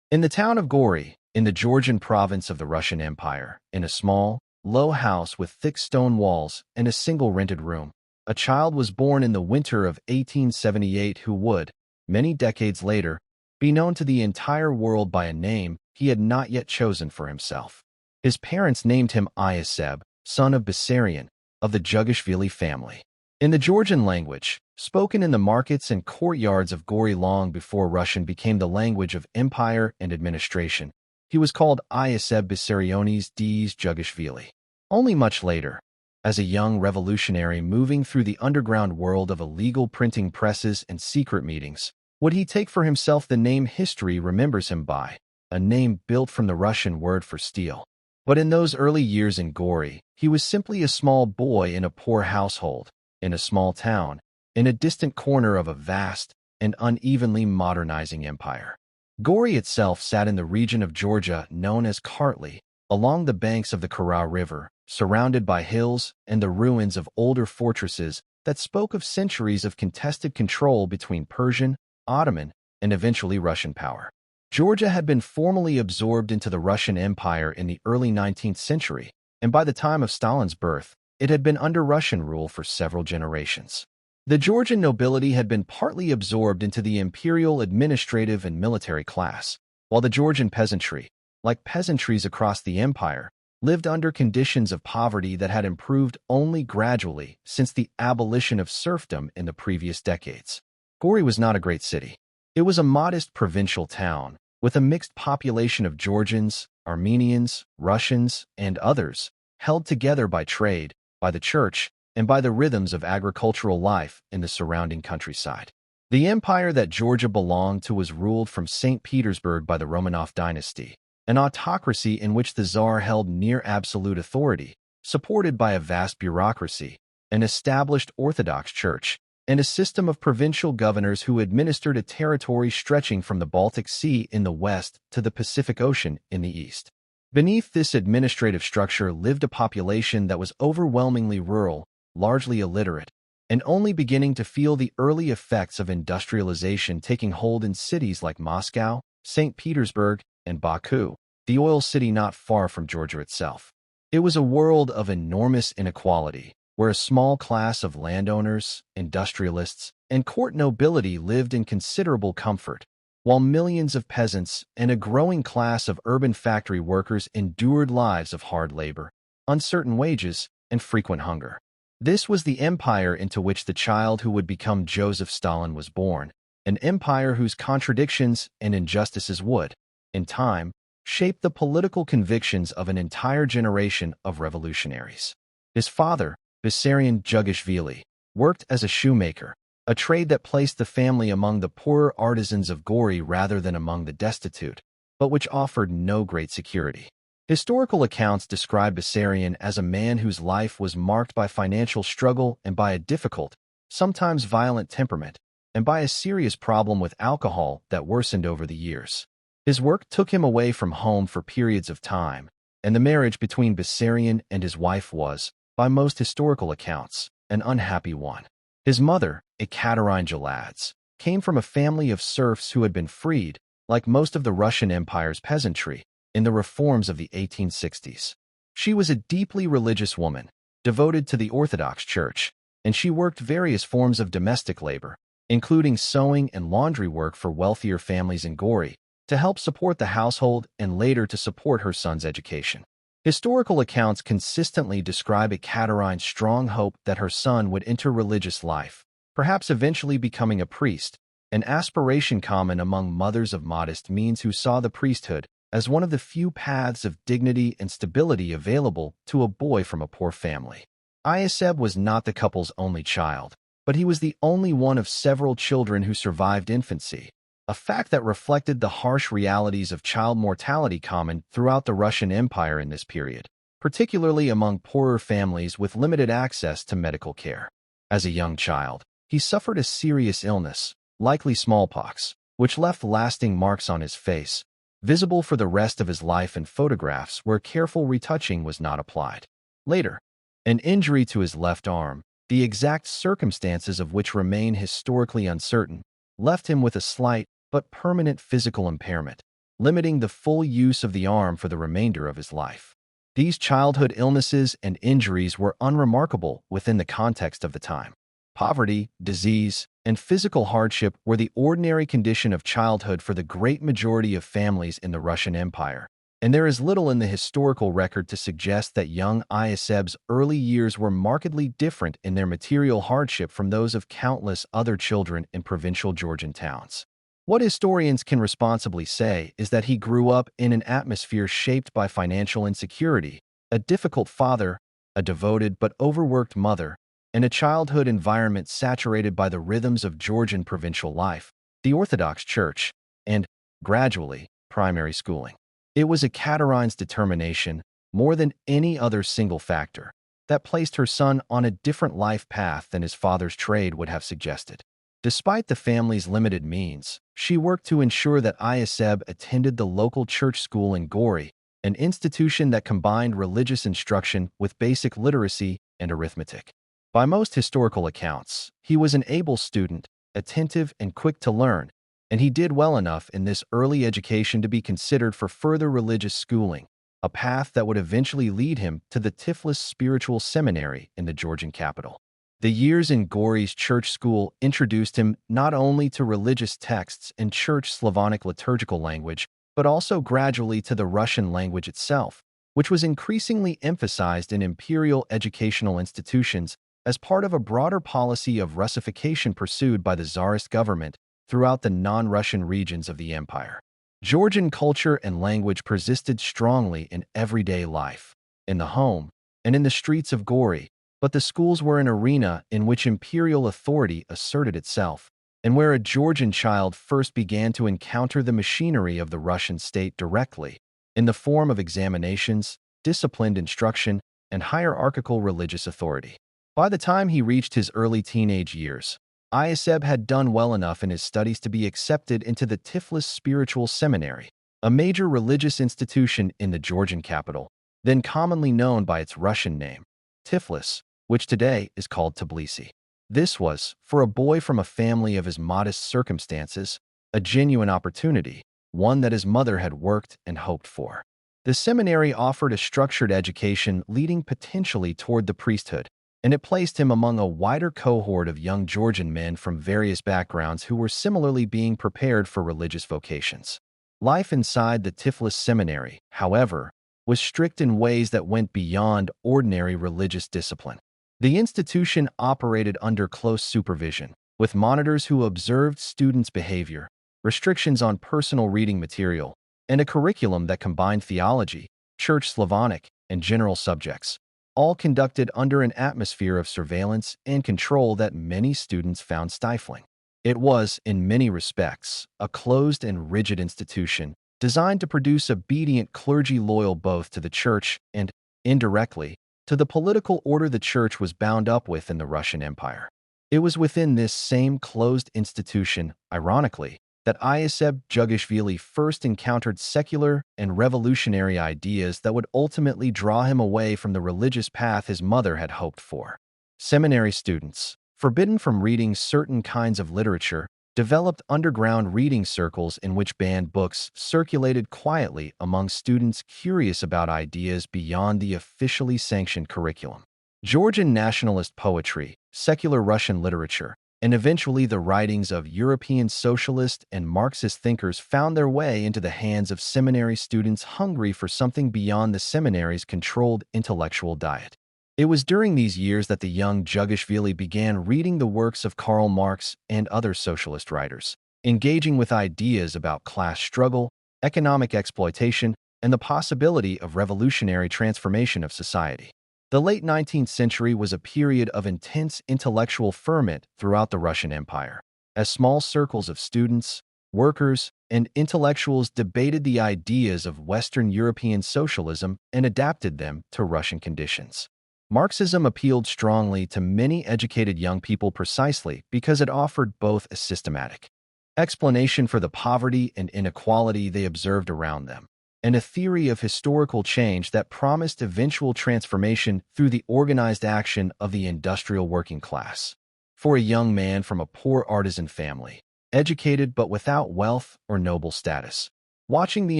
In the town of Gori, in the Georgian province of the Russian Empire, in a small, low house with thick stone walls and a single rented room, a child was born in the winter of 1878 who would, many decades later, be known to the entire world by a name he had not yet chosen for himself. His parents named him Ioseb, son of Bessarion, of the Jugashvili family. In the Georgian language, spoken in the markets and courtyards of Gori long before Russian became the language of empire and administration, he was called Ioseb Bessarionis des Jugashvili. Only much later, as a young revolutionary moving through the underground world of illegal printing presses and secret meetings, would he take for himself the name history remembers him by, a name built from the Russian word for steel. But in those early years in Gori, he was simply a small boy in a poor household, in a small town, in a distant corner of a vast and unevenly modernizing empire. Gori itself sat in the region of Georgia known as Kartli, along the banks of the Kara River, surrounded by hills and the ruins of older fortresses that spoke of centuries of contested control between Persian, Ottoman, and eventually Russian power. Georgia had been formally absorbed into the Russian Empire in the early 19th century, and by the time of Stalin's birth, it had been under Russian rule for several generations. The Georgian nobility had been partly absorbed into the imperial administrative and military class, while the Georgian peasantry, like peasantries across the empire, lived under conditions of poverty that had improved only gradually since the abolition of serfdom in the previous decades. Gori was not a great city. It was a modest provincial town, with a mixed population of Georgians, Armenians, Russians, and others, held together by trade, by the church, and by the rhythms of agricultural life in the surrounding countryside. The empire that Georgia belonged to was ruled from St. Petersburg by the Romanov dynasty, an autocracy in which the Tsar held near absolute authority, supported by a vast bureaucracy, an established Orthodox church, and a system of provincial governors who administered a territory stretching from the Baltic Sea in the west to the Pacific Ocean in the east. Beneath this administrative structure lived a population that was overwhelmingly rural, largely illiterate, and only beginning to feel the early effects of industrialization taking hold in cities like Moscow, St. Petersburg, and Baku, the oil city not far from Georgia itself. It was a world of enormous inequality, where a small class of landowners, industrialists, and court nobility lived in considerable comfort, while millions of peasants and a growing class of urban factory workers endured lives of hard labor, uncertain wages, and frequent hunger. This was the empire into which the child who would become Joseph Stalin was born, an empire whose contradictions and injustices would, in time, shape the political convictions of an entire generation of revolutionaries. His father, Bessarion Jugashvili, worked as a shoemaker, a trade that placed the family among the poorer artisans of Gori rather than among the destitute, but which offered no great security. Historical accounts describe Bessarion as a man whose life was marked by financial struggle and by a difficult, sometimes violent temperament, and by a serious problem with alcohol that worsened over the years. His work took him away from home for periods of time, and the marriage between Bessarion and his wife was, by most historical accounts, an unhappy one. His mother, Ekaterina Geladze, came from a family of serfs who had been freed, like most of the Russian Empire's peasantry, in the reforms of the 1860s. She was a deeply religious woman, devoted to the Orthodox Church, and she worked various forms of domestic labor, including sewing and laundry work for wealthier families in Gori, to help support the household and later to support her son's education. Historical accounts consistently describe Ekaterina's strong hope that her son would enter religious life, perhaps eventually becoming a priest, an aspiration common among mothers of modest means who saw the priesthood as one of the few paths of dignity and stability available to a boy from a poor family. Ioseb was not the couple's only child, but he was the only one of several children who survived infancy, a fact that reflected the harsh realities of child mortality common throughout the Russian Empire in this period, particularly among poorer families with limited access to medical care. As a young child, he suffered a serious illness, likely smallpox, which left lasting marks on his face, visible for the rest of his life in photographs where careful retouching was not applied. Later, an injury to his left arm, the exact circumstances of which remain historically uncertain, left him with a slight but permanent physical impairment, limiting the full use of the arm for the remainder of his life. These childhood illnesses and injuries were unremarkable within the context of the time. Poverty, disease, and physical hardship were the ordinary condition of childhood for the great majority of families in the Russian Empire, and there is little in the historical record to suggest that young Ioseb's early years were markedly different in their material hardship from those of countless other children in provincial Georgian towns. What historians can responsibly say is that he grew up in an atmosphere shaped by financial insecurity, a difficult father, a devoted but overworked mother, and a childhood environment saturated by the rhythms of Georgian provincial life, the Orthodox Church, and, gradually, primary schooling. It was Ekaterine's determination, more than any other single factor, that placed her son on a different life path than his father's trade would have suggested. Despite the family's limited means, she worked to ensure that Ioseb attended the local church school in Gori, an institution that combined religious instruction with basic literacy and arithmetic. By most historical accounts, he was an able student, attentive and quick to learn, and he did well enough in this early education to be considered for further religious schooling, a path that would eventually lead him to the Tiflis Spiritual Seminary in the Georgian capital. The years in Gori's church school introduced him not only to religious texts and church Slavonic liturgical language, but also gradually to the Russian language itself, which was increasingly emphasized in imperial educational institutions as part of a broader policy of Russification pursued by the Tsarist government throughout the non-Russian regions of the empire. Georgian culture and language persisted strongly in everyday life, in the home, and in the streets of Gori, but the schools were an arena in which imperial authority asserted itself, and where a Georgian child first began to encounter the machinery of the Russian state directly, in the form of examinations, disciplined instruction, and hierarchical religious authority. By the time he reached his early teenage years, Ioseb had done well enough in his studies to be accepted into the Tiflis Spiritual Seminary, a major religious institution in the Georgian capital, then commonly known by its Russian name, Tiflis, which today is called Tbilisi. This was, for a boy from a family of his modest circumstances, a genuine opportunity, one that his mother had worked and hoped for. The seminary offered a structured education leading potentially toward the priesthood, and it placed him among a wider cohort of young Georgian men from various backgrounds who were similarly being prepared for religious vocations. Life inside the Tiflis Seminary, however, was strict in ways that went beyond ordinary religious discipline. The institution operated under close supervision, with monitors who observed students' behavior, restrictions on personal reading material, and a curriculum that combined theology, church Slavonic, and general subjects, all conducted under an atmosphere of surveillance and control that many students found stifling. It was, in many respects, a closed and rigid institution designed to produce obedient clergy loyal both to the church and, indirectly, to the political order the church was bound up with in the Russian Empire. It was within this same closed institution, ironically, that Ioseb Jugashvili first encountered secular and revolutionary ideas that would ultimately draw him away from the religious path his mother had hoped for. Seminary students, forbidden from reading certain kinds of literature, developed underground reading circles in which banned books circulated quietly among students curious about ideas beyond the officially sanctioned curriculum. Georgian nationalist poetry, secular Russian literature, and eventually the writings of European socialist and Marxist thinkers found their way into the hands of seminary students hungry for something beyond the seminary's controlled intellectual diet. It was during these years that the young Jugashvili began reading the works of Karl Marx and other socialist writers, engaging with ideas about class struggle, economic exploitation, and the possibility of revolutionary transformation of society. The late 19th century was a period of intense intellectual ferment throughout the Russian Empire, as small circles of students, workers, and intellectuals debated the ideas of Western European socialism and adapted them to Russian conditions. Marxism appealed strongly to many educated young people precisely because it offered both a systematic explanation for the poverty and inequality they observed around them, and a theory of historical change that promised eventual transformation through the organized action of the industrial working class. For a young man from a poor artisan family, educated but without wealth or noble status, watching the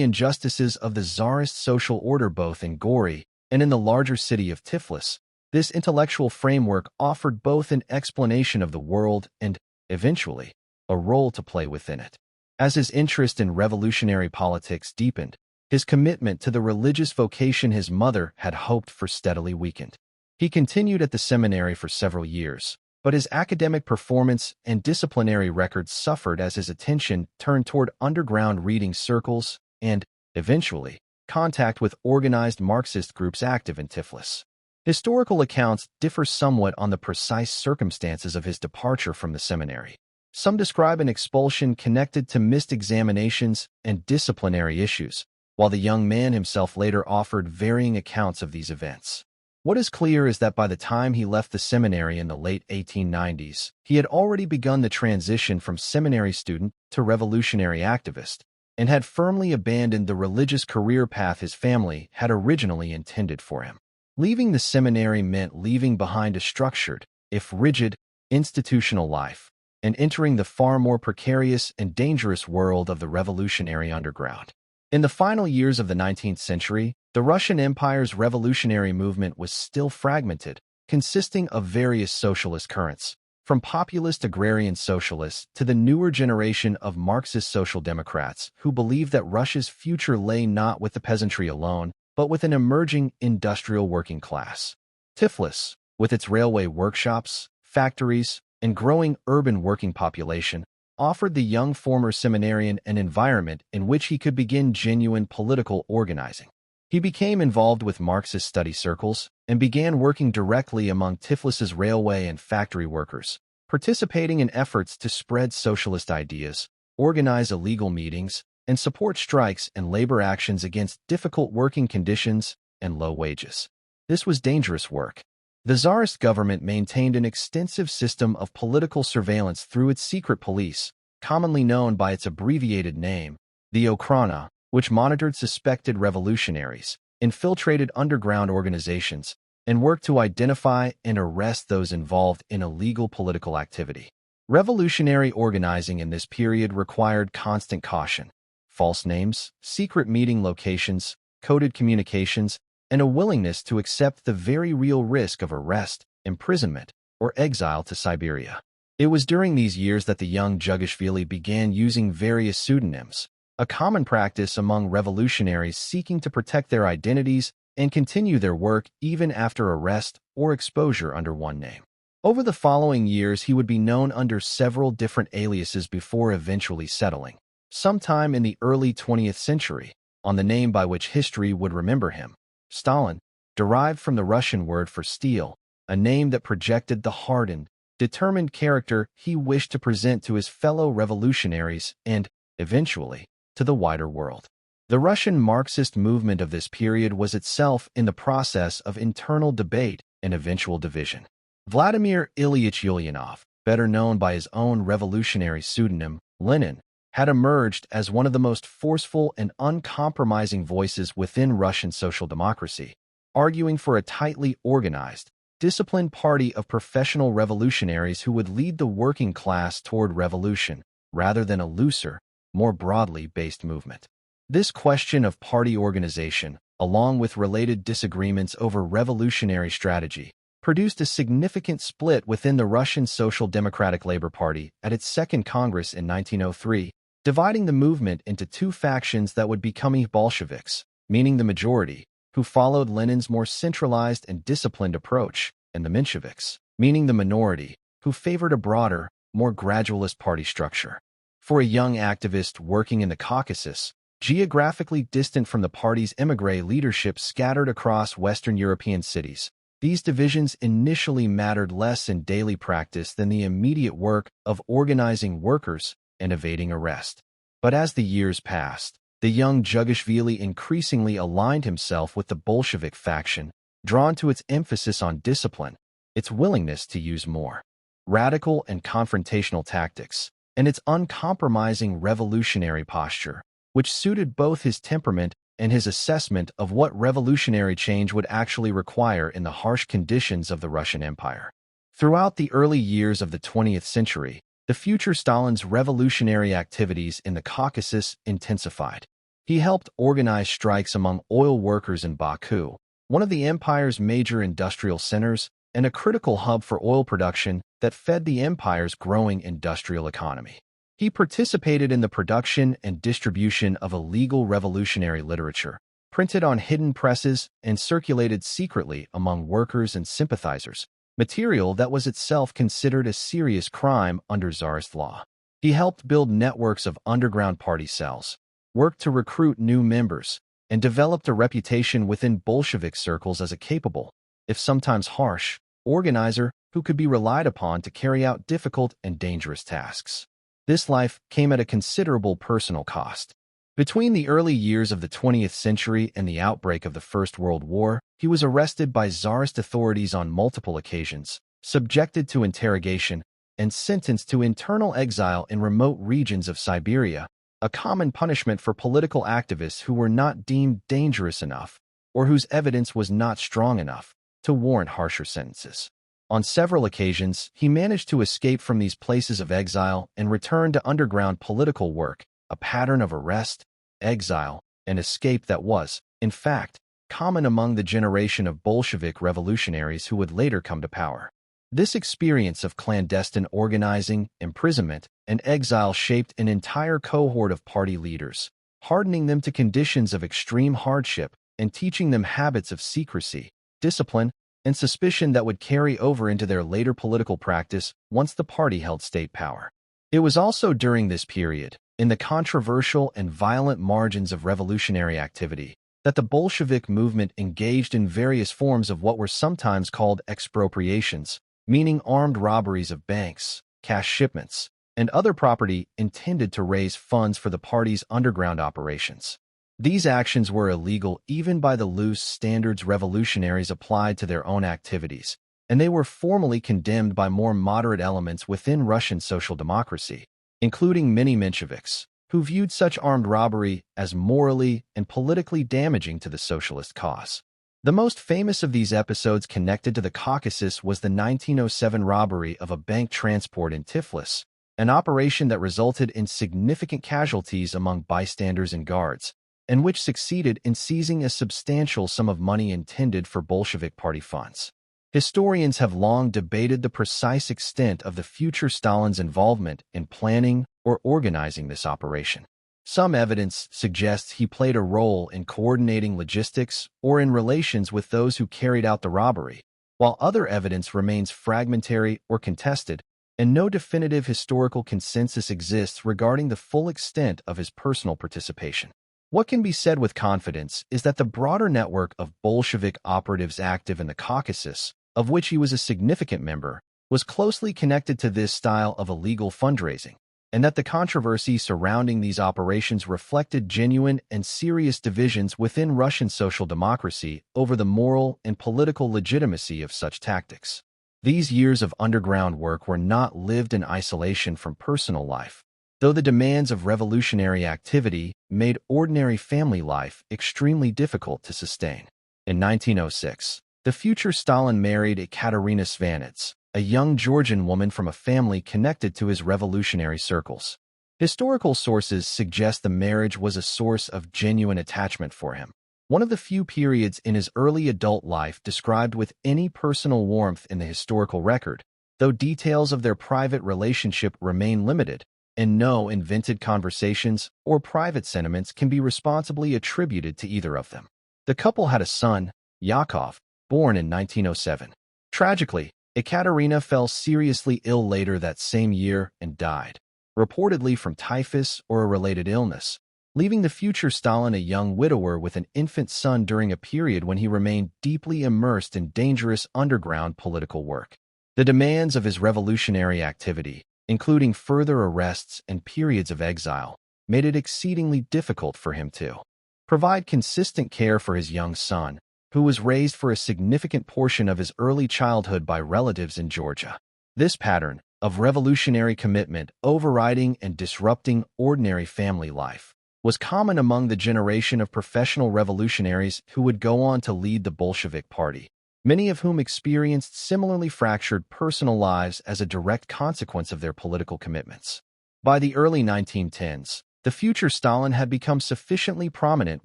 injustices of the Tsarist social order both in Gori and in the larger city of Tiflis. This intellectual framework offered both an explanation of the world and, eventually, a role to play within it. As his interest in revolutionary politics deepened, his commitment to the religious vocation his mother had hoped for steadily weakened. He continued at the seminary for several years, but his academic performance and disciplinary records suffered as his attention turned toward underground reading circles and, eventually, contact with organized Marxist groups active in Tiflis. Historical accounts differ somewhat on the precise circumstances of his departure from the seminary. Some describe an expulsion connected to missed examinations and disciplinary issues, while the young man himself later offered varying accounts of these events. What is clear is that by the time he left the seminary in the late 1890s, he had already begun the transition from seminary student to revolutionary activist, and had firmly abandoned the religious career path his family had originally intended for him. Leaving the seminary meant leaving behind a structured, if rigid, institutional life, and entering the far more precarious and dangerous world of the revolutionary underground. In the final years of the 19th century, the Russian Empire's revolutionary movement was still fragmented, consisting of various socialist currents, from populist agrarian socialists to the newer generation of Marxist social democrats who believed that Russia's future lay not with the peasantry alone, but with an emerging industrial working class. Tiflis, with its railway workshops, factories, and growing urban working population, offered the young former seminarian an environment in which he could begin genuine political organizing. He became involved with Marxist study circles and began working directly among Tiflis's railway and factory workers, participating in efforts to spread socialist ideas, organize illegal meetings, and support strikes and labor actions against difficult working conditions and low wages. This was dangerous work. The Tsarist government maintained an extensive system of political surveillance through its secret police, commonly known by its abbreviated name, the Okhrana, which monitored suspected revolutionaries, infiltrated underground organizations, and worked to identify and arrest those involved in illegal political activity. Revolutionary organizing in this period required constant caution. False names, secret meeting locations, coded communications, and a willingness to accept the very real risk of arrest, imprisonment, or exile to Siberia. It was during these years that the young Jugashvili began using various pseudonyms, a common practice among revolutionaries seeking to protect their identities and continue their work even after arrest or exposure under one name. Over the following years, he would be known under several different aliases before eventually settling, sometime in the early 20th century, on the name by which history would remember him, Stalin, derived from the Russian word for steel, a name that projected the hardened, determined character he wished to present to his fellow revolutionaries and, eventually, to the wider world. The Russian Marxist movement of this period was itself in the process of internal debate and eventual division. Vladimir Ilyich Ulyanov, better known by his own revolutionary pseudonym, Lenin, had emerged as one of the most forceful and uncompromising voices within Russian social democracy, arguing for a tightly organized, disciplined party of professional revolutionaries who would lead the working class toward revolution, rather than a looser, more broadly based movement. This question of party organization, along with related disagreements over revolutionary strategy, produced a significant split within the Russian Social Democratic Labor Party at its second Congress in 1903, dividing the movement into two factions that would become Bolsheviks, meaning the majority, who followed Lenin's more centralized and disciplined approach, and the Mensheviks, meaning the minority, who favored a broader, more gradualist party structure. For a young activist working in the Caucasus, geographically distant from the party's émigré leadership scattered across Western European cities, these divisions initially mattered less in daily practice than the immediate work of organizing workers and evading arrest. But as the years passed, the young Jugashvili increasingly aligned himself with the Bolshevik faction, drawn to its emphasis on discipline, its willingness to use more radical and confrontational tactics, and its uncompromising revolutionary posture, which suited both his temperament and his assessment of what revolutionary change would actually require in the harsh conditions of the Russian Empire. Throughout the early years of the 20th century, the future Stalin's revolutionary activities in the Caucasus intensified. He helped organize strikes among oil workers in Baku, one of the empire's major industrial centers and a critical hub for oil production that fed the empire's growing industrial economy. He participated in the production and distribution of illegal revolutionary literature, printed on hidden presses and circulated secretly among workers and sympathizers, material that was itself considered a serious crime under Tsarist law. He helped build networks of underground party cells, worked to recruit new members, and developed a reputation within Bolshevik circles as a capable, if sometimes harsh, organizer who could be relied upon to carry out difficult and dangerous tasks. This life came at a considerable personal cost. Between the early years of the 20th century and the outbreak of the First World War, he was arrested by Tsarist authorities on multiple occasions, subjected to interrogation, and sentenced to internal exile in remote regions of Siberia, a common punishment for political activists who were not deemed dangerous enough or whose evidence was not strong enough to warrant harsher sentences. On several occasions, he managed to escape from these places of exile and return to underground political work, a pattern of arrest, exile, and escape that was, in fact, common among the generation of Bolshevik revolutionaries who would later come to power. This experience of clandestine organizing, imprisonment, and exile shaped an entire cohort of party leaders, hardening them to conditions of extreme hardship and teaching them habits of secrecy, discipline, and suspicion that would carry over into their later political practice once the party held state power. It was also during this period, in the controversial and violent margins of revolutionary activity, that the Bolshevik movement engaged in various forms of what were sometimes called expropriations, meaning armed robberies of banks, cash shipments, and other property intended to raise funds for the party's underground operations. These actions were illegal even by the loose standards revolutionaries applied to their own activities, and they were formally condemned by more moderate elements within Russian social democracy, including many Mensheviks, who viewed such armed robbery as morally and politically damaging to the socialist cause. The most famous of these episodes connected to the Caucasus was the 1907 robbery of a bank transport in Tiflis, an operation that resulted in significant casualties among bystanders and guards, and which succeeded in seizing a substantial sum of money intended for Bolshevik party funds. Historians have long debated the precise extent of the future Stalin's involvement in planning or organizing this operation. Some evidence suggests he played a role in coordinating logistics or in relations with those who carried out the robbery, while other evidence remains fragmentary or contested, and no definitive historical consensus exists regarding the full extent of his personal participation. What can be said with confidence is that the broader network of Bolshevik operatives active in the Caucasus, of which he was a significant member, was closely connected to this style of illegal fundraising, and that the controversy surrounding these operations reflected genuine and serious divisions within Russian social democracy over the moral and political legitimacy of such tactics. These years of underground work were not lived in isolation from personal life, though the demands of revolutionary activity made ordinary family life extremely difficult to sustain. In 1906, the future Stalin married Ekaterina Svanets, a young Georgian woman from a family connected to his revolutionary circles. Historical sources suggest the marriage was a source of genuine attachment for him, one of the few periods in his early adult life described with any personal warmth in the historical record, though details of their private relationship remain limited, and no invented conversations or private sentiments can be responsibly attributed to either of them. The couple had a son, Yakov, born in 1907. Tragically, Ekaterina fell seriously ill later that same year and died, reportedly from typhus or a related illness, leaving the future Stalin a young widower with an infant son during a period when he remained deeply immersed in dangerous underground political work. The demands of his revolutionary activity, including further arrests and periods of exile, made it exceedingly difficult for him to provide consistent care for his young son, who was raised for a significant portion of his early childhood by relatives in Georgia. This pattern of revolutionary commitment overriding and disrupting ordinary family life was common among the generation of professional revolutionaries who would go on to lead the Bolshevik Party, many of whom experienced similarly fractured personal lives as a direct consequence of their political commitments. By the early 1910s, The future Stalin had become sufficiently prominent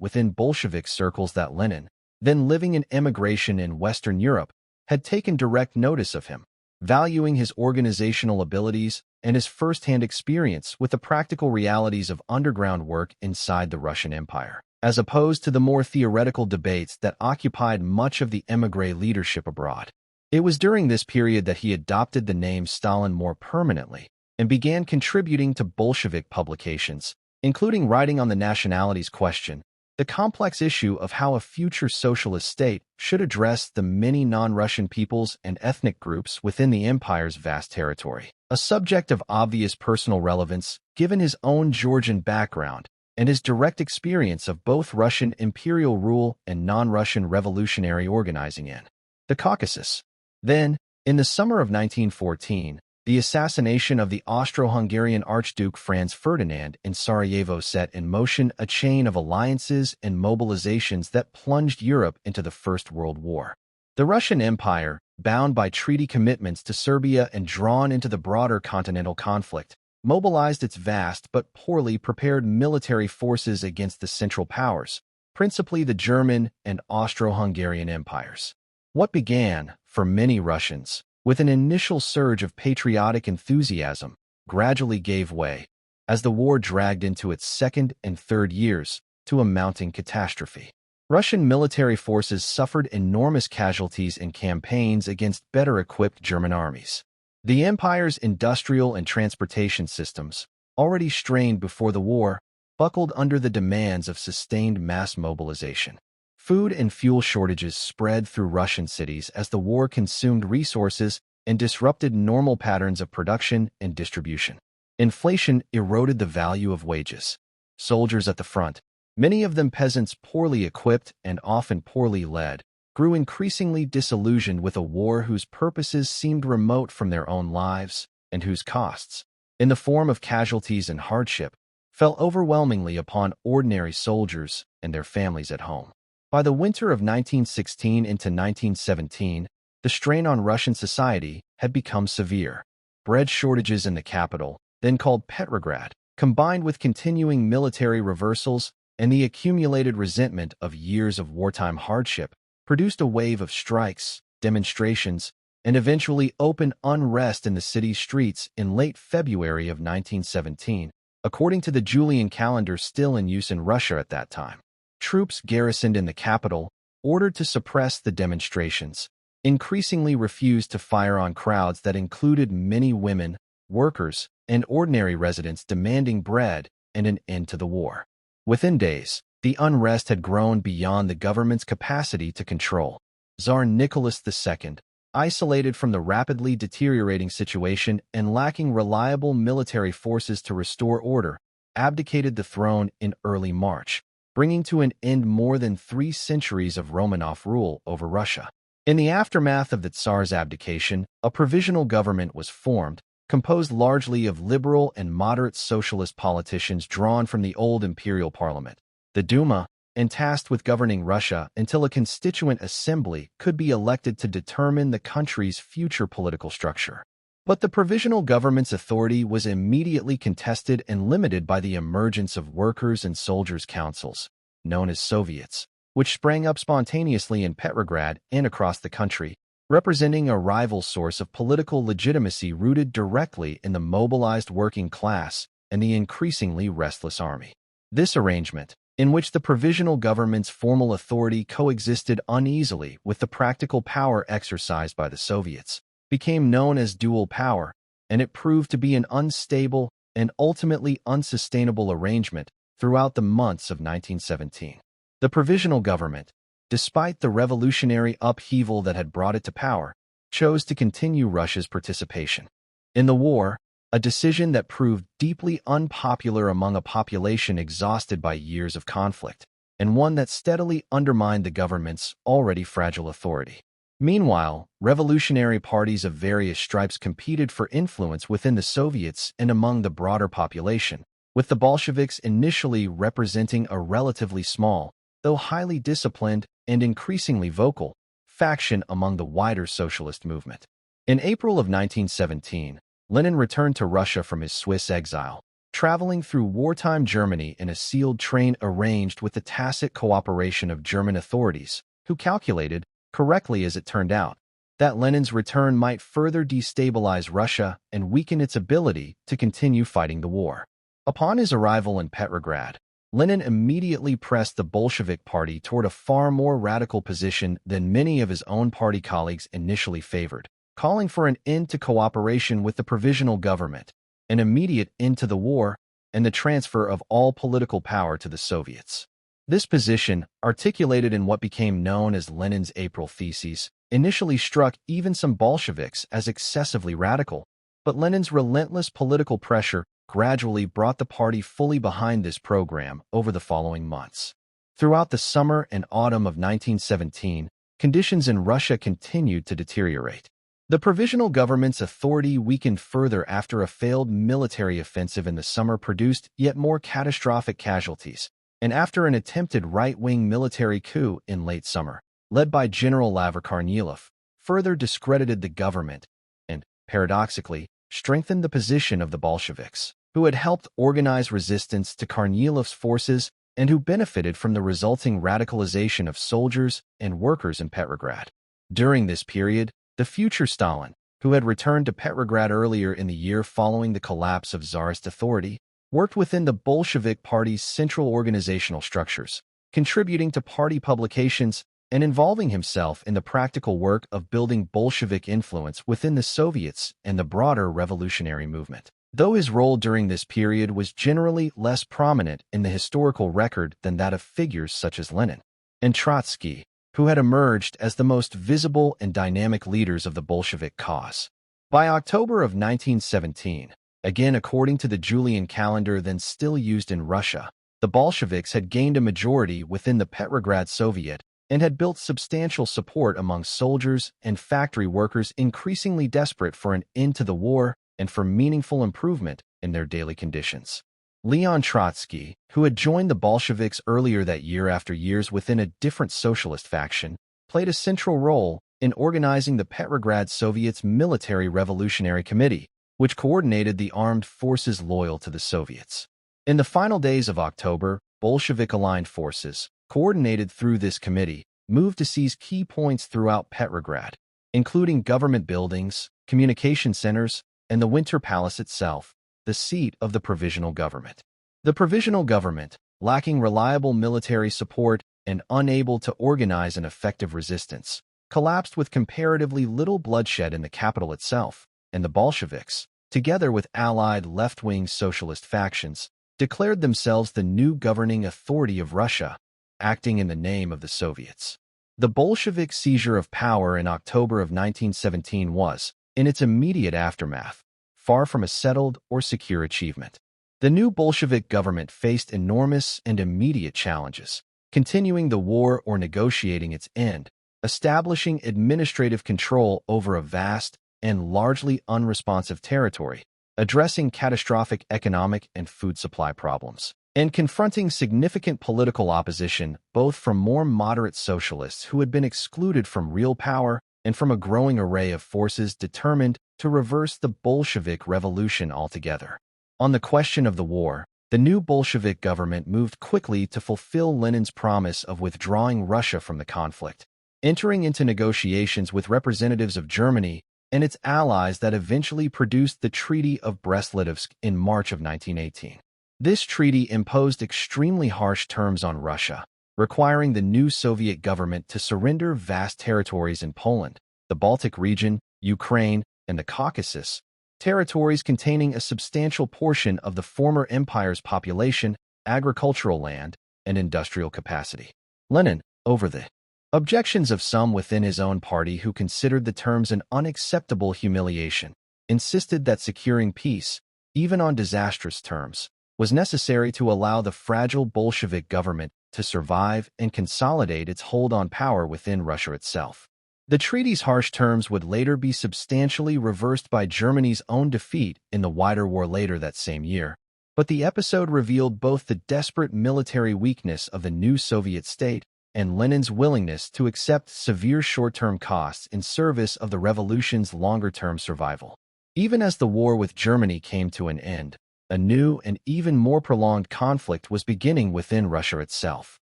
within Bolshevik circles that Lenin, then living in emigration in Western Europe, had taken direct notice of him, valuing his organizational abilities and his first-hand experience with the practical realities of underground work inside the Russian Empire, as opposed to the more theoretical debates that occupied much of the émigré leadership abroad. It was during this period that he adopted the name Stalin more permanently and began contributing to Bolshevik publications, including writing on the nationalities question, the complex issue of how a future socialist state should address the many non-Russian peoples and ethnic groups within the empire's vast territory, a subject of obvious personal relevance given his own Georgian background and his direct experience of both Russian imperial rule and non-Russian revolutionary organizing in the Caucasus. Then, in the summer of 1914, the assassination of the Austro-Hungarian Archduke Franz Ferdinand in Sarajevo set in motion a chain of alliances and mobilizations that plunged Europe into the First World War. The Russian Empire, bound by treaty commitments to Serbia and drawn into the broader continental conflict, mobilized its vast but poorly prepared military forces against the Central Powers, principally the German and Austro-Hungarian empires. What began, for many Russians, with an initial surge of patriotic enthusiasm, gradually gave way, as the war dragged into its second and third years, to a mounting catastrophe. Russian military forces suffered enormous casualties in campaigns against better-equipped German armies. The empire's industrial and transportation systems, already strained before the war, buckled under the demands of sustained mass mobilization. Food and fuel shortages spread through Russian cities as the war consumed resources and disrupted normal patterns of production and distribution. Inflation eroded the value of wages. Soldiers at the front, many of them peasants poorly equipped and often poorly led, grew increasingly disillusioned with a war whose purposes seemed remote from their own lives and whose costs, in the form of casualties and hardship, fell overwhelmingly upon ordinary soldiers and their families at home. By the winter of 1916 into 1917, the strain on Russian society had become severe. Bread shortages in the capital, then called Petrograd, combined with continuing military reversals and the accumulated resentment of years of wartime hardship, produced a wave of strikes, demonstrations, and eventually open unrest in the city's streets in late February of 1917, according to the Julian calendar still in use in Russia at that time. Troops garrisoned in the capital, ordered to suppress the demonstrations, increasingly refused to fire on crowds that included many women, workers, and ordinary residents demanding bread and an end to the war. Within days, the unrest had grown beyond the government's capacity to control. Tsar Nicholas II, isolated from the rapidly deteriorating situation and lacking reliable military forces to restore order, abdicated the throne in early March, bringing to an end more than 3 centuries of Romanov rule over Russia. In the aftermath of the Tsar's abdication, a provisional government was formed, composed largely of liberal and moderate socialist politicians drawn from the old imperial parliament, the Duma, and tasked with governing Russia until a constituent assembly could be elected to determine the country's future political structure. But the provisional government's authority was immediately contested and limited by the emergence of workers' and soldiers' councils, known as Soviets, which sprang up spontaneously in Petrograd and across the country, representing a rival source of political legitimacy rooted directly in the mobilized working class and the increasingly restless army. This arrangement, in which the provisional government's formal authority coexisted uneasily with the practical power exercised by the Soviets, became known as dual power, and it proved to be an unstable and ultimately unsustainable arrangement throughout the months of 1917. The provisional government, despite the revolutionary upheaval that had brought it to power, chose to continue Russia's participation in the war, a decision that proved deeply unpopular among a population exhausted by years of conflict, and one that steadily undermined the government's already fragile authority. Meanwhile, revolutionary parties of various stripes competed for influence within the Soviets and among the broader population, with the Bolsheviks initially representing a relatively small, though highly disciplined and increasingly vocal, faction among the wider socialist movement. In April of 1917, Lenin returned to Russia from his Swiss exile, traveling through wartime Germany in a sealed train arranged with the tacit cooperation of German authorities, who calculated, correctly as it turned out, that Lenin's return might further destabilize Russia and weaken its ability to continue fighting the war. Upon his arrival in Petrograd, Lenin immediately pressed the Bolshevik Party toward a far more radical position than many of his own party colleagues initially favored, calling for an end to cooperation with the provisional government, an immediate end to the war, and the transfer of all political power to the Soviets. This position, articulated in what became known as Lenin's April Theses, initially struck even some Bolsheviks as excessively radical, but Lenin's relentless political pressure gradually brought the party fully behind this program over the following months. Throughout the summer and autumn of 1917, conditions in Russia continued to deteriorate. The provisional government's authority weakened further after a failed military offensive in the summer produced yet more catastrophic casualties, and after an attempted right-wing military coup in late summer, led by General Lavr Kornilov, further discredited the government and, paradoxically, strengthened the position of the Bolsheviks, who had helped organize resistance to Kornilov's forces and who benefited from the resulting radicalization of soldiers and workers in Petrograd. During this period, the future Stalin, who had returned to Petrograd earlier in the year following the collapse of Tsarist authority, worked within the Bolshevik Party's central organizational structures, contributing to party publications and involving himself in the practical work of building Bolshevik influence within the Soviets and the broader revolutionary movement. Though his role during this period was generally less prominent in the historical record than that of figures such as Lenin and Trotsky, who had emerged as the most visible and dynamic leaders of the Bolshevik cause. By October of 1917, again according to the Julian calendar then still used in Russia, the Bolsheviks had gained a majority within the Petrograd Soviet and had built substantial support among soldiers and factory workers increasingly desperate for an end to the war and for meaningful improvement in their daily conditions. Leon Trotsky, who had joined the Bolsheviks earlier that year after years within a different socialist faction, played a central role in organizing the Petrograd Soviet's Military Revolutionary Committee, which coordinated the armed forces loyal to the Soviets. In the final days of October, Bolshevik-aligned forces, coordinated through this committee, moved to seize key points throughout Petrograd, including government buildings, communication centers, and the Winter Palace itself, the seat of the provisional government. The provisional government, lacking reliable military support and unable to organize an effective resistance, collapsed with comparatively little bloodshed in the capital itself, and the Bolsheviks, together with allied left-wing socialist factions, declared themselves the new governing authority of Russia, acting in the name of the Soviets. The Bolshevik seizure of power in October of 1917 was, in its immediate aftermath, far from a settled or secure achievement. The new Bolshevik government faced enormous and immediate challenges, continuing the war or negotiating its end, establishing administrative control over a vast and largely unresponsive territory, addressing catastrophic economic and food supply problems, and confronting significant political opposition both from more moderate socialists who had been excluded from real power and from a growing array of forces determined to reverse the Bolshevik Revolution altogether. On the question of the war, the new Bolshevik government moved quickly to fulfill Lenin's promise of withdrawing Russia from the conflict, entering into negotiations with representatives of Germany and its allies that eventually produced the Treaty of Brest-Litovsk in March of 1918. This treaty imposed extremely harsh terms on Russia, requiring the new Soviet government to surrender vast territories in Poland, the Baltic region, Ukraine, and the Caucasus, territories containing a substantial portion of the former empire's population, agricultural land, and industrial capacity. Lenin, over the objections of some within his own party who considered the terms an unacceptable humiliation, insisted that securing peace, even on disastrous terms, was necessary to allow the fragile Bolshevik government to survive and consolidate its hold on power within Russia itself. The treaty's harsh terms would later be substantially reversed by Germany's own defeat in the wider war later that same year, but the episode revealed both the desperate military weakness of the new Soviet state and Lenin's willingness to accept severe short-term costs in service of the revolution's longer-term survival. Even as the war with Germany came to an end, A new and even more prolonged conflict was beginning within Russia itself.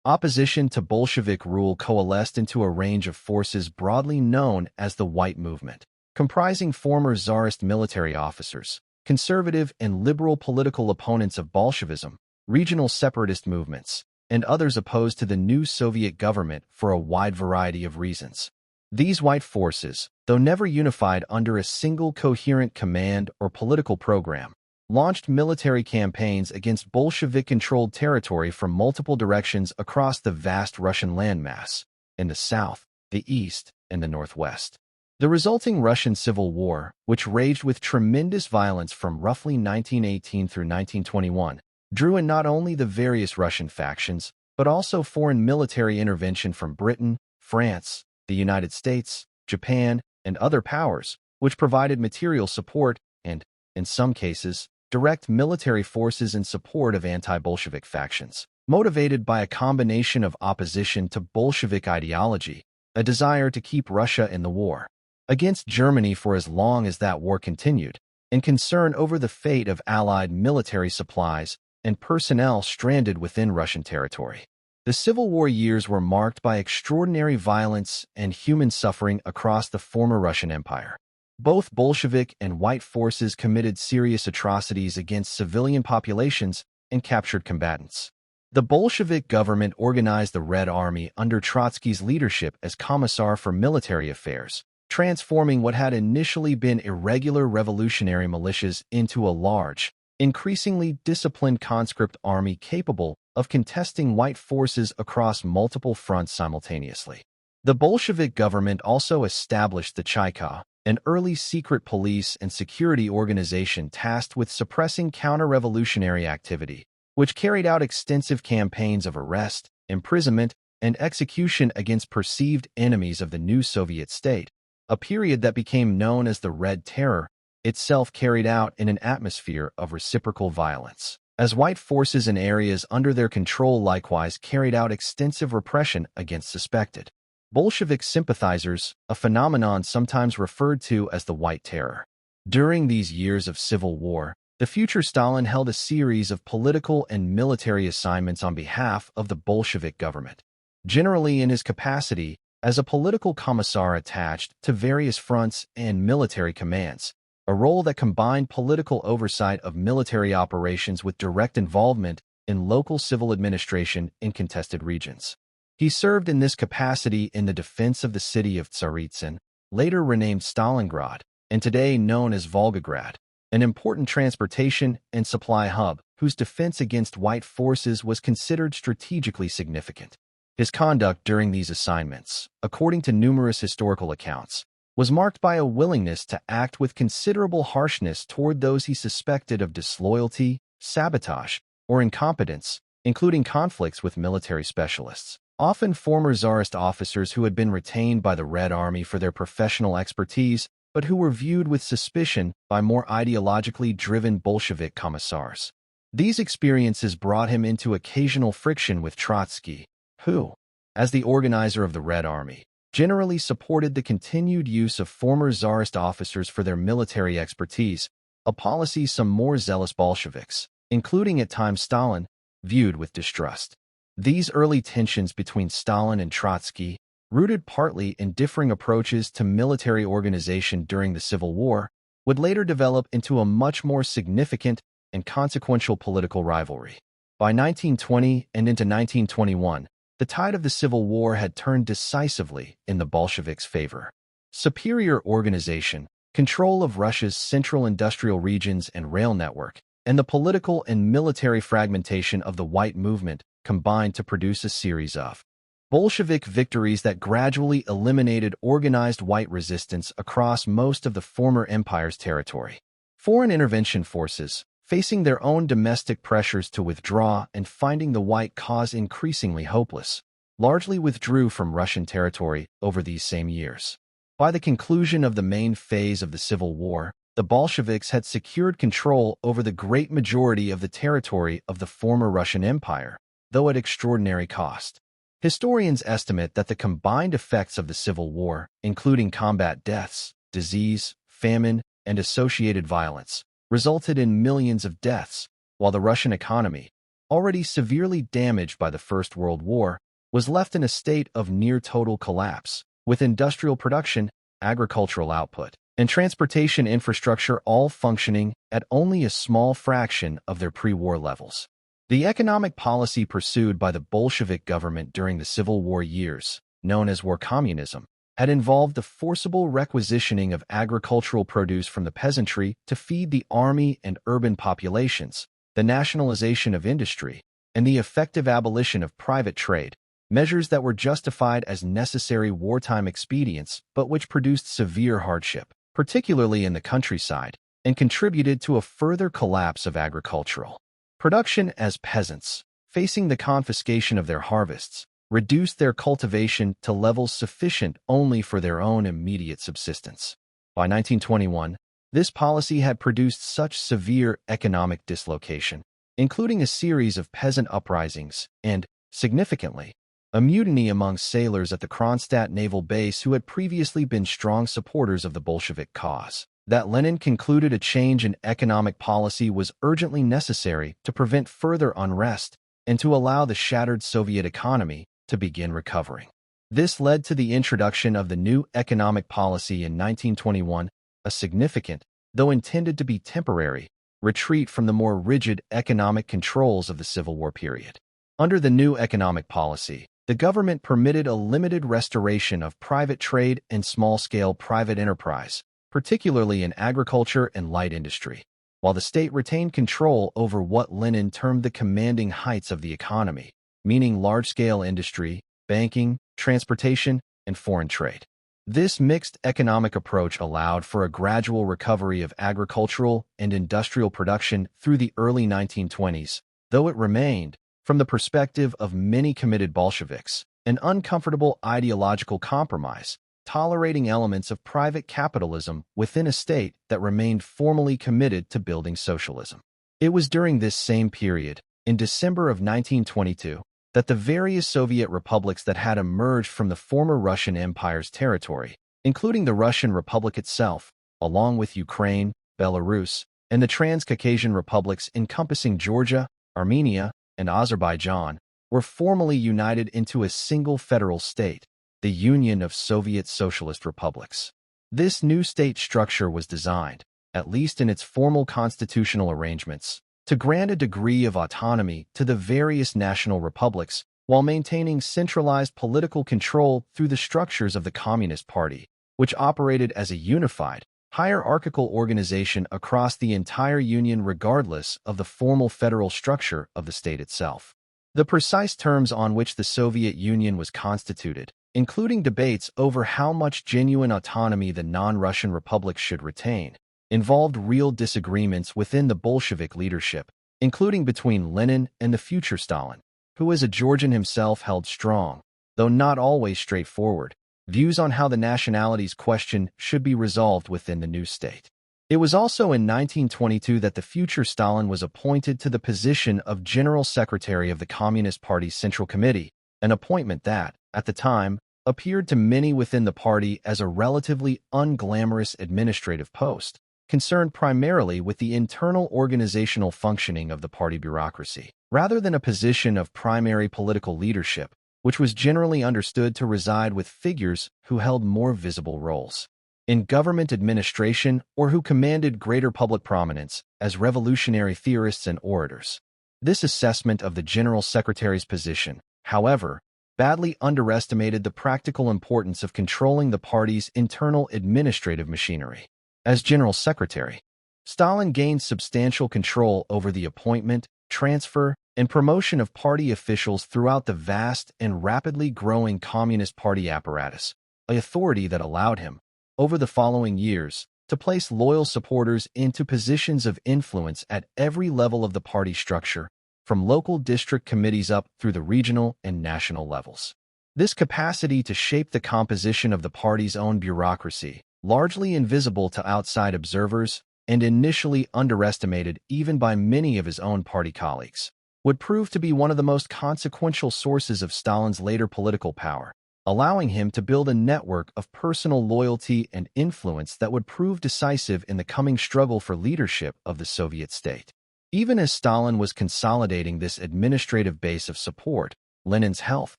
Opposition to Bolshevik rule coalesced into a range of forces broadly known as the White Movement, comprising former Tsarist military officers, conservative and liberal political opponents of Bolshevism, regional separatist movements, and others opposed to the new Soviet government for a wide variety of reasons. These white forces, though never unified under a single coherent command or political program, launched military campaigns against Bolshevik-controlled territory from multiple directions across the vast Russian landmass, in the south, the east, and the northwest. The resulting Russian Civil War, which raged with tremendous violence from roughly 1918 through 1921, drew in not only the various Russian factions, but also foreign military intervention from Britain, France, the United States, Japan, and other powers, which provided material support and, in some cases, direct military forces in support of anti-Bolshevik factions, motivated by a combination of opposition to Bolshevik ideology, a desire to keep Russia in the war against Germany for as long as that war continued, and concern over the fate of Allied military supplies and personnel stranded within Russian territory. The Civil War years were marked by extraordinary violence and human suffering across the former Russian Empire. Both Bolshevik and white forces committed serious atrocities against civilian populations and captured combatants. The Bolshevik government organized the Red Army under Trotsky's leadership as Commissar for Military Affairs, transforming what had initially been irregular revolutionary militias into a large, increasingly disciplined conscript army capable of contesting white forces across multiple fronts simultaneously. The Bolshevik government also established the Chayka, an early secret police and security organization tasked with suppressing counter-revolutionary activity, which carried out extensive campaigns of arrest, imprisonment, and execution against perceived enemies of the new Soviet state, a period that became known as the Red Terror, itself carried out in an atmosphere of reciprocal violence, as white forces in areas under their control likewise carried out extensive repression against suspected Bolshevik sympathizers, a phenomenon sometimes referred to as the White Terror. During these years of civil war, the future Stalin held a series of political and military assignments on behalf of the Bolshevik government, generally in his capacity as a political commissar attached to various fronts and military commands, a role that combined political oversight of military operations with direct involvement in local civil administration in contested regions. He served in this capacity in the defense of the city of Tsaritsyn, later renamed Stalingrad, and today known as Volgograd, an important transportation and supply hub whose defense against white forces was considered strategically significant. His conduct during these assignments, according to numerous historical accounts, was marked by a willingness to act with considerable harshness toward those he suspected of disloyalty, sabotage, or incompetence, including conflicts with military specialists, often former Tsarist officers who had been retained by the Red Army for their professional expertise, but who were viewed with suspicion by more ideologically driven Bolshevik commissars. These experiences brought him into occasional friction with Trotsky, who, as the organizer of the Red Army, generally supported the continued use of former Tsarist officers for their military expertise, a policy some more zealous Bolsheviks, including at times Stalin, viewed with distrust. These early tensions between Stalin and Trotsky, rooted partly in differing approaches to military organization during the Civil War, would later develop into a much more significant and consequential political rivalry. By 1920 and into 1921, the tide of the Civil War had turned decisively in the Bolsheviks' favor. Superior organization, control of Russia's central industrial regions and rail network, and the political and military fragmentation of the White Movement combined to produce a series of Bolshevik victories that gradually eliminated organized white resistance across most of the former empire's territory. Foreign intervention forces, facing their own domestic pressures to withdraw and finding the white cause increasingly hopeless, largely withdrew from Russian territory over these same years. By the conclusion of the main phase of the Civil War, the Bolsheviks had secured control over the great majority of the territory of the former Russian Empire, though at extraordinary cost. Historians estimate that the combined effects of the Civil War, including combat deaths, disease, famine, and associated violence, resulted in millions of deaths, while the Russian economy, already severely damaged by the First World War, was left in a state of near-total collapse, with industrial production, agricultural output, and transportation infrastructure all functioning at only a small fraction of their pre-war levels. The economic policy pursued by the Bolshevik government during the Civil War years, known as war communism, had involved the forcible requisitioning of agricultural produce from the peasantry to feed the army and urban populations, the nationalization of industry, and the effective abolition of private trade, measures that were justified as necessary wartime expedients but which produced severe hardship, particularly in the countryside, and contributed to a further collapse of agricultural production as peasants, facing the confiscation of their harvests, reduced their cultivation to levels sufficient only for their own immediate subsistence. By 1921, this policy had produced such severe economic dislocation, including a series of peasant uprisings and, significantly, a mutiny among sailors at the Kronstadt naval base who had previously been strong supporters of the Bolshevik cause, that Lenin concluded a change in economic policy was urgently necessary to prevent further unrest and to allow the shattered Soviet economy to begin recovering. This led to the introduction of the new economic policy in 1921, a significant, though intended to be temporary, retreat from the more rigid economic controls of the Civil War period. Under the new economic policy, the government permitted a limited restoration of private trade and small-scale private enterprise, particularly in agriculture and light industry, while the state retained control over what Lenin termed the commanding heights of the economy, meaning large-scale industry, banking, transportation, and foreign trade. This mixed economic approach allowed for a gradual recovery of agricultural and industrial production through the early 1920s, though it remained, from the perspective of many committed Bolsheviks, an uncomfortable ideological compromise, tolerating elements of private capitalism within a state that remained formally committed to building socialism. It was during this same period, in December of 1922, that the various Soviet republics that had emerged from the former Russian Empire's territory, including the Russian Republic itself, along with Ukraine, Belarus, and the Transcaucasian republics encompassing Georgia, Armenia, and Azerbaijan, were formally united into a single federal state, the Union of Soviet Socialist Republics. This new state structure was designed, at least in its formal constitutional arrangements, to grant a degree of autonomy to the various national republics while maintaining centralized political control through the structures of the Communist Party, which operated as a unified, hierarchical organization across the entire Union regardless of the formal federal structure of the state itself. The precise terms on which the Soviet Union was constituted, including debates over how much genuine autonomy the non-Russian republics should retain, involved real disagreements within the Bolshevik leadership, including between Lenin and the future Stalin, who as a Georgian himself held strong, though not always straightforward, views on how the nationalities question should be resolved within the new state. It was also in 1922 that the future Stalin was appointed to the position of General Secretary of the Communist Party's Central Committee, an appointment that, at the time, appeared to many within the party as a relatively unglamorous administrative post, concerned primarily with the internal organizational functioning of the party bureaucracy, rather than a position of primary political leadership, which was generally understood to reside with figures who held more visible roles in government administration or who commanded greater public prominence as revolutionary theorists and orators. This assessment of the General Secretary's position, however, badly underestimated the practical importance of controlling the party's internal administrative machinery. As General Secretary, Stalin gained substantial control over the appointment, transfer, and promotion of party officials throughout the vast and rapidly growing Communist Party apparatus, an authority that allowed him, over the following years, to place loyal supporters into positions of influence at every level of the party structure, from local district committees up through the regional and national levels. This capacity to shape the composition of the party's own bureaucracy, largely invisible to outside observers and initially underestimated even by many of his own party colleagues, would prove to be one of the most consequential sources of Stalin's later political power, allowing him to build a network of personal loyalty and influence that would prove decisive in the coming struggle for leadership of the Soviet state. Even as Stalin was consolidating this administrative base of support, Lenin's health,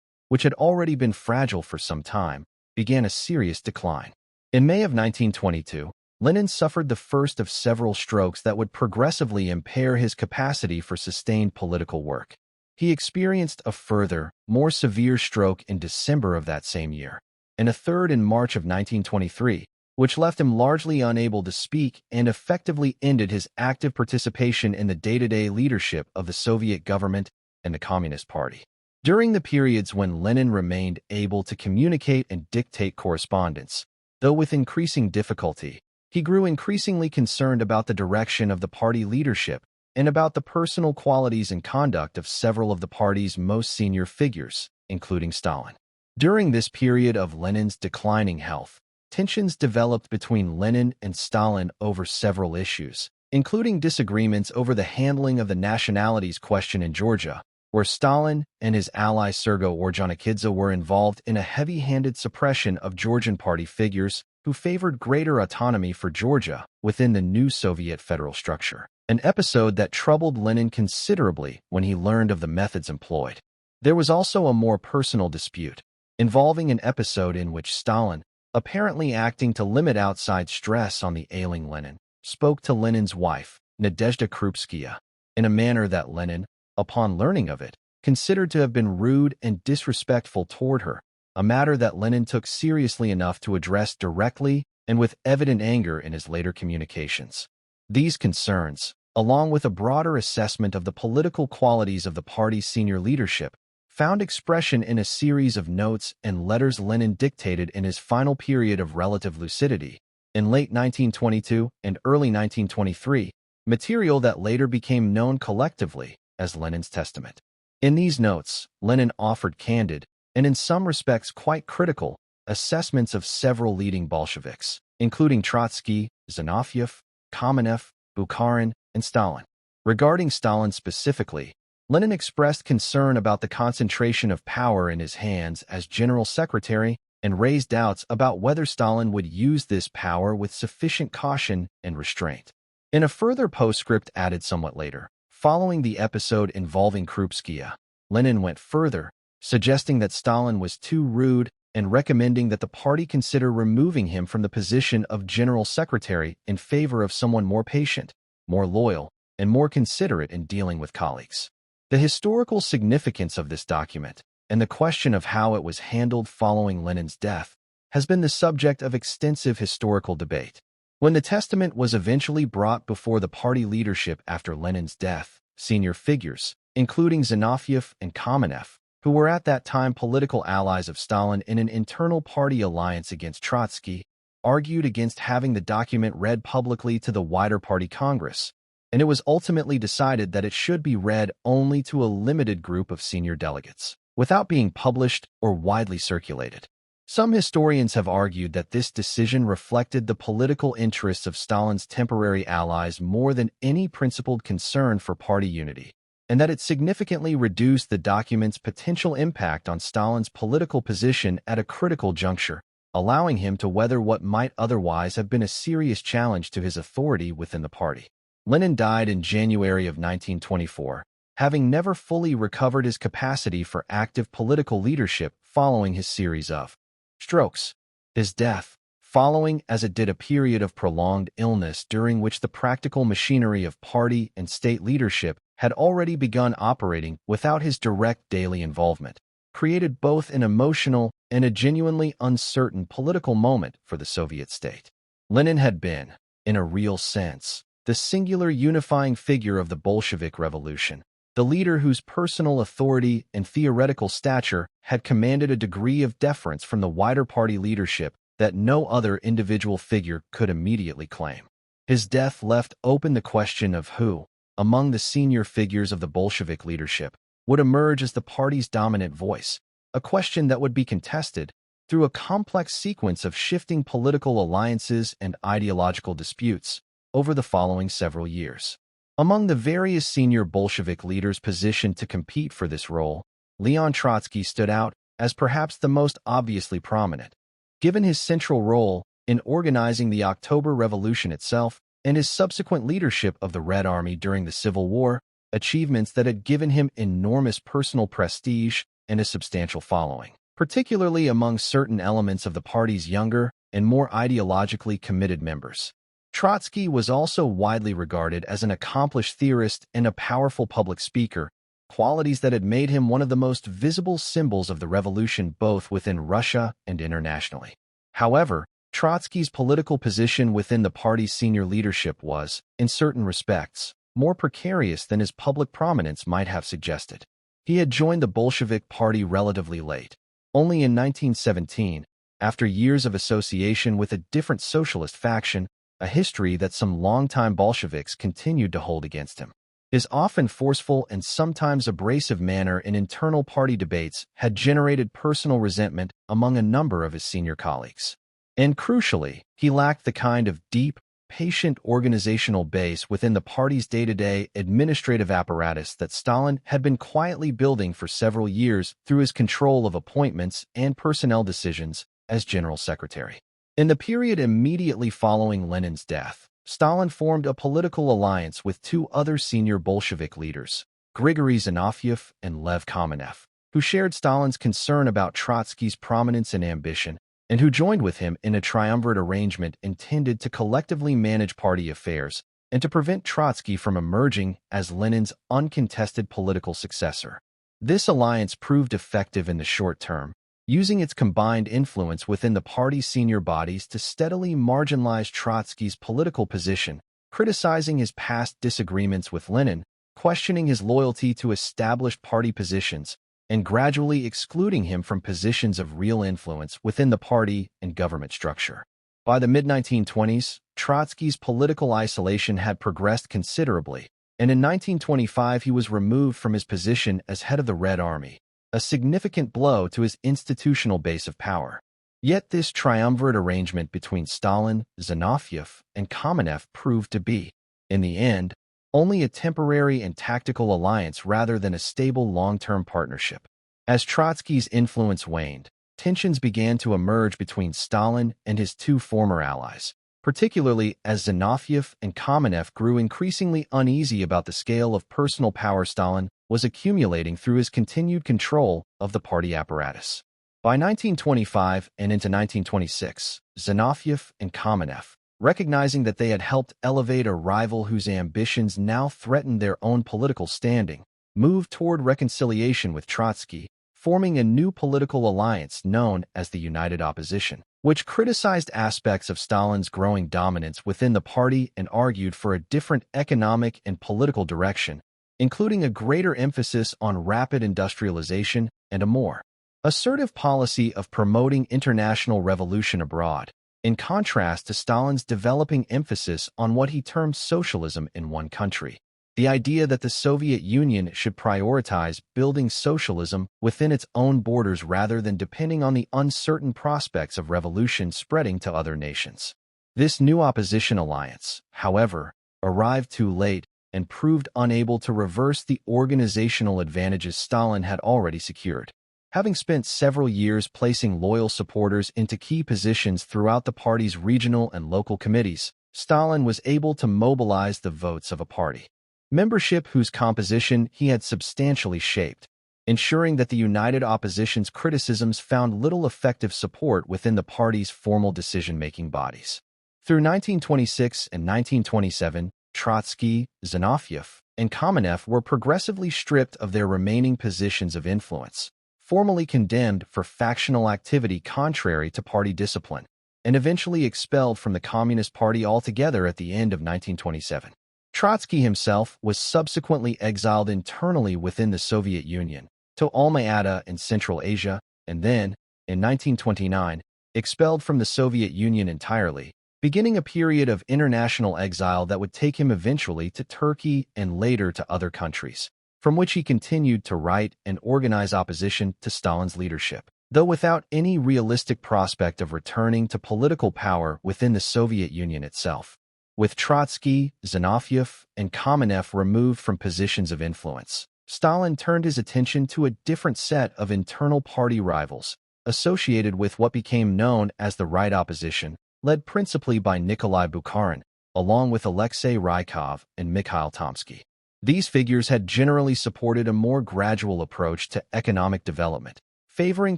which had already been fragile for some time, began a serious decline. In May of 1922, Lenin suffered the first of several strokes that would progressively impair his capacity for sustained political work. He experienced a further, more severe stroke in December of that same year, and a third in March of 1923, which left him largely unable to speak and effectively ended his active participation in the day-to-day leadership of the Soviet government and the Communist Party. During the periods when Lenin remained able to communicate and dictate correspondence, though with increasing difficulty, he grew increasingly concerned about the direction of the party leadership and about the personal qualities and conduct of several of the party's most senior figures, including Stalin. During this period of Lenin's declining health, tensions developed between Lenin and Stalin over several issues, including disagreements over the handling of the nationalities question in Georgia, where Stalin and his ally Sergei Orjonikidze were involved in a heavy-handed suppression of Georgian party figures who favored greater autonomy for Georgia within the new Soviet federal structure, an episode that troubled Lenin considerably when he learned of the methods employed. There was also a more personal dispute, involving an episode in which Stalin, apparently acting to limit outside stress on the ailing Lenin, spoke to Lenin's wife, Nadezhda Krupskaya, in a manner that Lenin, upon learning of it, considered to have been rude and disrespectful toward her, a matter that Lenin took seriously enough to address directly and with evident anger in his later communications. These concerns, along with a broader assessment of the political qualities of the party's senior leadership, found expression in a series of notes and letters Lenin dictated in his final period of relative lucidity, in late 1922 and early 1923, material that later became known collectively as Lenin's Testament. In these notes, Lenin offered candid, and in some respects quite critical, assessments of several leading Bolsheviks, including Trotsky, Zinoviev, Kamenev, Bukharin, and Stalin. Regarding Stalin specifically, Lenin expressed concern about the concentration of power in his hands as general secretary and raised doubts about whether Stalin would use this power with sufficient caution and restraint. In a further postscript added somewhat later, following the episode involving Krupskaya, Lenin went further, suggesting that Stalin was too rude and recommending that the party consider removing him from the position of general secretary in favor of someone more patient, more loyal, and more considerate in dealing with colleagues. The historical significance of this document, and the question of how it was handled following Lenin's death, has been the subject of extensive historical debate. When the testament was eventually brought before the party leadership after Lenin's death, senior figures, including Zinoviev and Kamenev, who were at that time political allies of Stalin in an internal party alliance against Trotsky, argued against having the document read publicly to the wider party Congress, and it was ultimately decided that it should be read only to a limited group of senior delegates, without being published or widely circulated. Some historians have argued that this decision reflected the political interests of Stalin's temporary allies more than any principled concern for party unity, and that it significantly reduced the document's potential impact on Stalin's political position at a critical juncture, allowing him to weather what might otherwise have been a serious challenge to his authority within the party. Lenin died in January of 1924, having never fully recovered his capacity for active political leadership following his series of strokes. His death, following as it did a period of prolonged illness during which the practical machinery of party and state leadership had already begun operating without his direct daily involvement, created both an emotional and a genuinely uncertain political moment for the Soviet state. Lenin had been, in a real sense, the singular unifying figure of the Bolshevik Revolution, the leader whose personal authority and theoretical stature had commanded a degree of deference from the wider party leadership that no other individual figure could immediately claim. His death left open the question of who, among the senior figures of the Bolshevik leadership, would emerge as the party's dominant voice, a question that would be contested through a complex sequence of shifting political alliances and ideological disputes over the following several years. Among the various senior Bolshevik leaders positioned to compete for this role, Leon Trotsky stood out as perhaps the most obviously prominent. Given his central role in organizing the October Revolution itself and his subsequent leadership of the Red Army during the Civil War, achievements that had given him enormous personal prestige and a substantial following, particularly among certain elements of the party's younger and more ideologically committed members. Trotsky was also widely regarded as an accomplished theorist and a powerful public speaker, qualities that had made him one of the most visible symbols of the revolution both within Russia and internationally. However, Trotsky's political position within the party's senior leadership was, in certain respects, more precarious than his public prominence might have suggested. He had joined the Bolshevik Party relatively late, only in 1917, after years of association with a different socialist faction, a history that some longtime Bolsheviks continued to hold against him. His often forceful and sometimes abrasive manner in internal party debates had generated personal resentment among a number of his senior colleagues. And crucially, he lacked the kind of deep, patient organizational base within the party's day-to-day administrative apparatus that Stalin had been quietly building for several years through his control of appointments and personnel decisions as general secretary. In the period immediately following Lenin's death, Stalin formed a political alliance with two other senior Bolshevik leaders, Grigory Zinoviev and Lev Kamenev, who shared Stalin's concern about Trotsky's prominence and ambition, and who joined with him in a triumvirate arrangement intended to collectively manage party affairs and to prevent Trotsky from emerging as Lenin's uncontested political successor. This alliance proved effective in the short term, using its combined influence within the party's senior bodies to steadily marginalize Trotsky's political position, criticizing his past disagreements with Lenin, questioning his loyalty to established party positions, and gradually excluding him from positions of real influence within the party and government structure. By the mid-1920s, Trotsky's political isolation had progressed considerably, and in 1925 he was removed from his position as head of the Red Army, a significant blow to his institutional base of power. Yet this triumvirate arrangement between Stalin, Zinoviev, and Kamenev proved to be, in the end, only a temporary and tactical alliance rather than a stable long-term partnership. As Trotsky's influence waned, tensions began to emerge between Stalin and his two former allies, particularly as Zinoviev and Kamenev grew increasingly uneasy about the scale of personal power Stalin was accumulating through his continued control of the party apparatus. By 1925 and into 1926, Zinoviev and Kamenev, recognizing that they had helped elevate a rival whose ambitions now threatened their own political standing, moved toward reconciliation with Trotsky, forming a new political alliance known as the United Opposition, which criticized aspects of Stalin's growing dominance within the party and argued for a different economic and political direction, including a greater emphasis on rapid industrialization and a more assertive policy of promoting international revolution abroad, in contrast to Stalin's developing emphasis on what he termed socialism in one country. The idea that the Soviet Union should prioritize building socialism within its own borders rather than depending on the uncertain prospects of revolution spreading to other nations. This new opposition alliance, however, arrived too late and proved unable to reverse the organizational advantages Stalin had already secured. Having spent several years placing loyal supporters into key positions throughout the party's regional and local committees, Stalin was able to mobilize the votes of a party membership whose composition he had substantially shaped, ensuring that the United Opposition's criticisms found little effective support within the party's formal decision-making bodies. Through 1926 and 1927, Trotsky, Zinoviev, and Kamenev were progressively stripped of their remaining positions of influence, formally condemned for factional activity contrary to party discipline, and eventually expelled from the Communist Party altogether at the end of 1927. Trotsky himself was subsequently exiled internally within the Soviet Union to Alma-Ata in Central Asia, and then, in 1929, expelled from the Soviet Union entirely, beginning a period of international exile that would take him eventually to Turkey and later to other countries, from which he continued to write and organize opposition to Stalin's leadership, though without any realistic prospect of returning to political power within the Soviet Union itself. With Trotsky, Zinoviev, and Kamenev removed from positions of influence, Stalin turned his attention to a different set of internal party rivals, associated with what became known as the Right Opposition, led principally by Nikolai Bukharin, along with Alexei Rykov and Mikhail Tomsky. These figures had generally supported a more gradual approach to economic development, favoring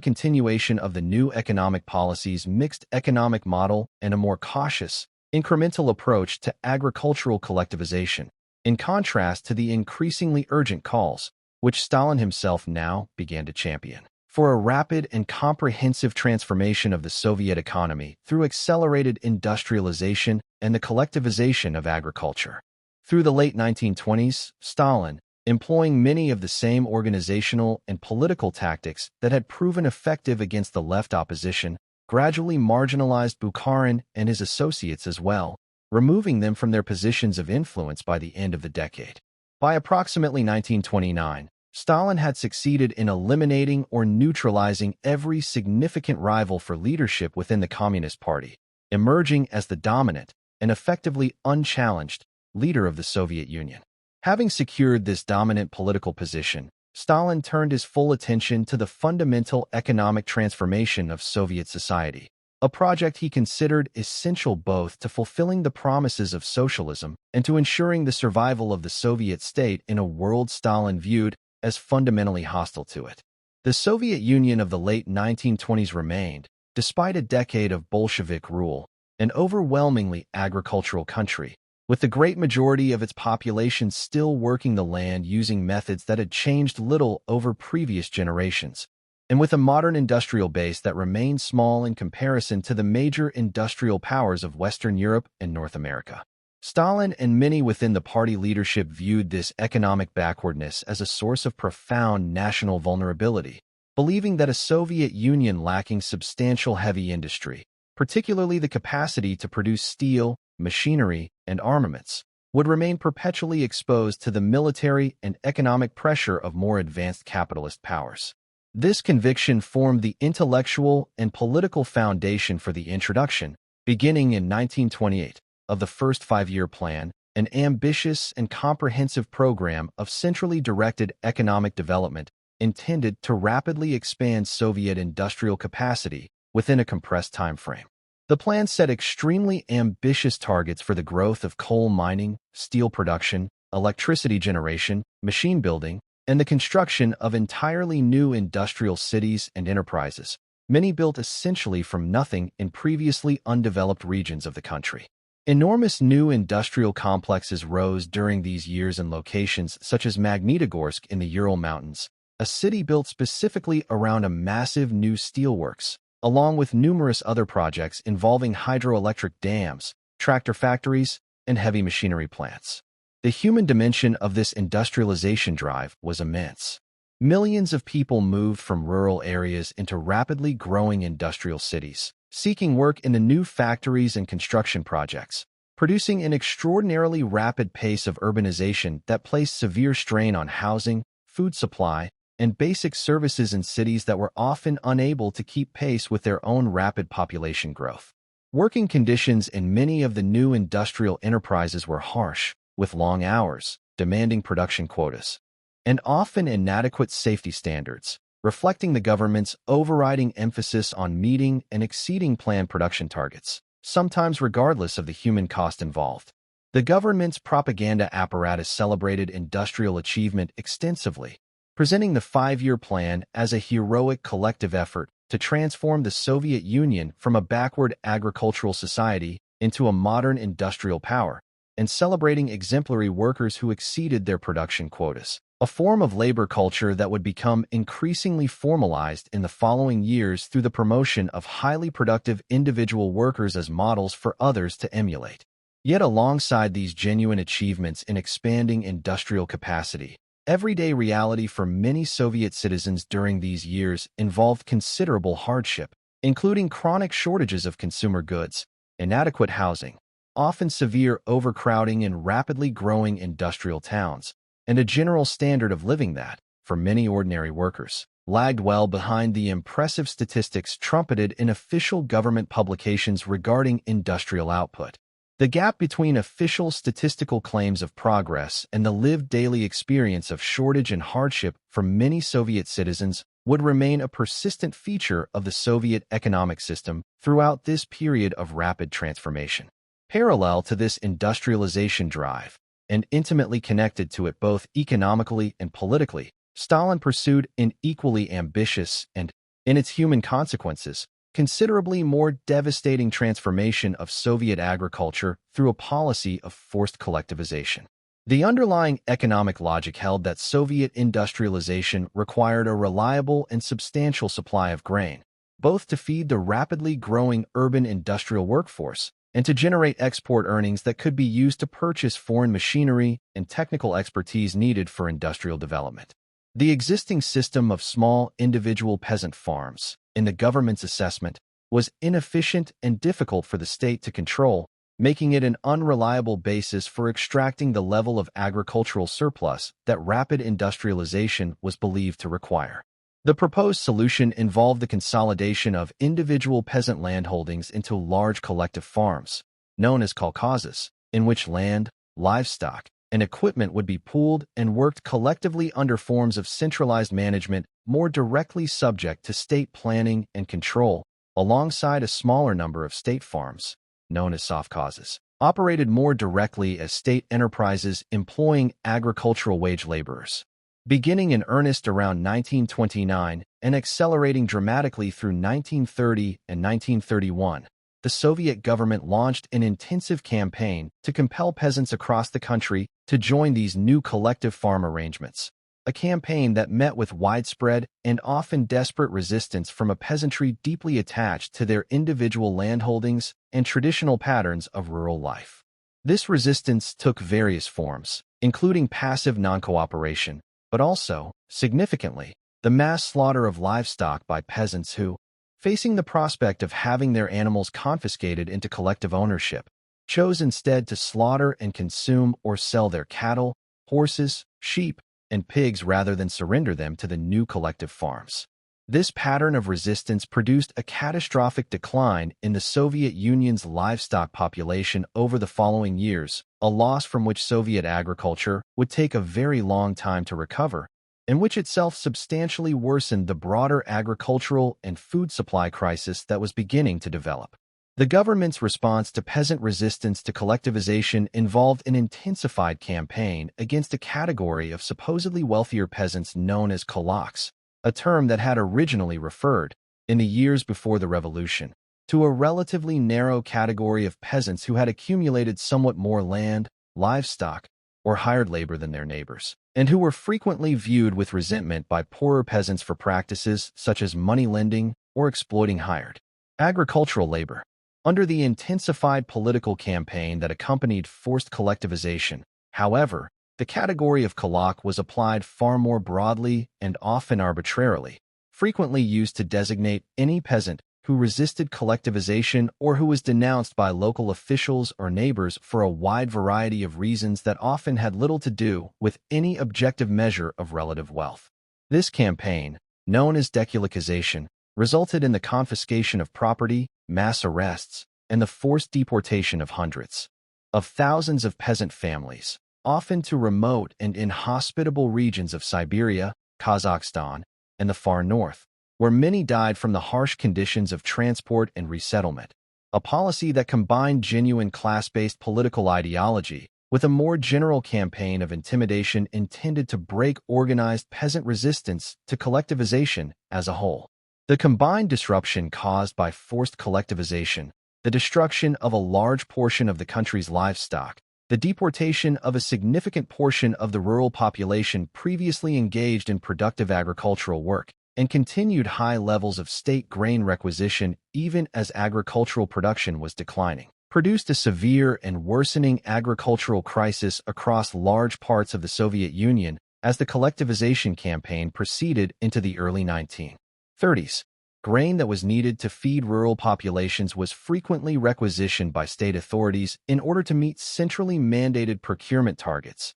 continuation of the new economic policy's mixed economic model and a more cautious, incremental approach to agricultural collectivization, in contrast to the increasingly urgent calls, which Stalin himself now began to champion, for a rapid and comprehensive transformation of the Soviet economy through accelerated industrialization and the collectivization of agriculture. Through the late 1920s, Stalin, employing many of the same organizational and political tactics that had proven effective against the left opposition, gradually marginalized Bukharin and his associates as well, removing them from their positions of influence by the end of the decade. By approximately 1929, Stalin had succeeded in eliminating or neutralizing every significant rival for leadership within the Communist Party, emerging as the dominant and effectively unchallenged leader of the Soviet Union. Having secured this dominant political position, Stalin turned his full attention to the fundamental economic transformation of Soviet society, a project he considered essential both to fulfilling the promises of socialism and to ensuring the survival of the Soviet state in a world Stalin viewed as fundamentally hostile to it. The Soviet Union of the late 1920s remained, despite a decade of Bolshevik rule, an overwhelmingly agricultural country, with the great majority of its population still working the land using methods that had changed little over previous generations, and with a modern industrial base that remained small in comparison to the major industrial powers of Western Europe and North America. Stalin and many within the party leadership viewed this economic backwardness as a source of profound national vulnerability, believing that a Soviet Union lacking substantial heavy industry, particularly the capacity to produce steel, machinery, and armaments, would remain perpetually exposed to the military and economic pressure of more advanced capitalist powers. This conviction formed the intellectual and political foundation for the introduction, beginning in 1928, of the first five-year plan, an ambitious and comprehensive program of centrally directed economic development intended to rapidly expand Soviet industrial capacity within a compressed time frame. The plan set extremely ambitious targets for the growth of coal mining, steel production, electricity generation, machine building, and the construction of entirely new industrial cities and enterprises, many built essentially from nothing in previously undeveloped regions of the country. Enormous new industrial complexes rose during these years in locations such as Magnitogorsk in the Ural Mountains, a city built specifically around a massive new steelworks, along with numerous other projects involving hydroelectric dams, tractor factories, and heavy machinery plants. The human dimension of this industrialization drive was immense. Millions of people moved from rural areas into rapidly growing industrial cities, seeking work in the new factories and construction projects, producing an extraordinarily rapid pace of urbanization that placed severe strain on housing, food supply, and basic services in cities that were often unable to keep pace with their own rapid population growth. Working conditions in many of the new industrial enterprises were harsh, with long hours, demanding production quotas, and often inadequate safety standards, reflecting the government's overriding emphasis on meeting and exceeding planned production targets, sometimes regardless of the human cost involved. The government's propaganda apparatus celebrated industrial achievement extensively, presenting the five-year plan as a heroic collective effort to transform the Soviet Union from a backward agricultural society into a modern industrial power, and celebrating exemplary workers who exceeded their production quotas, a form of labor culture that would become increasingly formalized in the following years through the promotion of highly productive individual workers as models for others to emulate. Yet alongside these genuine achievements in expanding industrial capacity, everyday reality for many Soviet citizens during these years involved considerable hardship, including chronic shortages of consumer goods, inadequate housing, often severe overcrowding in rapidly growing industrial towns, and a general standard of living that, for many ordinary workers, lagged well behind the impressive statistics trumpeted in official government publications regarding industrial output. The gap between official statistical claims of progress and the lived daily experience of shortage and hardship for many Soviet citizens would remain a persistent feature of the Soviet economic system throughout this period of rapid transformation. Parallel to this industrialization drive, and intimately connected to it both economically and politically, Stalin pursued an equally ambitious and, in its human consequences, considerably more devastating transformation of Soviet agriculture through a policy of forced collectivization. The underlying economic logic held that Soviet industrialization required a reliable and substantial supply of grain, both to feed the rapidly growing urban industrial workforce and to generate export earnings that could be used to purchase foreign machinery and technical expertise needed for industrial development. The existing system of small individual peasant farms, in the government's assessment, was inefficient and difficult for the state to control, making it an unreliable basis for extracting the level of agricultural surplus that rapid industrialization was believed to require. The proposed solution involved the consolidation of individual peasant landholdings into large collective farms, known as kolkhozes, in which land, livestock, and equipment would be pooled and worked collectively under forms of centralized management more directly subject to state planning and control, alongside a smaller number of state farms, known as sovkhozes, operated more directly as state enterprises employing agricultural wage laborers. Beginning in earnest around 1929 and accelerating dramatically through 1930 and 1931, the Soviet government launched an intensive campaign to compel peasants across the country to join these new collective farm arrangements, a campaign that met with widespread and often desperate resistance from a peasantry deeply attached to their individual landholdings and traditional patterns of rural life. This resistance took various forms, including passive non-cooperation, but also, significantly, the mass slaughter of livestock by peasants who, facing the prospect of having their animals confiscated into collective ownership, chose instead to slaughter and consume or sell their cattle, horses, sheep, and pigs rather than surrender them to the new collective farms. This pattern of resistance produced a catastrophic decline in the Soviet Union's livestock population over the following years, a loss from which Soviet agriculture would take a very long time to recover, and which itself substantially worsened the broader agricultural and food supply crisis that was beginning to develop. The government's response to peasant resistance to collectivization involved an intensified campaign against a category of supposedly wealthier peasants known as kulaks, a term that had originally referred, in the years before the revolution, to a relatively narrow category of peasants who had accumulated somewhat more land, livestock, or hired labor than their neighbors, and who were frequently viewed with resentment by poorer peasants for practices such as money lending or exploiting hired agricultural labor. Under the intensified political campaign that accompanied forced collectivization, however, the category of kulak was applied far more broadly and often arbitrarily, frequently used to designate any peasant who resisted collectivization or who was denounced by local officials or neighbors for a wide variety of reasons that often had little to do with any objective measure of relative wealth. This campaign, known as dekulakization, resulted in the confiscation of property, mass arrests, and the forced deportation of hundreds of thousands of peasant families, often to remote and inhospitable regions of Siberia, Kazakhstan, and the far north, where many died from the harsh conditions of transport and resettlement, a policy that combined genuine class-based political ideology with a more general campaign of intimidation intended to break organized peasant resistance to collectivization as a whole. The combined disruption caused by forced collectivization, the destruction of a large portion of the country's livestock, the deportation of a significant portion of the rural population previously engaged in productive agricultural work, and continued high levels of state grain requisition even as agricultural production was declining, produced a severe and worsening agricultural crisis across large parts of the Soviet Union as the collectivization campaign proceeded into the early 1930s. Grain that was needed to feed rural populations was frequently requisitioned by state authorities in order to meet centrally mandated procurement targets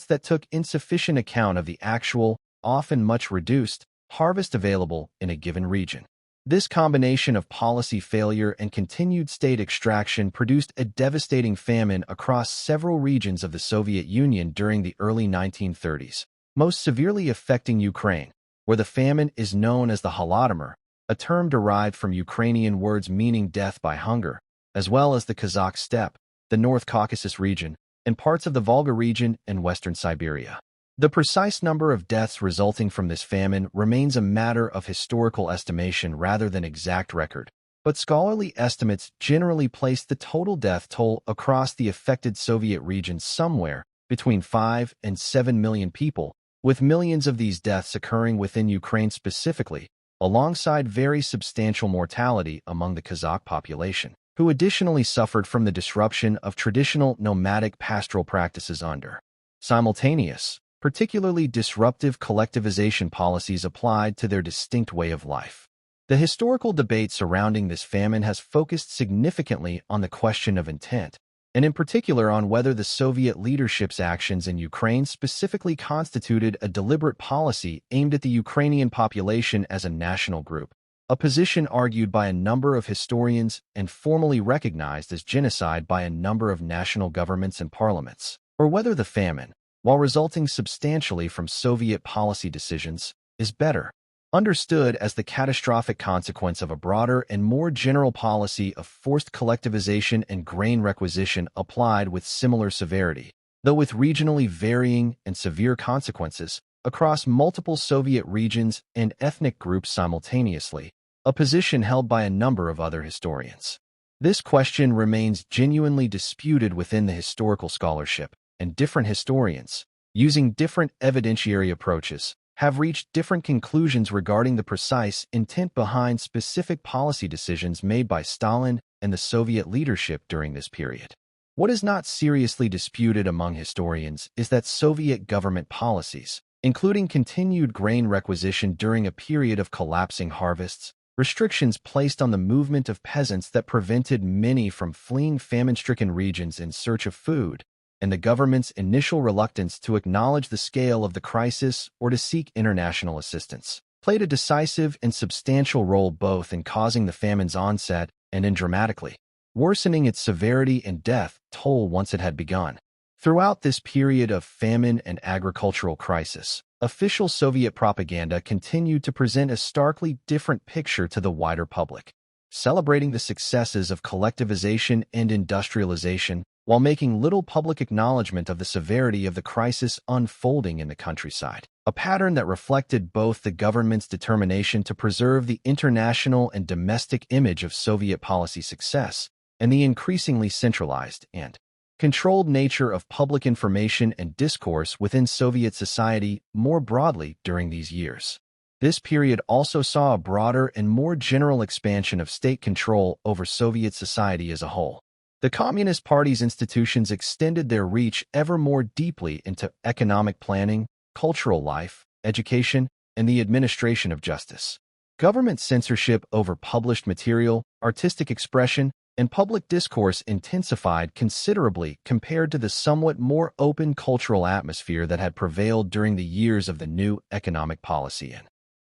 that took insufficient account of the actual, often much reduced, harvest available in a given region. This combination of policy failure and continued state extraction produced a devastating famine across several regions of the Soviet Union during the early 1930s, most severely affecting Ukraine, where the famine is known as the Holodomor, a term derived from Ukrainian words meaning death by hunger, as well as the Kazakh steppe, the North Caucasus region, and parts of the Volga region and western Siberia. The precise number of deaths resulting from this famine remains a matter of historical estimation rather than exact record, but scholarly estimates generally place the total death toll across the affected Soviet regions somewhere between 5 and 7 million people, with millions of these deaths occurring within Ukraine specifically, alongside very substantial mortality among the Kazakh population, who additionally suffered from the disruption of traditional nomadic pastoral practices under simultaneous, particularly disruptive collectivization policies applied to their distinct way of life. The historical debate surrounding this famine has focused significantly on the question of intent, and in particular on whether the Soviet leadership's actions in Ukraine specifically constituted a deliberate policy aimed at the Ukrainian population as a national group, a position argued by a number of historians and formally recognized as genocide by a number of national governments and parliaments, or whether the famine, while resulting substantially from Soviet policy decisions, is better understood as the catastrophic consequence of a broader and more general policy of forced collectivization and grain requisition applied with similar severity, though with regionally varying and severe consequences, across multiple Soviet regions and ethnic groups simultaneously, a position held by a number of other historians. This question remains genuinely disputed within the historical scholarship, and different historians, using different evidentiary approaches, have reached different conclusions regarding the precise intent behind specific policy decisions made by Stalin and the Soviet leadership during this period. What is not seriously disputed among historians is that Soviet government policies, including continued grain requisition during a period of collapsing harvests, restrictions placed on the movement of peasants that prevented many from fleeing famine-stricken regions in search of food, and the government's initial reluctance to acknowledge the scale of the crisis or to seek international assistance, played a decisive and substantial role both in causing the famine's onset and in dramatically worsening its severity and death toll once it had begun. Throughout this period of famine and agricultural crisis, official Soviet propaganda continued to present a starkly different picture to the wider public, celebrating the successes of collectivization and industrialization, while making little public acknowledgement of the severity of the crisis unfolding in the countryside, a pattern that reflected both the government's determination to preserve the international and domestic image of Soviet policy success and the increasingly centralized and controlled nature of public information and discourse within Soviet society more broadly during these years. This period also saw a broader and more general expansion of state control over Soviet society as a whole. The Communist Party's institutions extended their reach ever more deeply into economic planning, cultural life, education, and the administration of justice. Government censorship over published material, artistic expression, and public discourse intensified considerably compared to the somewhat more open cultural atmosphere that had prevailed during the years of the new economic policy in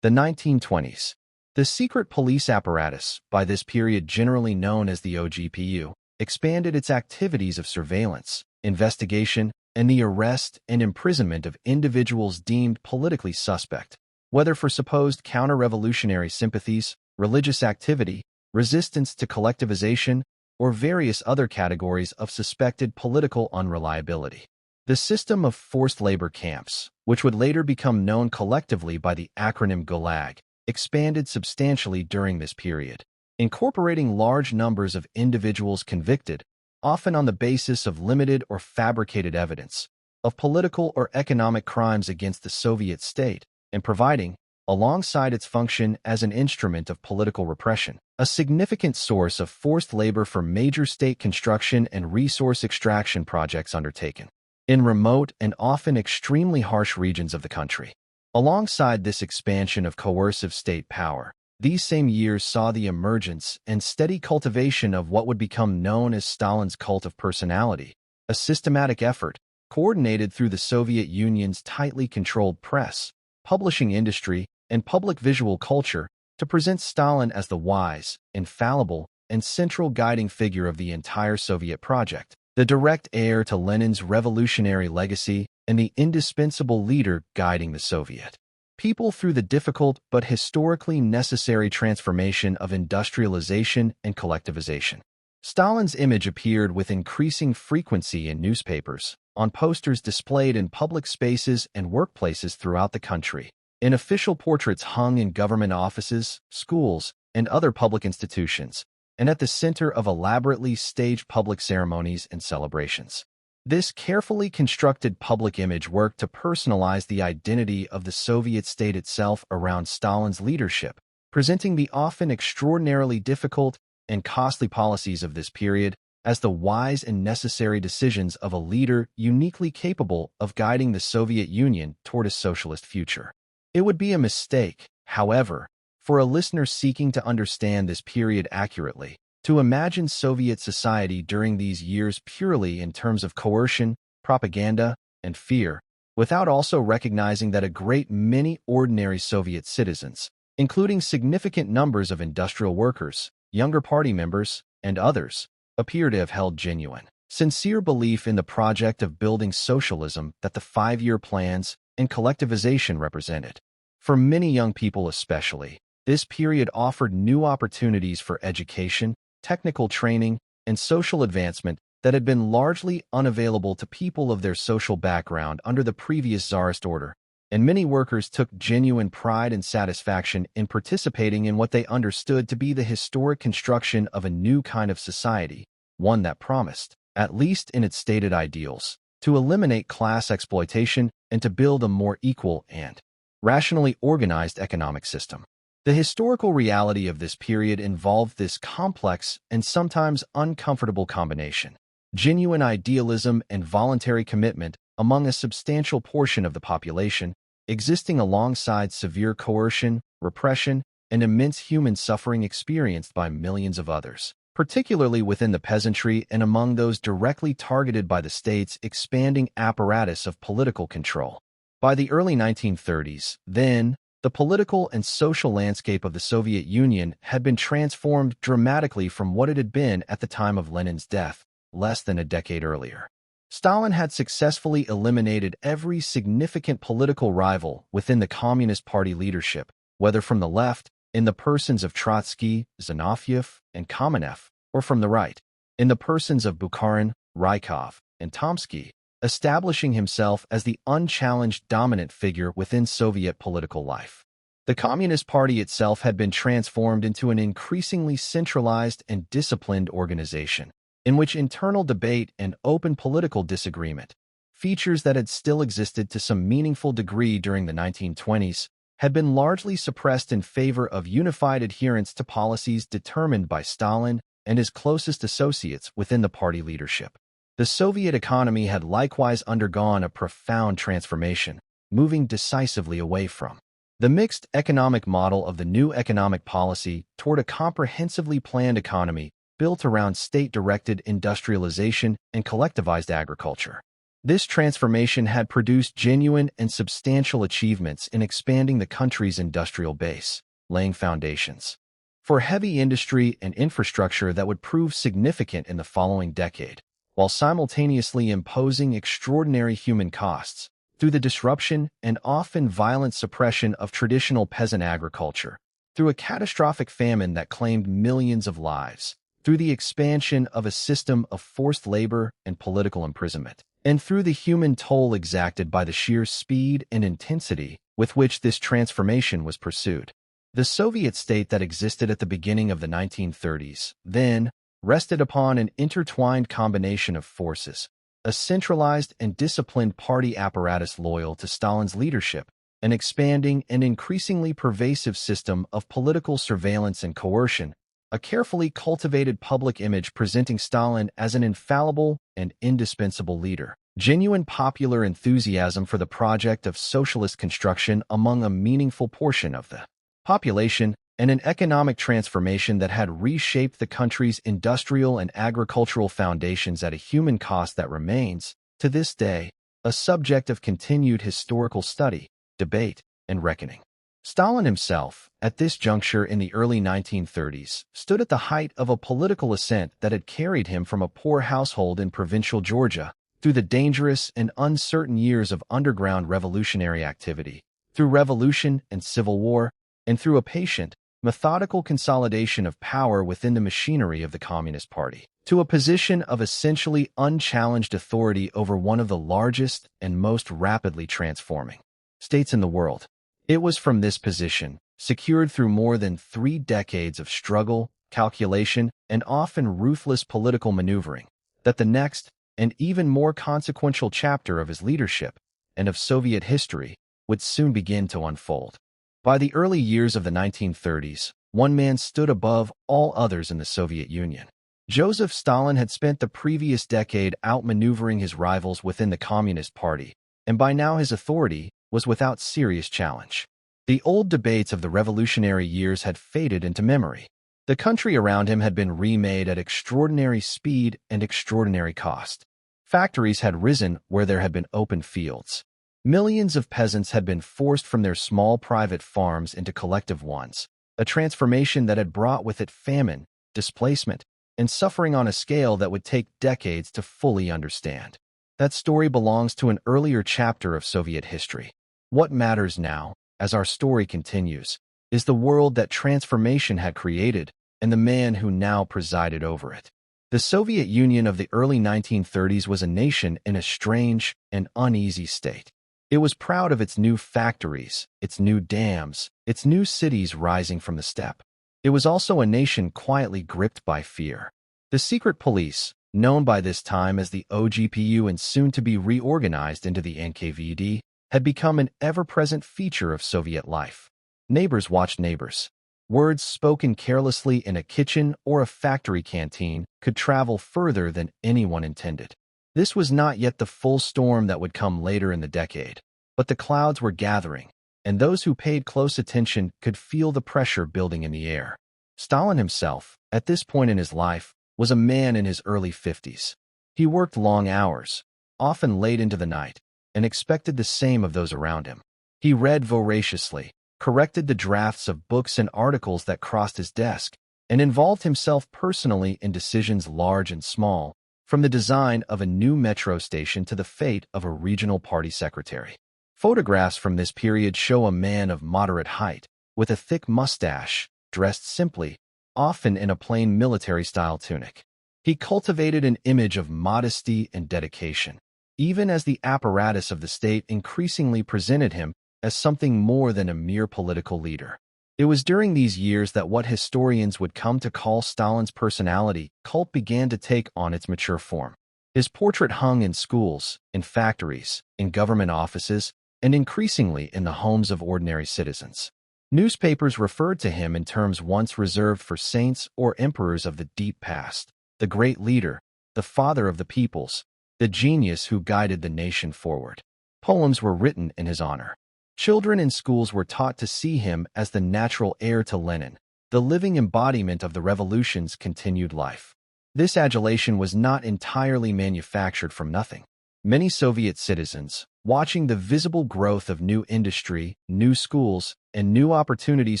the 1920s. The secret police apparatus, by this period generally known as the OGPU, expanded its activities of surveillance, investigation, and the arrest and imprisonment of individuals deemed politically suspect, whether for supposed counter-revolutionary sympathies, religious activity, resistance to collectivization, or various other categories of suspected political unreliability. The system of forced labor camps, which would later become known collectively by the acronym Gulag, expanded substantially during this period, incorporating large numbers of individuals convicted, often on the basis of limited or fabricated evidence, of political or economic crimes against the Soviet state, and providing, alongside its function as an instrument of political repression, a significant source of forced labor for major state construction and resource extraction projects undertaken in remote and often extremely harsh regions of the country. Alongside this expansion of coercive state power, these same years saw the emergence and steady cultivation of what would become known as Stalin's cult of personality, a systematic effort, coordinated through the Soviet Union's tightly controlled press, publishing industry, and public visual culture, to present Stalin as the wise, infallible, and central guiding figure of the entire Soviet project, the direct heir to Lenin's revolutionary legacy and the indispensable leader guiding the Soviet people through the difficult but historically necessary transformation of industrialization and collectivization. Stalin's image appeared with increasing frequency in newspapers, on posters displayed in public spaces and workplaces throughout the country, in official portraits hung in government offices, schools, and other public institutions, and at the center of elaborately staged public ceremonies and celebrations. This carefully constructed public image worked to personalize the identity of the Soviet state itself around Stalin's leadership, presenting the often extraordinarily difficult and costly policies of this period as the wise and necessary decisions of a leader uniquely capable of guiding the Soviet Union toward a socialist future. It would be a mistake, however, for a listener seeking to understand this period accurately, to imagine Soviet society during these years purely in terms of coercion, propaganda, and fear, without also recognizing that a great many ordinary Soviet citizens, including significant numbers of industrial workers, younger party members, and others, appear to have held genuine, sincere belief in the project of building socialism that the five-year plans and collectivization represented. For many young people especially, this period offered new opportunities for education, technical training, and social advancement that had been largely unavailable to people of their social background under the previous Tsarist order, and many workers took genuine pride and satisfaction in participating in what they understood to be the historic construction of a new kind of society, one that promised, at least in its stated ideals, to eliminate class exploitation and to build a more equal and rationally organized economic system. The historical reality of this period involved this complex and sometimes uncomfortable combination: genuine idealism and voluntary commitment among a substantial portion of the population, existing alongside severe coercion, repression, and immense human suffering experienced by millions of others, particularly within the peasantry and among those directly targeted by the state's expanding apparatus of political control. By the early 1930s, then, the political and social landscape of the Soviet Union had been transformed dramatically from what it had been at the time of Lenin's death, less than a decade earlier. Stalin had successfully eliminated every significant political rival within the Communist Party leadership, whether from the left, in the persons of Trotsky, Zinoviev, and Kamenev, or from the right, in the persons of Bukharin, Rykov, and Tomsky, establishing himself as the unchallenged dominant figure within Soviet political life. The Communist Party itself had been transformed into an increasingly centralized and disciplined organization, in which internal debate and open political disagreement, features that had still existed to some meaningful degree during the 1920s, had been largely suppressed in favor of unified adherence to policies determined by Stalin and his closest associates within the party leadership. The Soviet economy had likewise undergone a profound transformation, moving decisively away from the mixed economic model of the new economic policy toward a comprehensively planned economy built around state-directed industrialization and collectivized agriculture. This transformation had produced genuine and substantial achievements in expanding the country's industrial base, laying foundations for heavy industry and infrastructure that would prove significant in the following decade, while simultaneously imposing extraordinary human costs through the disruption and often violent suppression of traditional peasant agriculture, through a catastrophic famine that claimed millions of lives, through the expansion of a system of forced labor and political imprisonment, and through the human toll exacted by the sheer speed and intensity with which this transformation was pursued. The Soviet state that existed at the beginning of the 1930s, then, rested upon an intertwined combination of forces: a centralized and disciplined party apparatus loyal to Stalin's leadership, an expanding and increasingly pervasive system of political surveillance and coercion, a carefully cultivated public image presenting Stalin as an infallible and indispensable leader, genuine popular enthusiasm for the project of socialist construction among a meaningful portion of the population, and an economic transformation that had reshaped the country's industrial and agricultural foundations at a human cost that remains, to this day, a subject of continued historical study, debate, and reckoning. Stalin himself, at this juncture in the early 1930s, stood at the height of a political ascent that had carried him from a poor household in provincial Georgia through the dangerous and uncertain years of underground revolutionary activity, through revolution and civil war, and through a patient, methodical consolidation of power within the machinery of the Communist Party, to a position of essentially unchallenged authority over one of the largest and most rapidly transforming states in the world. It was from this position, secured through more than 3 decades of struggle, calculation, and often ruthless political maneuvering, that the next, and even more consequential chapter of his leadership and of Soviet history would soon begin to unfold. By the early years of the 1930s, one man stood above all others in the Soviet Union. Joseph Stalin had spent the previous decade outmaneuvering his rivals within the Communist Party, and by now his authority was without serious challenge. The old debates of the revolutionary years had faded into memory. The country around him had been remade at extraordinary speed and extraordinary cost. Factories had risen where there had been open fields. Millions of peasants had been forced from their small private farms into collective ones, a transformation that had brought with it famine, displacement, and suffering on a scale that would take decades to fully understand. That story belongs to an earlier chapter of Soviet history. What matters now, as our story continues, is the world that transformation had created and the man who now presided over it. The Soviet Union of the early 1930s was a nation in a strange and uneasy state. It was proud of its new factories, its new dams, its new cities rising from the steppe. It was also a nation quietly gripped by fear. The secret police, known by this time as the OGPU and soon to be reorganized into the NKVD, had become an ever-present feature of Soviet life. Neighbors watched neighbors. Words spoken carelessly in a kitchen or a factory canteen could travel further than anyone intended. This was not yet the full storm that would come later in the decade, but the clouds were gathering, and those who paid close attention could feel the pressure building in the air. Stalin himself, at this point in his life, was a man in his early 50s. He worked long hours, often late into the night, and expected the same of those around him. He read voraciously, corrected the drafts of books and articles that crossed his desk, and involved himself personally in decisions large and small, from the design of a new metro station to the fate of a regional party secretary. Photographs from this period show a man of moderate height, with a thick mustache, dressed simply, often in a plain military-style tunic. He cultivated an image of modesty and dedication, even as the apparatus of the state increasingly presented him as something more than a mere political leader. It was during these years that what historians would come to call Stalin's personality cult began to take on its mature form. His portrait hung in schools, in factories, in government offices, and increasingly in the homes of ordinary citizens. Newspapers referred to him in terms once reserved for saints or emperors of the deep past: the great leader, the father of the peoples, the genius who guided the nation forward. Poems were written in his honor. Children in schools were taught to see him as the natural heir to Lenin, the living embodiment of the revolution's continued life. This adulation was not entirely manufactured from nothing. Many Soviet citizens, watching the visible growth of new industry, new schools, and new opportunities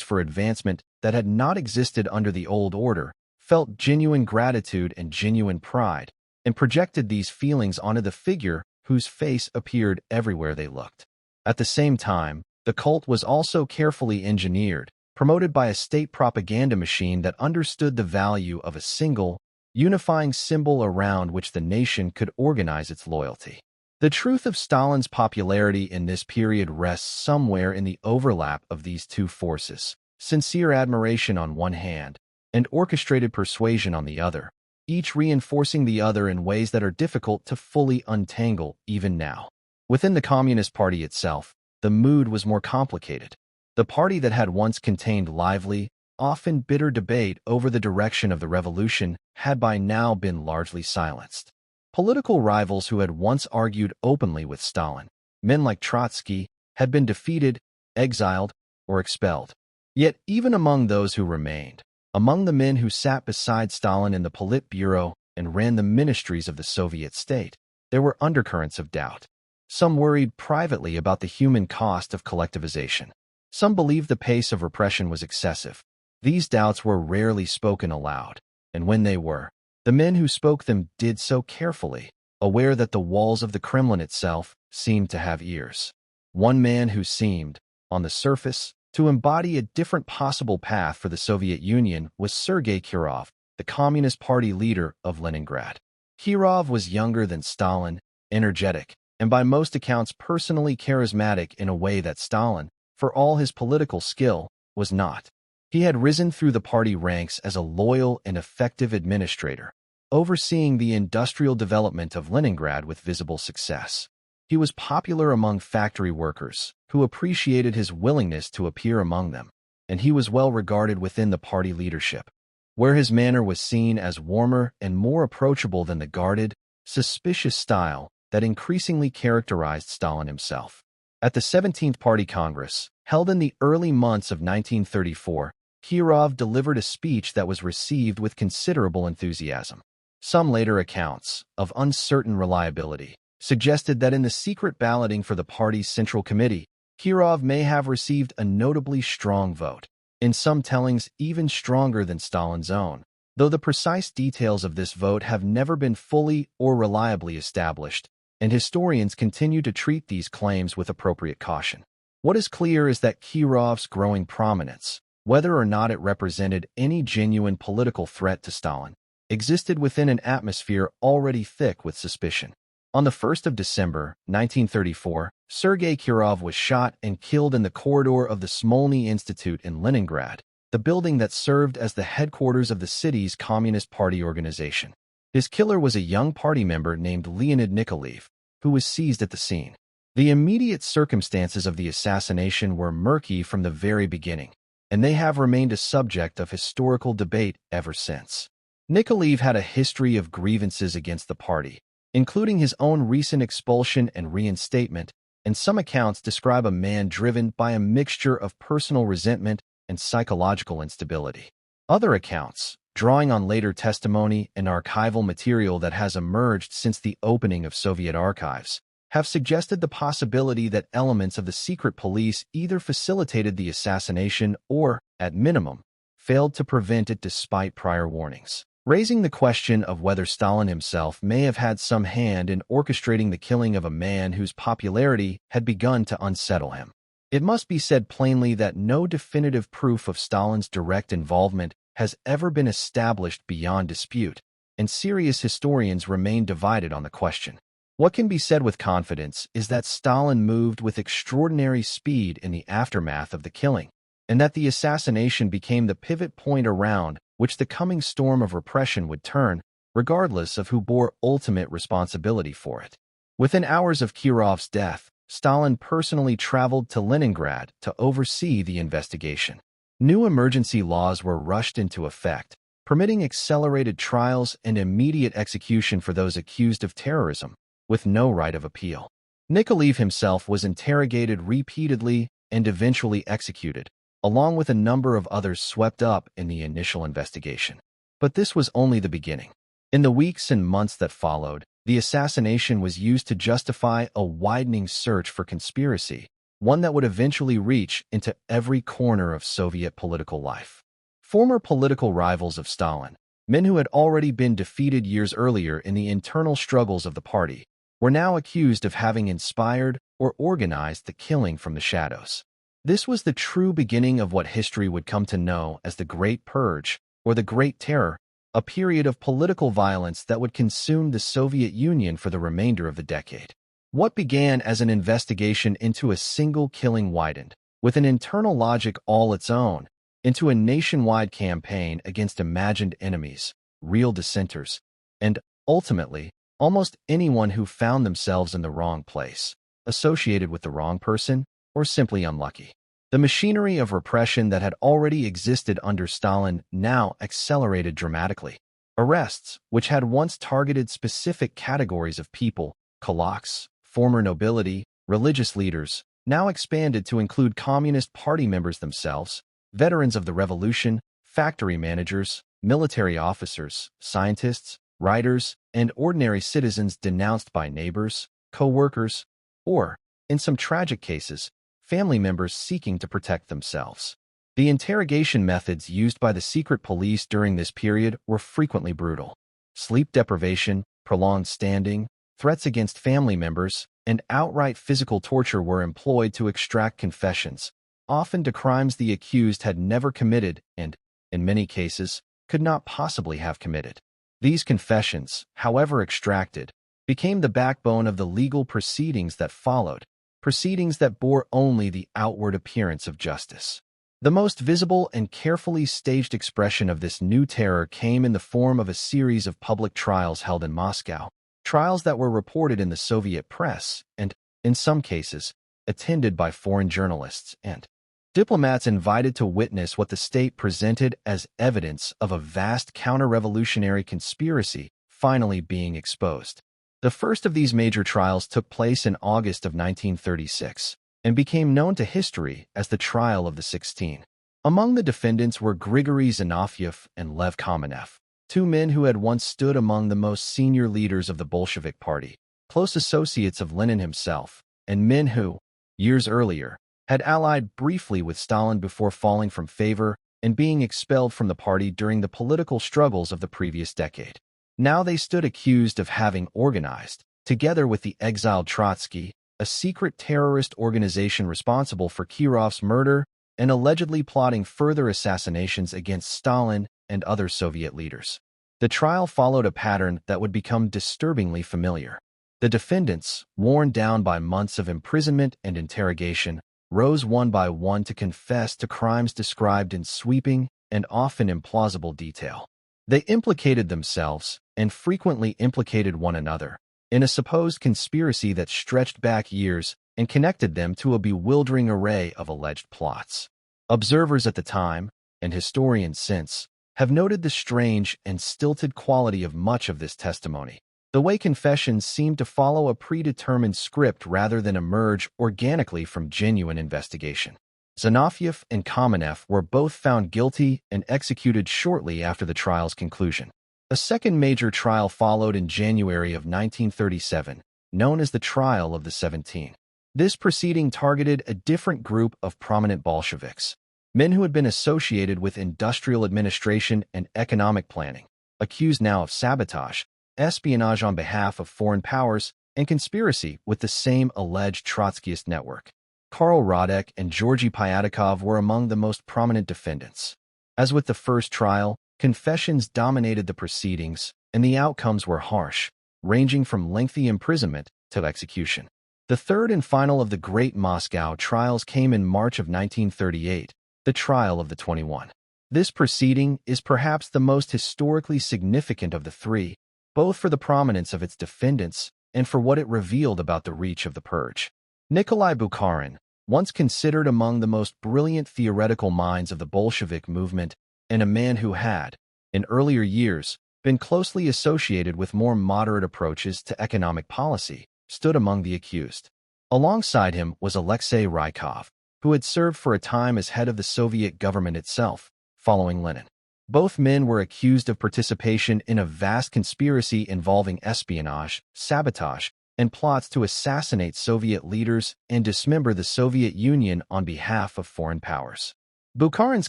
for advancement that had not existed under the old order, felt genuine gratitude and genuine pride, and projected these feelings onto the figure whose face appeared everywhere they looked. At the same time, the cult was also carefully engineered, promoted by a state propaganda machine that understood the value of a single, unifying symbol around which the nation could organize its loyalty. The truth of Stalin's popularity in this period rests somewhere in the overlap of these two forces: sincere admiration on one hand, and orchestrated persuasion on the other, each reinforcing the other in ways that are difficult to fully untangle even now. Within the Communist Party itself, the mood was more complicated. The party that had once contained lively, often bitter debate over the direction of the revolution had by now been largely silenced. Political rivals who had once argued openly with Stalin, men like Trotsky, had been defeated, exiled, or expelled. Yet even among those who remained, among the men who sat beside Stalin in the Politburo and ran the ministries of the Soviet state, there were undercurrents of doubt. Some worried privately about the human cost of collectivization. Some believed the pace of repression was excessive. These doubts were rarely spoken aloud, and when they were, the men who spoke them did so carefully, aware that the walls of the Kremlin itself seemed to have ears. One man who seemed, on the surface, to embody a different possible path for the Soviet Union was Sergei Kirov, the Communist Party leader of Leningrad. Kirov was younger than Stalin, energetic, and by most accounts personally charismatic in a way that Stalin, for all his political skill, was not. He had risen through the party ranks as a loyal and effective administrator, overseeing the industrial development of Leningrad with visible success. He was popular among factory workers, who appreciated his willingness to appear among them, and he was well regarded within the party leadership, where his manner was seen as warmer and more approachable than the guarded, suspicious style that increasingly characterized Stalin himself. At the 17th Party Congress, held in the early months of 1934, Kirov delivered a speech that was received with considerable enthusiasm. Some later accounts, of uncertain reliability, suggested that in the secret balloting for the party's Central Committee, Kirov may have received a notably strong vote, in some tellings even stronger than Stalin's own, though the precise details of this vote have never been fully or reliably established, and historians continue to treat these claims with appropriate caution. What is clear is that Kirov's growing prominence, whether or not it represented any genuine political threat to Stalin, existed within an atmosphere already thick with suspicion. On the 1st of December, 1934, Sergei Kirov was shot and killed in the corridor of the Smolny Institute in Leningrad, the building that served as the headquarters of the city's Communist Party organization. His killer was a young party member named Leonid Nikolaev, who was seized at the scene. The immediate circumstances of the assassination were murky from the very beginning, and they have remained a subject of historical debate ever since. Nikolaev had a history of grievances against the party, including his own recent expulsion and reinstatement, and some accounts describe a man driven by a mixture of personal resentment and psychological instability. Other accounts, drawing on later testimony and archival material that has emerged since the opening of Soviet archives, have suggested the possibility that elements of the secret police either facilitated the assassination or, at minimum, failed to prevent it despite prior warnings, raising the question of whether Stalin himself may have had some hand in orchestrating the killing of a man whose popularity had begun to unsettle him. It must be said plainly that no definitive proof of Stalin's direct involvement has ever been established beyond dispute, and serious historians remain divided on the question. What can be said with confidence is that Stalin moved with extraordinary speed in the aftermath of the killing, and that the assassination became the pivot point around which the coming storm of repression would turn, regardless of who bore ultimate responsibility for it. Within hours of Kirov's death, Stalin personally traveled to Leningrad to oversee the investigation. New emergency laws were rushed into effect, permitting accelerated trials and immediate execution for those accused of terrorism, with no right of appeal. Nikolaev himself was interrogated repeatedly and eventually executed, along with a number of others swept up in the initial investigation. But this was only the beginning. In the weeks and months that followed, the assassination was used to justify a widening search for conspiracy, one that would eventually reach into every corner of Soviet political life. Former political rivals of Stalin, men who had already been defeated years earlier in the internal struggles of the party, were now accused of having inspired or organized the killing from the shadows. This was the true beginning of what history would come to know as the Great Purge, or the Great Terror, a period of political violence that would consume the Soviet Union for the remainder of the decade. What began as an investigation into a single killing widened, with an internal logic all its own, into a nationwide campaign against imagined enemies, real dissenters, and, ultimately, almost anyone who found themselves in the wrong place, associated with the wrong person, or simply unlucky. The machinery of repression that had already existed under Stalin now accelerated dramatically. Arrests, which had once targeted specific categories of people, kulaks, former nobility, religious leaders, now expanded to include Communist Party members themselves, veterans of the revolution, factory managers, military officers, scientists, writers, and ordinary citizens denounced by neighbors, co-workers, or, in some tragic cases, family members seeking to protect themselves. The interrogation methods used by the secret police during this period were frequently brutal. Sleep deprivation, prolonged standing, threats against family members, and outright physical torture were employed to extract confessions, often to crimes the accused had never committed and, in many cases, could not possibly have committed. These confessions, however extracted, became the backbone of the legal proceedings that followed, proceedings that bore only the outward appearance of justice. The most visible and carefully staged expression of this new terror came in the form of a series of public trials held in Moscow, trials that were reported in the Soviet press and, in some cases, attended by foreign journalists and diplomats invited to witness what the state presented as evidence of a vast counter-revolutionary conspiracy finally being exposed. The first of these major trials took place in August of 1936 and became known to history as the Trial of the 16. Among the defendants were Grigory Zinoviev and Lev Kamenev, two men who had once stood among the most senior leaders of the Bolshevik Party, close associates of Lenin himself, and men who, years earlier, had allied briefly with Stalin before falling from favor and being expelled from the party during the political struggles of the previous decade. Now they stood accused of having organized, together with the exiled Trotsky, a secret terrorist organization responsible for Kirov's murder and allegedly plotting further assassinations against Stalin and other Soviet leaders. The trial followed a pattern that would become disturbingly familiar. The defendants, worn down by months of imprisonment and interrogation, rose one by one to confess to crimes described in sweeping and often implausible detail. They implicated themselves, and frequently implicated one another, in a supposed conspiracy that stretched back years and connected them to a bewildering array of alleged plots. Observers at the time, and historians since, have noted the strange and stilted quality of much of this testimony. The way confessions seemed to follow a predetermined script rather than emerge organically from genuine investigation. Zinoviev and Kamenev were both found guilty and executed shortly after the trial's conclusion. A second major trial followed in January of 1937, known as the Trial of the 17. This proceeding targeted a different group of prominent Bolsheviks, men who had been associated with industrial administration and economic planning, accused now of sabotage, espionage on behalf of foreign powers, and conspiracy with the same alleged Trotskyist network. Karl Radek and Georgy Pyatakov were among the most prominent defendants. As with the first trial, confessions dominated the proceedings, and the outcomes were harsh, ranging from lengthy imprisonment to execution. The third and final of the Great Moscow trials came in March of 1938, the Trial of the 21. This proceeding is perhaps the most historically significant of the three, both for the prominence of its defendants and for what it revealed about the reach of the purge. Nikolai Bukharin, once considered among the most brilliant theoretical minds of the Bolshevik movement, and a man who had, in earlier years, been closely associated with more moderate approaches to economic policy, stood among the accused. Alongside him was Alexei Rykov, who had served for a time as head of the Soviet government itself, following Lenin. Both men were accused of participation in a vast conspiracy involving espionage, sabotage, and plots to assassinate Soviet leaders and dismember the Soviet Union on behalf of foreign powers. Bukharin's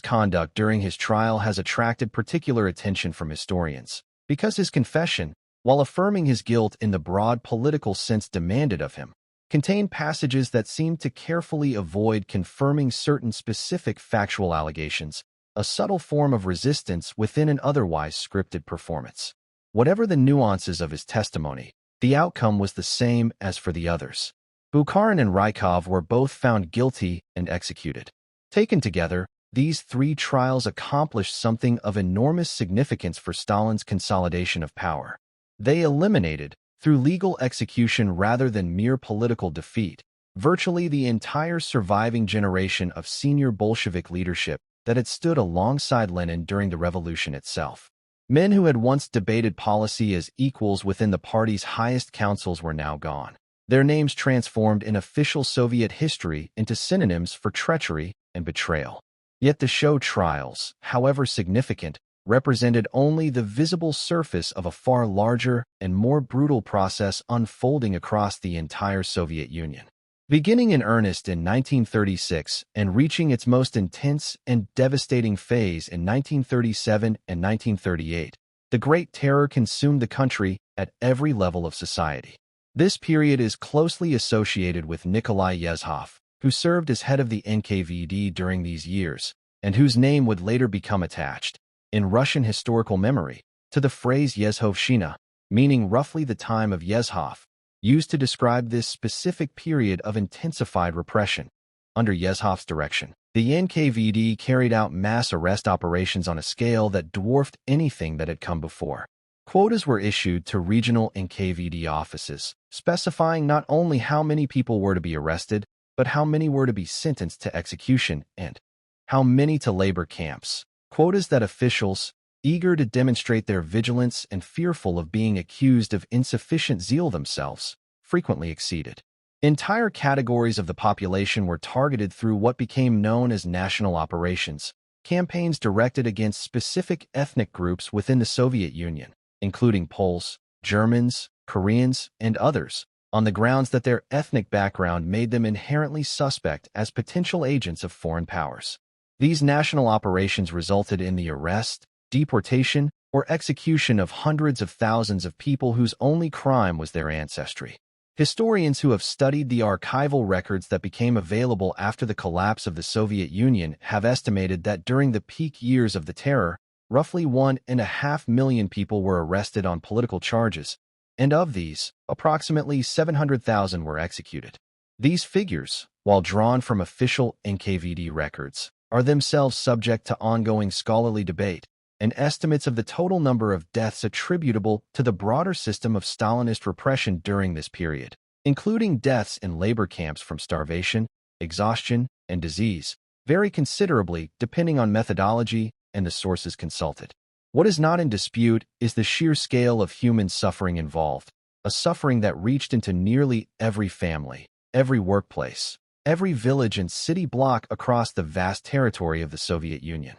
conduct during his trial has attracted particular attention from historians, because his confession, while affirming his guilt in the broad political sense demanded of him, contained passages that seemed to carefully avoid confirming certain specific factual allegations, a subtle form of resistance within an otherwise scripted performance. Whatever the nuances of his testimony, the outcome was the same as for the others. Bukharin and Rykov were both found guilty and executed. Taken together, these three trials accomplished something of enormous significance for Stalin's consolidation of power. They eliminated, through legal execution rather than mere political defeat, virtually the entire surviving generation of senior Bolshevik leadership that had stood alongside Lenin during the revolution itself. Men who had once debated policy as equals within the party's highest councils were now gone, their names transformed in official Soviet history into synonyms for treachery and betrayal. Yet the show trials, however significant, represented only the visible surface of a far larger and more brutal process unfolding across the entire Soviet Union. Beginning in earnest in 1936 and reaching its most intense and devastating phase in 1937 and 1938, the Great Terror consumed the country at every level of society. This period is closely associated with Nikolai Yezhov, who served as head of the NKVD during these years, and whose name would later become attached, in Russian historical memory, to the phrase Yezhovshchina, meaning roughly the time of Yezhov, used to describe this specific period of intensified repression. Under Yezhov's direction, the NKVD carried out mass arrest operations on a scale that dwarfed anything that had come before. Quotas were issued to regional NKVD offices, specifying not only how many people were to be arrested, but how many were to be sentenced to execution and how many to labor camps. Quotas that officials, eager to demonstrate their vigilance and fearful of being accused of insufficient zeal themselves, frequently exceeded. Entire categories of the population were targeted through what became known as national operations, campaigns directed against specific ethnic groups within the Soviet Union, including Poles, Germans, Koreans, and others, on the grounds that their ethnic background made them inherently suspect as potential agents of foreign powers. These national operations resulted in the arrest, deportation, or execution of hundreds of thousands of people whose only crime was their ancestry. Historians who have studied the archival records that became available after the collapse of the Soviet Union have estimated that during the peak years of the terror, roughly 1.5 million people were arrested on political charges, and of these, approximately 700,000 were executed. These figures, while drawn from official NKVD records, are themselves subject to ongoing scholarly debate, and estimates of the total number of deaths attributable to the broader system of Stalinist repression during this period, including deaths in labor camps from starvation, exhaustion, and disease, vary considerably depending on methodology and the sources consulted. What is not in dispute is the sheer scale of human suffering involved, a suffering that reached into nearly every family, every workplace, every village and city block across the vast territory of the Soviet Union.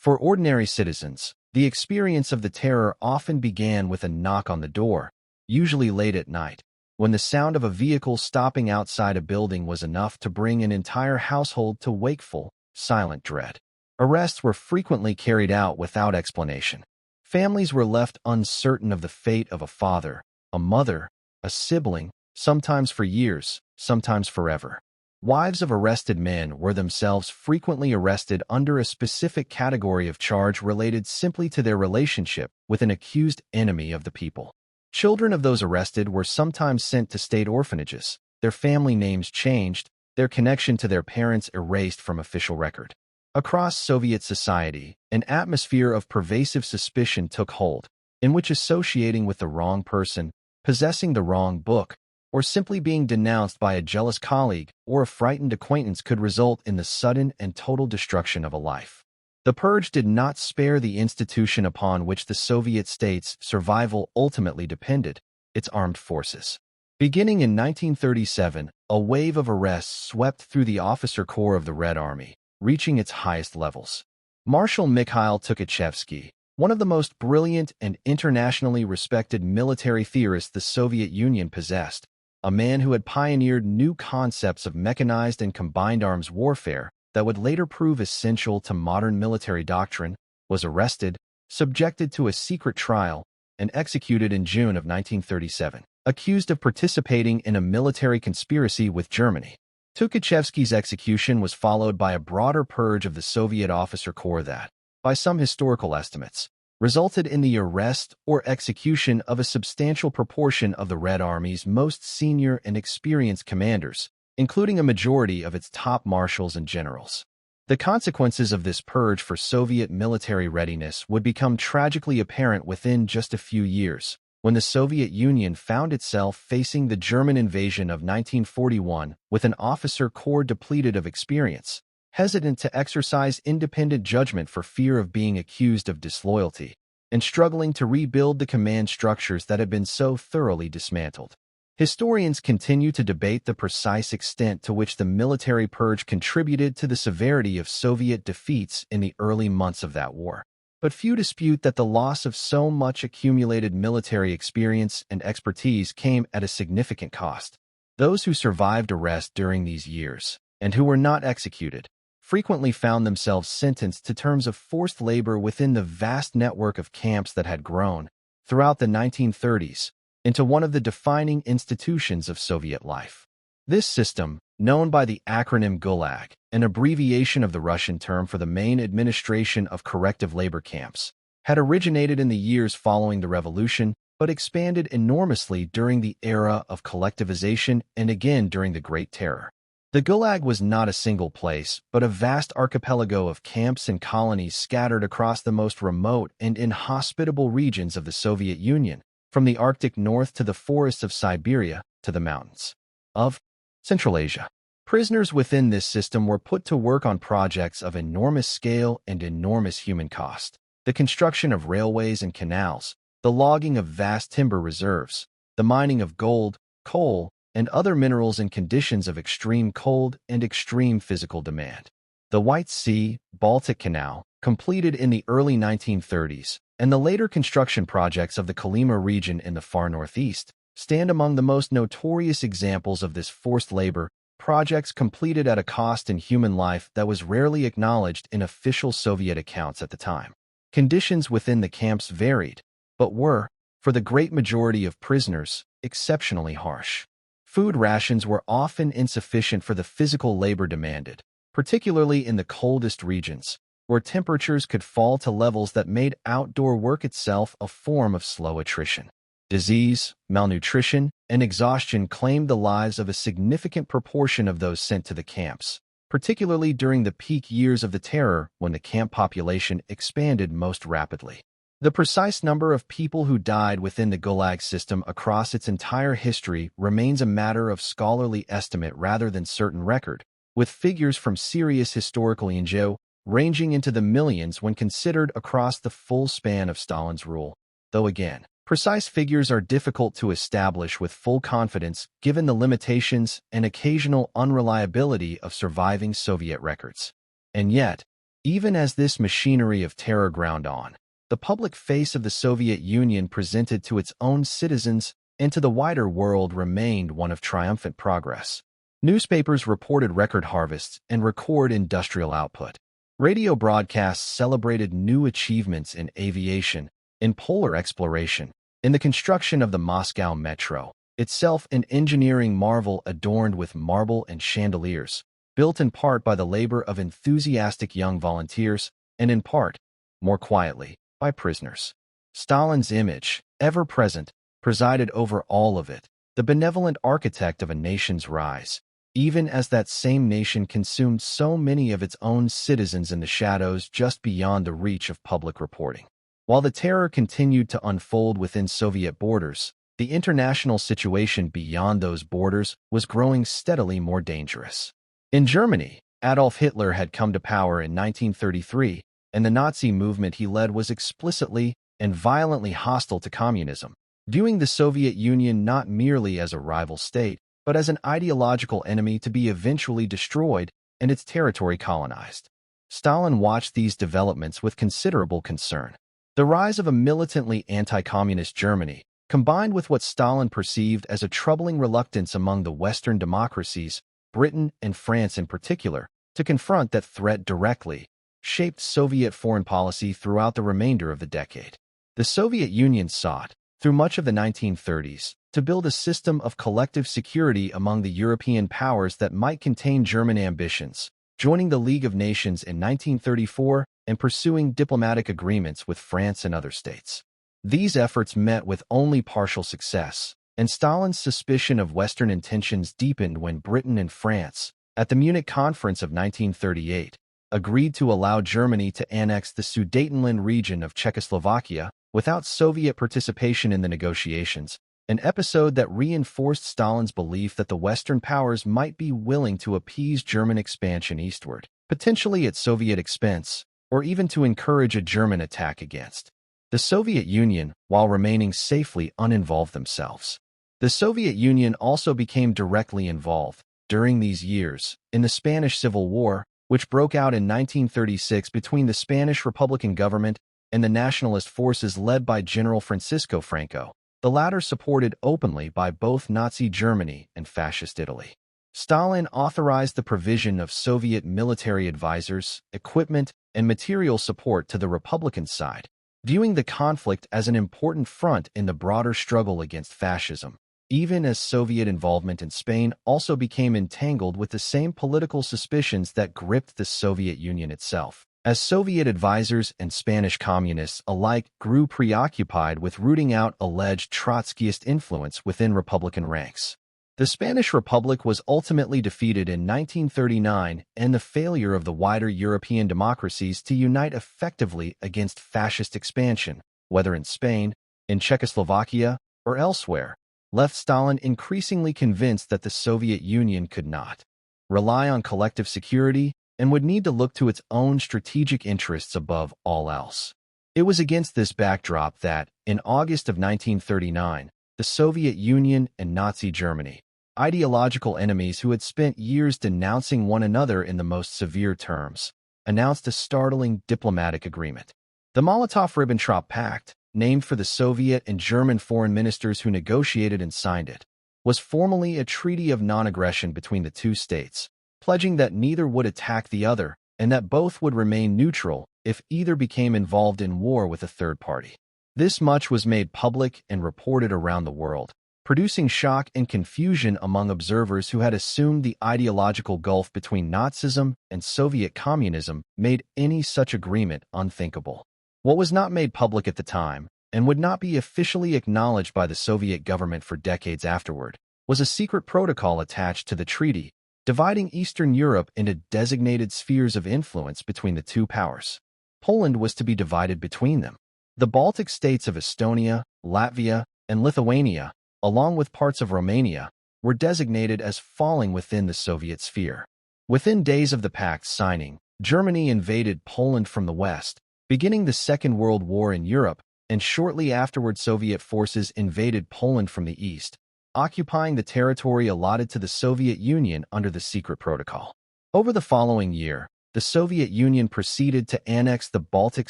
For ordinary citizens, the experience of the terror often began with a knock on the door, usually late at night, when the sound of a vehicle stopping outside a building was enough to bring an entire household to wakeful, silent dread. Arrests were frequently carried out without explanation. Families were left uncertain of the fate of a father, a mother, a sibling, sometimes for years, sometimes forever. Wives of arrested men were themselves frequently arrested under a specific category of charge related simply to their relationship with an accused enemy of the people. Children of those arrested were sometimes sent to state orphanages, their family names changed, their connection to their parents erased from official record. Across Soviet society, an atmosphere of pervasive suspicion took hold, in which associating with the wrong person, possessing the wrong book, or simply being denounced by a jealous colleague or a frightened acquaintance could result in the sudden and total destruction of a life. The purge did not spare the institution upon which the Soviet state's survival ultimately depended, its armed forces. Beginning in 1937, a wave of arrests swept through the officer corps of the Red Army, reaching its highest levels. Marshal Mikhail Tukhachevsky, one of the most brilliant and internationally respected military theorists the Soviet Union possessed, a man who had pioneered new concepts of mechanized and combined arms warfare that would later prove essential to modern military doctrine, was arrested, subjected to a secret trial, and executed in June of 1937, accused of participating in a military conspiracy with Germany. Tukhachevsky's execution was followed by a broader purge of the Soviet officer corps that, by some historical estimates, resulted in the arrest or execution of a substantial proportion of the Red Army's most senior and experienced commanders, including a majority of its top marshals and generals. The consequences of this purge for Soviet military readiness would become tragically apparent within just a few years, when the Soviet Union found itself facing the German invasion of 1941 with an officer corps depleted of experience, hesitant to exercise independent judgment for fear of being accused of disloyalty, and struggling to rebuild the command structures that had been so thoroughly dismantled. Historians continue to debate the precise extent to which the military purge contributed to the severity of Soviet defeats in the early months of that war. But few dispute that the loss of so much accumulated military experience and expertise came at a significant cost. Those who survived arrest during these years, and who were not executed, frequently found themselves sentenced to terms of forced labor within the vast network of camps that had grown, throughout the 1930s, into one of the defining institutions of Soviet life. This system, known by the acronym Gulag, an abbreviation of the Russian term for the main administration of corrective labor camps, had originated in the years following the revolution, but expanded enormously during the era of collectivization and again during the Great Terror. The Gulag was not a single place, but a vast archipelago of camps and colonies scattered across the most remote and inhospitable regions of the Soviet Union, from the Arctic North to the forests of Siberia to the mountains of Central Asia. Prisoners within this system were put to work on projects of enormous scale and enormous human cost. The construction of railways and canals, the logging of vast timber reserves, the mining of gold, coal, and other minerals in conditions of extreme cold and extreme physical demand. The White Sea-Baltic Canal, completed in the early 1930s, and the later construction projects of the Kolyma region in the far northeast, stand among the most notorious examples of this forced labor, projects completed at a cost in human life that was rarely acknowledged in official Soviet accounts at the time. Conditions within the camps varied, but were, for the great majority of prisoners, exceptionally harsh. Food rations were often insufficient for the physical labor demanded, particularly in the coldest regions, where temperatures could fall to levels that made outdoor work itself a form of slow attrition. Disease, malnutrition, and exhaustion claimed the lives of a significant proportion of those sent to the camps, particularly during the peak years of the terror when the camp population expanded most rapidly. The precise number of people who died within the Gulag system across its entire history remains a matter of scholarly estimate rather than certain record, with figures from serious historical injo ranging into the millions when considered across the full span of Stalin's rule, though again, precise figures are difficult to establish with full confidence given the limitations and occasional unreliability of surviving Soviet records. And yet, even as this machinery of terror ground on, the public face of the Soviet Union presented to its own citizens and to the wider world remained one of triumphant progress. Newspapers reported record harvests and record industrial output. Radio broadcasts celebrated new achievements in aviation, in polar exploration, in the construction of the Moscow metro, itself an engineering marvel adorned with marble and chandeliers, built in part by the labor of enthusiastic young volunteers, and in part, more quietly, by prisoners. Stalin's image, ever present, presided over all of it, the benevolent architect of a nation's rise, even as that same nation consumed so many of its own citizens in the shadows just beyond the reach of public reporting. While the terror continued to unfold within Soviet borders, the international situation beyond those borders was growing steadily more dangerous. In Germany, Adolf Hitler had come to power in 1933, and the Nazi movement he led was explicitly and violently hostile to communism, viewing the Soviet Union not merely as a rival state, but as an ideological enemy to be eventually destroyed and its territory colonized. Stalin watched these developments with considerable concern. The rise of a militantly anti-communist Germany, combined with what Stalin perceived as a troubling reluctance among the Western democracies, Britain and France in particular, to confront that threat directly, shaped Soviet foreign policy throughout the remainder of the decade. The Soviet Union sought, through much of the 1930s, to build a system of collective security among the European powers that might contain German ambitions, joining the League of Nations in 1934 and pursuing diplomatic agreements with France and other states. These efforts met with only partial success, and Stalin's suspicion of Western intentions deepened when Britain and France, at the Munich Conference of 1938, agreed to allow Germany to annex the Sudetenland region of Czechoslovakia without Soviet participation in the negotiations, an episode that reinforced Stalin's belief that the Western powers might be willing to appease German expansion eastward, potentially at Soviet expense, or even to encourage a German attack against the Soviet Union while remaining safely uninvolved themselves. The Soviet Union also became directly involved, during these years, in the Spanish Civil War, which broke out in 1936 between the Spanish Republican government and the nationalist forces led by General Francisco Franco, the latter supported openly by both Nazi Germany and Fascist Italy. Stalin authorized the provision of Soviet military advisors, equipment, and material support to the Republican side, viewing the conflict as an important front in the broader struggle against fascism, even as Soviet involvement in Spain also became entangled with the same political suspicions that gripped the Soviet Union itself, as Soviet advisors and Spanish communists alike grew preoccupied with rooting out alleged Trotskyist influence within Republican ranks. The Spanish Republic was ultimately defeated in 1939, and the failure of the wider European democracies to unite effectively against fascist expansion, whether in Spain, in Czechoslovakia, or elsewhere, left Stalin increasingly convinced that the Soviet Union could not rely on collective security and would need to look to its own strategic interests above all else. It was against this backdrop that, in August of 1939, the Soviet Union and Nazi Germany, ideological enemies who had spent years denouncing one another in the most severe terms, announced a startling diplomatic agreement. The Molotov-Ribbentrop Pact, named for the Soviet and German foreign ministers who negotiated and signed it, was formally a treaty of non-aggression between the two states, pledging that neither would attack the other and that both would remain neutral if either became involved in war with a third party. This much was made public and reported around the world, producing shock and confusion among observers who had assumed the ideological gulf between Nazism and Soviet communism made any such agreement unthinkable. What was not made public at the time, and would not be officially acknowledged by the Soviet government for decades afterward, was a secret protocol attached to the treaty, dividing Eastern Europe into designated spheres of influence between the two powers. Poland was to be divided between them. The Baltic states of Estonia, Latvia, and Lithuania, along with parts of Romania, were designated as falling within the Soviet sphere. Within days of the pact's signing, Germany invaded Poland from the west, beginning the Second World War in Europe, and shortly afterward Soviet forces invaded Poland from the east, occupying the territory allotted to the Soviet Union under the secret protocol. Over the following year, the Soviet Union proceeded to annex the Baltic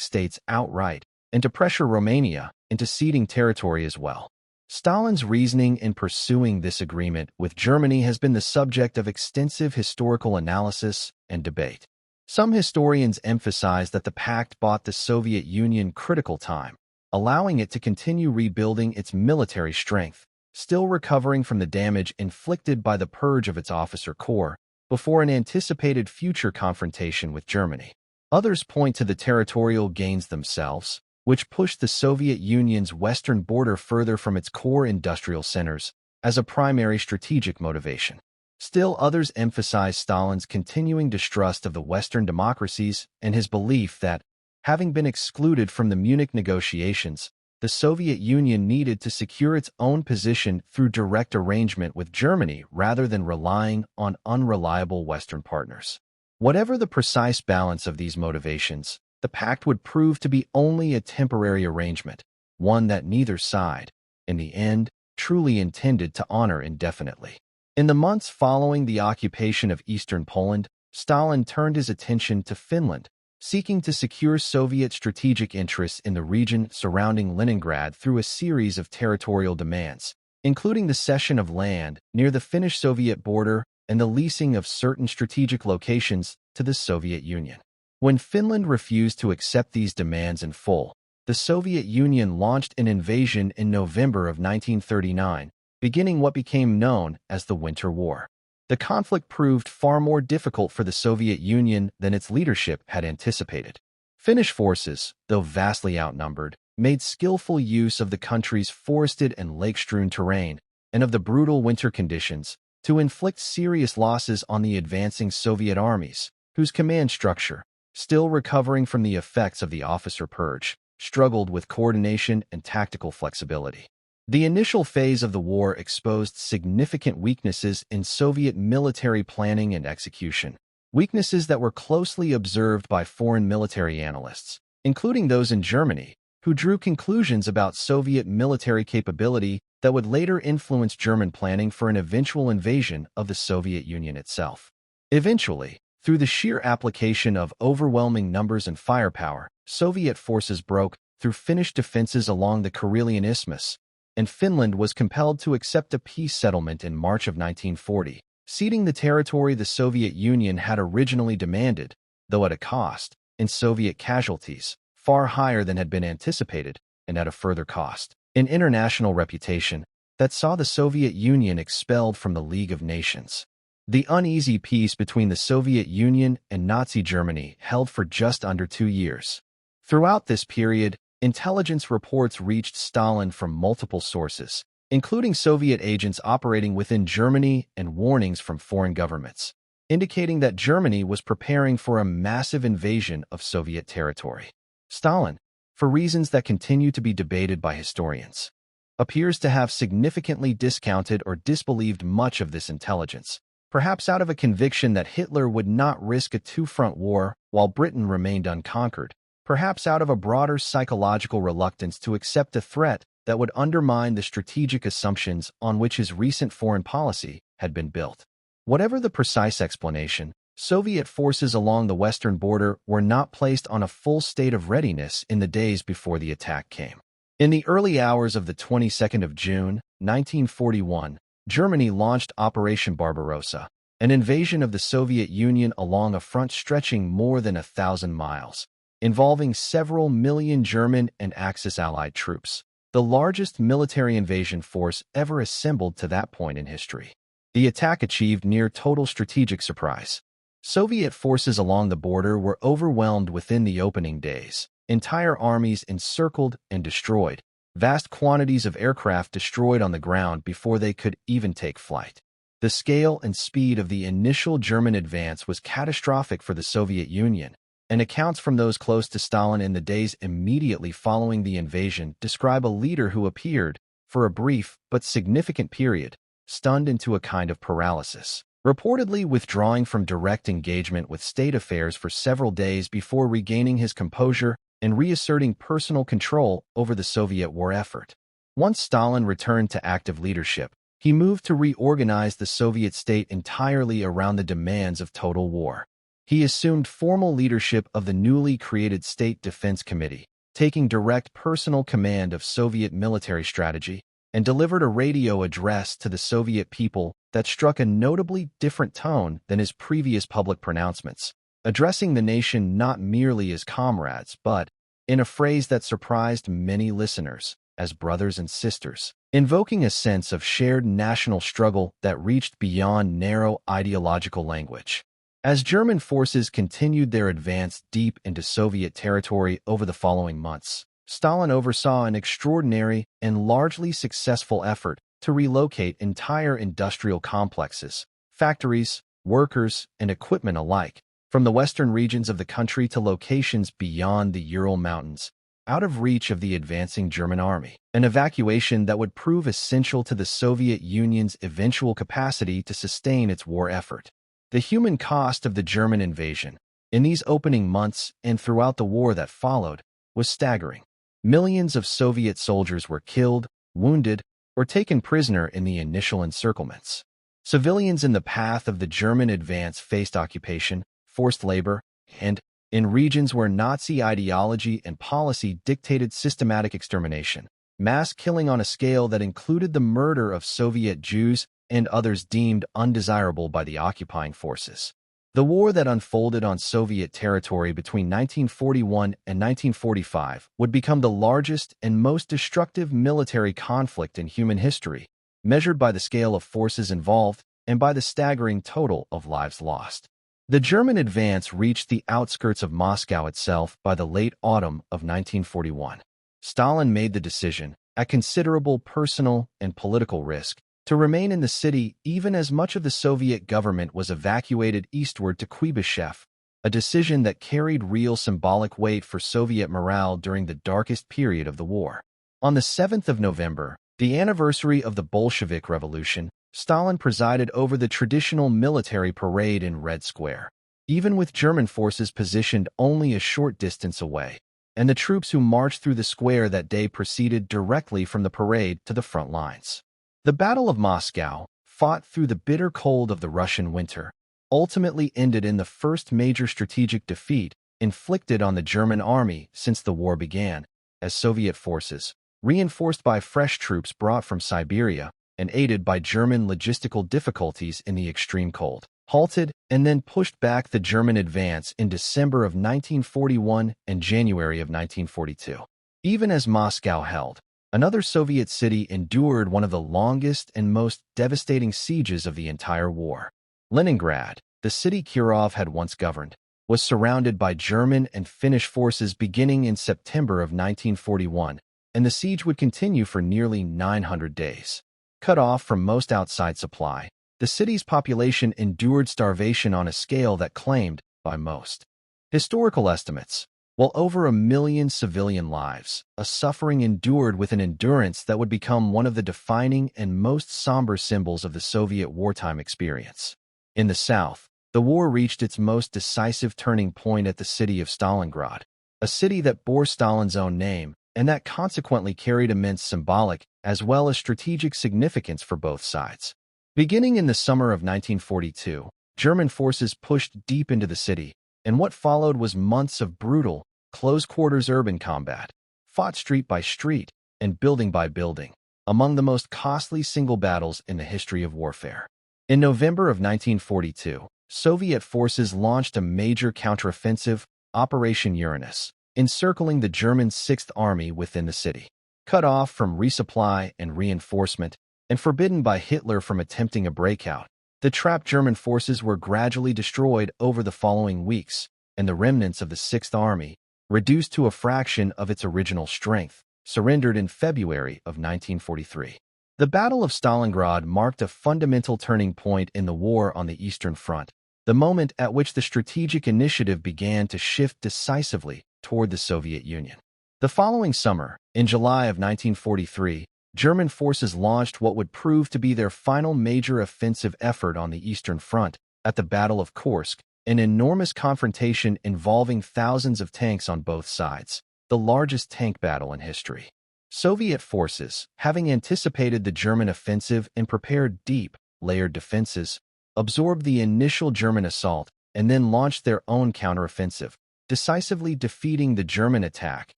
states outright and to pressure Romania into ceding territory as well. Stalin's reasoning in pursuing this agreement with Germany has been the subject of extensive historical analysis and debate. Some historians emphasize that the pact bought the Soviet Union critical time, allowing it to continue rebuilding its military strength, still recovering from the damage inflicted by the purge of its officer corps, before an anticipated future confrontation with Germany. Others point to the territorial gains themselves, which pushed the Soviet Union's western border further from its core industrial centers, as a primary strategic motivation. Still, others emphasize Stalin's continuing distrust of the Western democracies and his belief that, having been excluded from the Munich negotiations, the Soviet Union needed to secure its own position through direct arrangement with Germany rather than relying on unreliable Western partners. Whatever the precise balance of these motivations, the pact would prove to be only a temporary arrangement, one that neither side, in the end, truly intended to honor indefinitely. In the months following the occupation of eastern Poland, Stalin turned his attention to Finland, seeking to secure Soviet strategic interests in the region surrounding Leningrad through a series of territorial demands, including the cession of land near the Finnish-Soviet border and the leasing of certain strategic locations to the Soviet Union. When Finland refused to accept these demands in full, the Soviet Union launched an invasion in November of 1939, beginning what became known as the Winter War. The conflict proved far more difficult for the Soviet Union than its leadership had anticipated. Finnish forces, though vastly outnumbered, made skillful use of the country's forested and lake-strewn terrain and of the brutal winter conditions to inflict serious losses on the advancing Soviet armies, whose command structure, still recovering from the effects of the officer purge, struggled with coordination and tactical flexibility. The initial phase of the war exposed significant weaknesses in Soviet military planning and execution, weaknesses that were closely observed by foreign military analysts, including those in Germany, who drew conclusions about Soviet military capability that would later influence German planning for an eventual invasion of the Soviet Union itself. Eventually, through the sheer application of overwhelming numbers and firepower, Soviet forces broke through Finnish defenses along the Karelian Isthmus, and Finland was compelled to accept a peace settlement in March of 1940, ceding the territory the Soviet Union had originally demanded, though at a cost, in Soviet casualties, far higher than had been anticipated, and at a further cost, in international reputation, that saw the Soviet Union expelled from the League of Nations. The uneasy peace between the Soviet Union and Nazi Germany held for just under 2 years. Throughout this period, intelligence reports reached Stalin from multiple sources, including Soviet agents operating within Germany and warnings from foreign governments, indicating that Germany was preparing for a massive invasion of Soviet territory. Stalin, for reasons that continue to be debated by historians, appears to have significantly discounted or disbelieved much of this intelligence, perhaps out of a conviction that Hitler would not risk a two-front war while Britain remained unconquered, perhaps out of a broader psychological reluctance to accept a threat that would undermine the strategic assumptions on which his recent foreign policy had been built. Whatever the precise explanation, Soviet forces along the western border were not placed on a full state of readiness in the days before the attack came. In the early hours of the 22nd of June, 1941, Germany launched Operation Barbarossa, an invasion of the Soviet Union along a front stretching more than 1,000 miles, involving several million German and Axis allied troops, the largest military invasion force ever assembled to that point in history. The attack achieved near total strategic surprise. Soviet forces along the border were overwhelmed within the opening days, entire armies encircled and destroyed, vast quantities of aircraft destroyed on the ground before they could even take flight. The scale and speed of the initial German advance was catastrophic for the Soviet Union, and accounts from those close to Stalin in the days immediately following the invasion describe a leader who appeared, for a brief but significant period, stunned into a kind of paralysis, reportedly withdrawing from direct engagement with state affairs for several days before regaining his composure and reasserting personal control over the Soviet war effort. Once Stalin returned to active leadership, he moved to reorganize the Soviet state entirely around the demands of total war. He assumed formal leadership of the newly created State Defense Committee, taking direct personal command of Soviet military strategy, and delivered a radio address to the Soviet people that struck a notably different tone than his previous public pronouncements, addressing the nation not merely as comrades, but, in a phrase that surprised many listeners, as brothers and sisters, invoking a sense of shared national struggle that reached beyond narrow ideological language. As German forces continued their advance deep into Soviet territory over the following months, Stalin oversaw an extraordinary and largely successful effort to relocate entire industrial complexes, factories, workers, and equipment alike, from the western regions of the country to locations beyond the Ural Mountains, out of reach of the advancing German army, an evacuation that would prove essential to the Soviet Union's eventual capacity to sustain its war effort. The human cost of the German invasion, in these opening months and throughout the war that followed, was staggering. Millions of Soviet soldiers were killed, wounded, or taken prisoner in the initial encirclements. Civilians in the path of the German advance faced occupation, forced labor, and, in regions where Nazi ideology and policy dictated systematic extermination, mass killing on a scale that included the murder of Soviet Jews and others deemed undesirable by the occupying forces. The war that unfolded on Soviet territory between 1941 and 1945 would become the largest and most destructive military conflict in human history, measured by the scale of forces involved and by the staggering total of lives lost. The German advance reached the outskirts of Moscow itself by the late autumn of 1941. Stalin made the decision, at considerable personal and political risk, to remain in the city even as much of the Soviet government was evacuated eastward to Kuibyshev, a decision that carried real symbolic weight for Soviet morale during the darkest period of the war. On the 7th of November, the anniversary of the Bolshevik Revolution, Stalin presided over the traditional military parade in Red Square, even with German forces positioned only a short distance away, and the troops who marched through the square that day proceeded directly from the parade to the front lines. The Battle of Moscow, fought through the bitter cold of the Russian winter, ultimately ended in the first major strategic defeat inflicted on the German army since the war began, as Soviet forces, reinforced by fresh troops brought from Siberia and aided by German logistical difficulties in the extreme cold, halted and then pushed back the German advance in December of 1941 and January of 1942. Even as Moscow held, another Soviet city endured one of the longest and most devastating sieges of the entire war. Leningrad, the city Kirov had once governed, was surrounded by German and Finnish forces beginning in September of 1941, and the siege would continue for nearly 900 days. Cut off from most outside supply, the city's population endured starvation on a scale that claimed, by most historical estimates, well over 1 million civilian lives, a suffering endured with an endurance that would become one of the defining and most somber symbols of the Soviet wartime experience. In the south, the war reached its most decisive turning point at the city of Stalingrad, a city that bore Stalin's own name and that consequently carried immense symbolic as well as strategic significance for both sides. Beginning in the summer of 1942, German forces pushed deep into the city, and what followed was months of brutal, close-quarters urban combat, fought street by street and building by building, among the most costly single battles in the history of warfare. In November of 1942, Soviet forces launched a major counteroffensive, Operation Uranus, encircling the German Sixth Army within the city. Cut off from resupply and reinforcement, and forbidden by Hitler from attempting a breakout, the trapped German forces were gradually destroyed over the following weeks, and the remnants of the Sixth Army, reduced to a fraction of its original strength, surrendered in February of 1943. The Battle of Stalingrad marked a fundamental turning point in the war on the Eastern Front, the moment at which the strategic initiative began to shift decisively toward the Soviet Union. The following summer, in July of 1943, German forces launched what would prove to be their final major offensive effort on the Eastern Front at the Battle of Kursk, an enormous confrontation involving thousands of tanks on both sides, the largest tank battle in history. Soviet forces, having anticipated the German offensive and prepared deep, layered defenses, absorbed the initial German assault and then launched their own counteroffensive, decisively defeating the German attack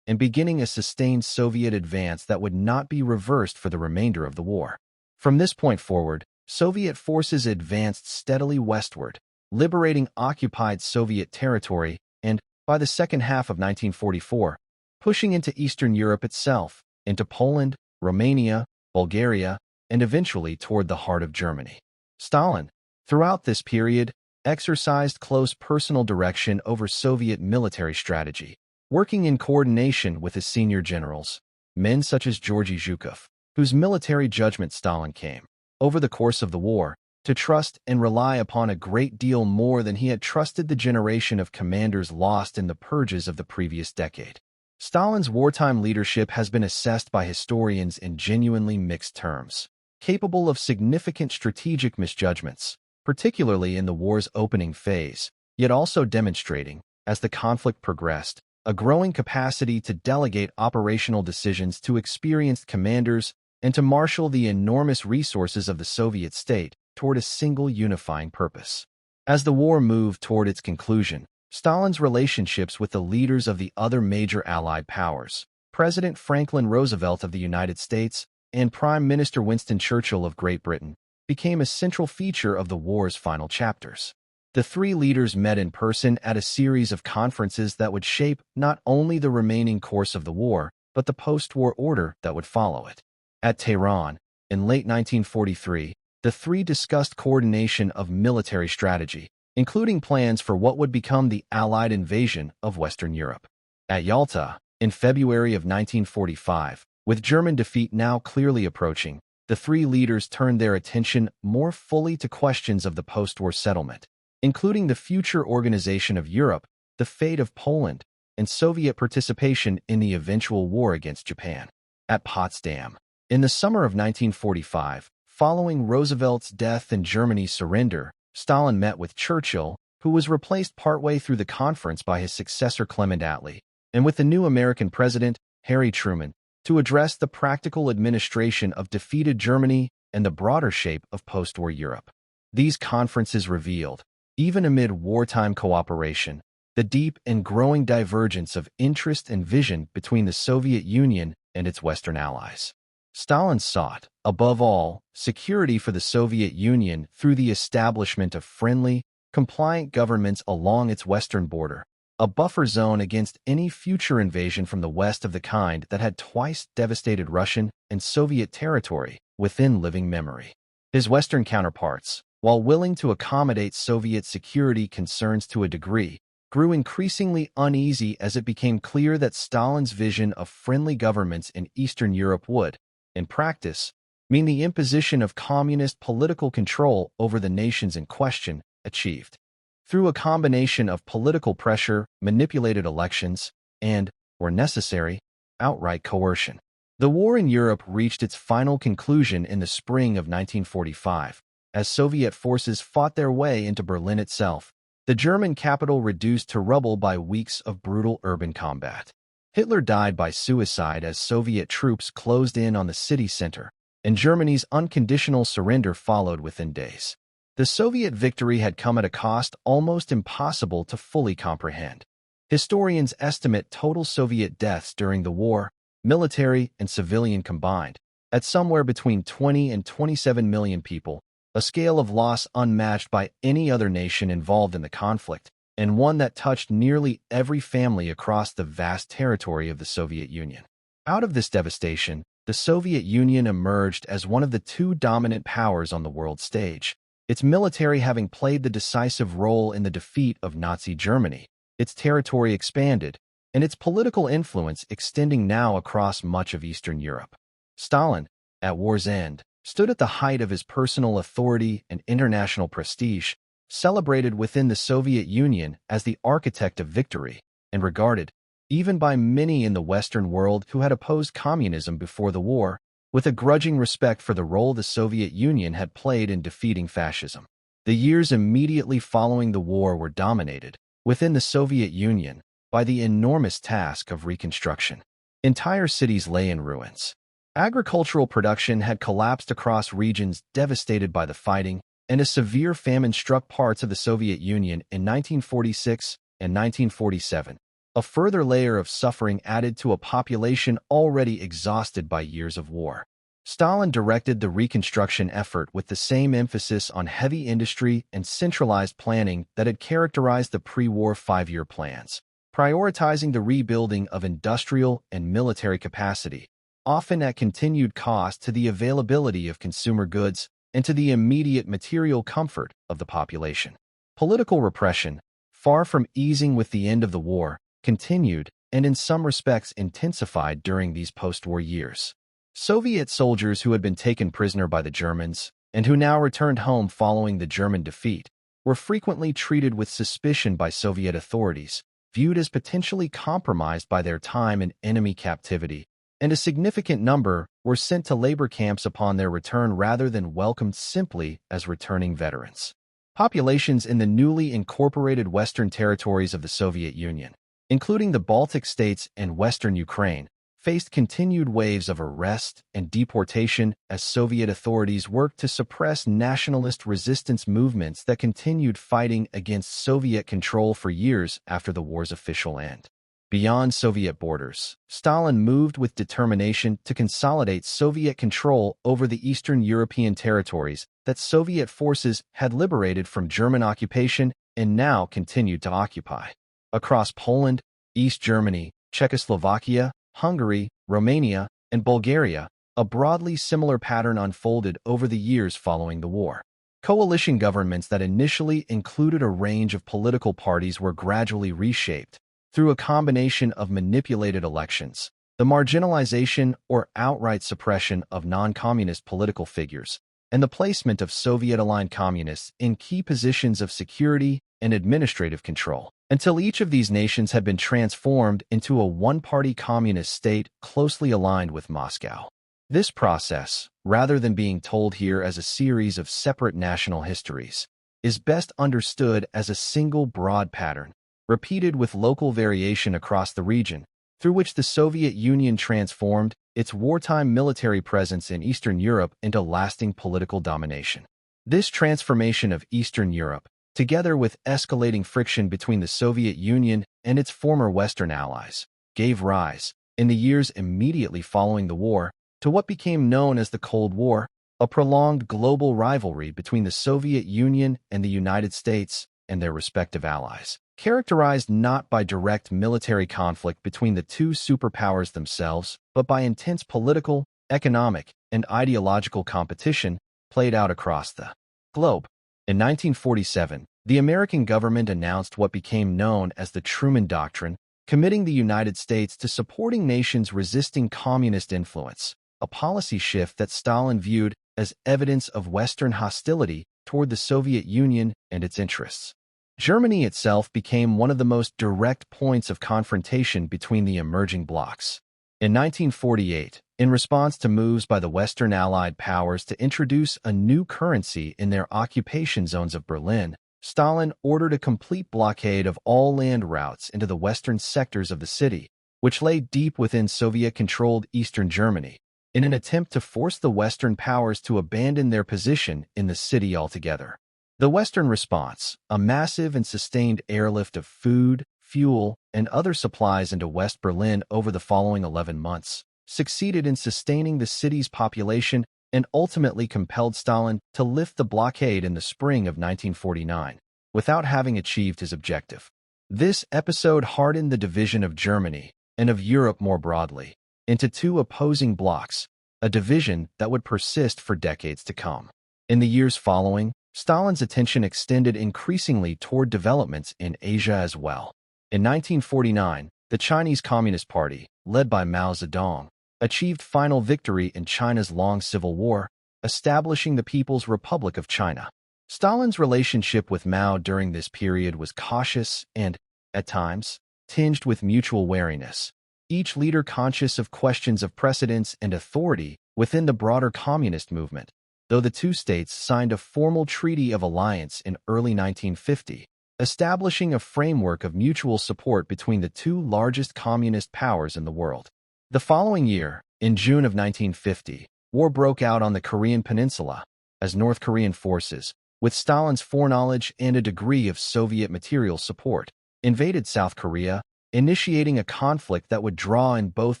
and beginning a sustained Soviet advance that would not be reversed for the remainder of the war. From this point forward, Soviet forces advanced steadily westward, liberating occupied Soviet territory and, by the second half of 1944, pushing into Eastern Europe itself, into Poland, Romania, Bulgaria, and eventually toward the heart of Germany. Stalin, throughout this period, exercised close personal direction over Soviet military strategy, working in coordination with his senior generals, men such as Georgy Zhukov, whose military judgment Stalin came, over the course of the war, to trust and rely upon a great deal more than he had trusted the generation of commanders lost in the purges of the previous decade. Stalin's wartime leadership has been assessed by historians in genuinely mixed terms, capable of significant strategic misjudgments, particularly in the war's opening phase, yet also demonstrating, as the conflict progressed, a growing capacity to delegate operational decisions to experienced commanders and to marshal the enormous resources of the Soviet state toward a single unifying purpose. As the war moved toward its conclusion, Stalin's relationships with the leaders of the other major Allied powers, President Franklin Roosevelt of the United States and Prime Minister Winston Churchill of Great Britain, became a central feature of the war's final chapters. The three leaders met in person at a series of conferences that would shape not only the remaining course of the war, but the post-war order that would follow it. At Tehran, in late 1943, the three discussed coordination of military strategy, including plans for what would become the Allied invasion of Western Europe. At Yalta, in February of 1945, with German defeat now clearly approaching, the three leaders turned their attention more fully to questions of the post-war settlement, including the future organization of Europe, the fate of Poland, and Soviet participation in the eventual war against Japan. At Potsdam, in the summer of 1945, following Roosevelt's death and Germany's surrender, Stalin met with Churchill, who was replaced partway through the conference by his successor Clement Attlee, and with the new American president, Harry Truman, to address the practical administration of defeated Germany and the broader shape of post-war Europe. These conferences revealed, even amid wartime cooperation, the deep and growing divergence of interest and vision between the Soviet Union and its Western allies. Stalin sought, above all, security for the Soviet Union through the establishment of friendly, compliant governments along its western border, a buffer zone against any future invasion from the west of the kind that had twice devastated Russian and Soviet territory within living memory. His Western counterparts, while willing to accommodate Soviet security concerns to a degree, grew increasingly uneasy as it became clear that Stalin's vision of friendly governments in Eastern Europe would, in practice, mean the imposition of communist political control over the nations in question, achieved through a combination of political pressure, manipulated elections, and, where necessary, outright coercion. The war in Europe reached its final conclusion in the spring of 1945, as Soviet forces fought their way into Berlin itself, the German capital reduced to rubble by weeks of brutal urban combat. Hitler died by suicide as Soviet troops closed in on the city center, and Germany's unconditional surrender followed within days. The Soviet victory had come at a cost almost impossible to fully comprehend. Historians estimate total Soviet deaths during the war, military and civilian combined, at somewhere between 20 and 27 million people, a scale of loss unmatched by any other nation involved in the conflict, and one that touched nearly every family across the vast territory of the Soviet Union. Out of this devastation, the Soviet Union emerged as one of the two dominant powers on the world stage, its military having played the decisive role in the defeat of Nazi Germany, its territory expanded, and its political influence extending now across much of Eastern Europe. Stalin, at war's end, stood at the height of his personal authority and international prestige, celebrated within the Soviet Union as the architect of victory, and regarded, even by many in the Western world who had opposed communism before the war, with a grudging respect for the role the Soviet Union had played in defeating fascism. The years immediately following the war were dominated, within the Soviet Union, by the enormous task of reconstruction. Entire cities lay in ruins. Agricultural production had collapsed across regions devastated by the fighting, and a severe famine struck parts of the Soviet Union in 1946 and 1947. A further layer of suffering added to a population already exhausted by years of war. Stalin directed the reconstruction effort with the same emphasis on heavy industry and centralized planning that had characterized the pre-war five-year plans, prioritizing the rebuilding of industrial and military capacity, often at continued cost to the availability of consumer goods and to the immediate material comfort of the population. Political repression, far from easing with the end of the war, continued and in some respects intensified during these post-war years. Soviet soldiers who had been taken prisoner by the Germans, and who now returned home following the German defeat, were frequently treated with suspicion by Soviet authorities, viewed as potentially compromised by their time in enemy captivity, and a significant number were sent to labor camps upon their return rather than welcomed simply as returning veterans. Populations in the newly incorporated Western territories of the Soviet Union, including the Baltic states and Western Ukraine, faced continued waves of arrest and deportation as Soviet authorities worked to suppress nationalist resistance movements that continued fighting against Soviet control for years after the war's official end. Beyond Soviet borders, Stalin moved with determination to consolidate Soviet control over the Eastern European territories that Soviet forces had liberated from German occupation and now continued to occupy. Across Poland, East Germany, Czechoslovakia, Hungary, Romania, and Bulgaria, a broadly similar pattern unfolded over the years following the war. Coalition governments that initially included a range of political parties were gradually reshaped through a combination of manipulated elections, the marginalization or outright suppression of non-communist political figures, and the placement of Soviet-aligned communists in key positions of security and administrative control, until each of these nations had been transformed into a one-party communist state closely aligned with Moscow. This process, rather than being told here as a series of separate national histories, is best understood as a single broad pattern, repeated with local variation across the region, through which the Soviet Union transformed its wartime military presence in Eastern Europe into lasting political domination. This transformation of Eastern Europe, together with escalating friction between the Soviet Union and its former Western allies, gave rise, In the years immediately following the war, to what became known as the Cold War, a prolonged global rivalry between the Soviet Union and the United States and their respective allies, characterized not by direct military conflict between the two superpowers themselves, but by intense political, economic, and ideological competition played out across the globe. In 1947, the American government announced what became known as the Truman Doctrine, committing the United States to supporting nations resisting communist influence, a policy shift that Stalin viewed as evidence of Western hostility toward the Soviet Union and its interests. Germany itself became one of the most direct points of confrontation between the emerging blocs. In 1948, in response to moves by the Western Allied powers to introduce a new currency in their occupation zones of Berlin, Stalin ordered a complete blockade of all land routes into the western sectors of the city, which lay deep within Soviet-controlled Eastern Germany, in an attempt to force the Western powers to abandon their position in the city altogether. The Western response, a massive and sustained airlift of food, fuel, and other supplies into West Berlin over the following 11 months, succeeded in sustaining the city's population and ultimately compelled Stalin to lift the blockade in the spring of 1949, without having achieved his objective. This episode hardened the division of Germany, and of Europe more broadly, into two opposing blocs, a division that would persist for decades to come. In the years following, Stalin's attention extended increasingly toward developments in Asia as well. In 1949, the Chinese Communist Party, led by Mao Zedong, achieved final victory in China's long civil war, establishing the People's Republic of China. Stalin's relationship with Mao during this period was cautious and, at times, tinged with mutual wariness, each leader conscious of questions of precedence and authority within the broader communist movement, though the two states signed a formal treaty of alliance in early 1950, establishing a framework of mutual support between the two largest communist powers in the world. The following year, in June of 1950, war broke out on the Korean peninsula as North Korean forces, with Stalin's foreknowledge and a degree of Soviet material support, invaded South Korea, initiating a conflict that would draw in both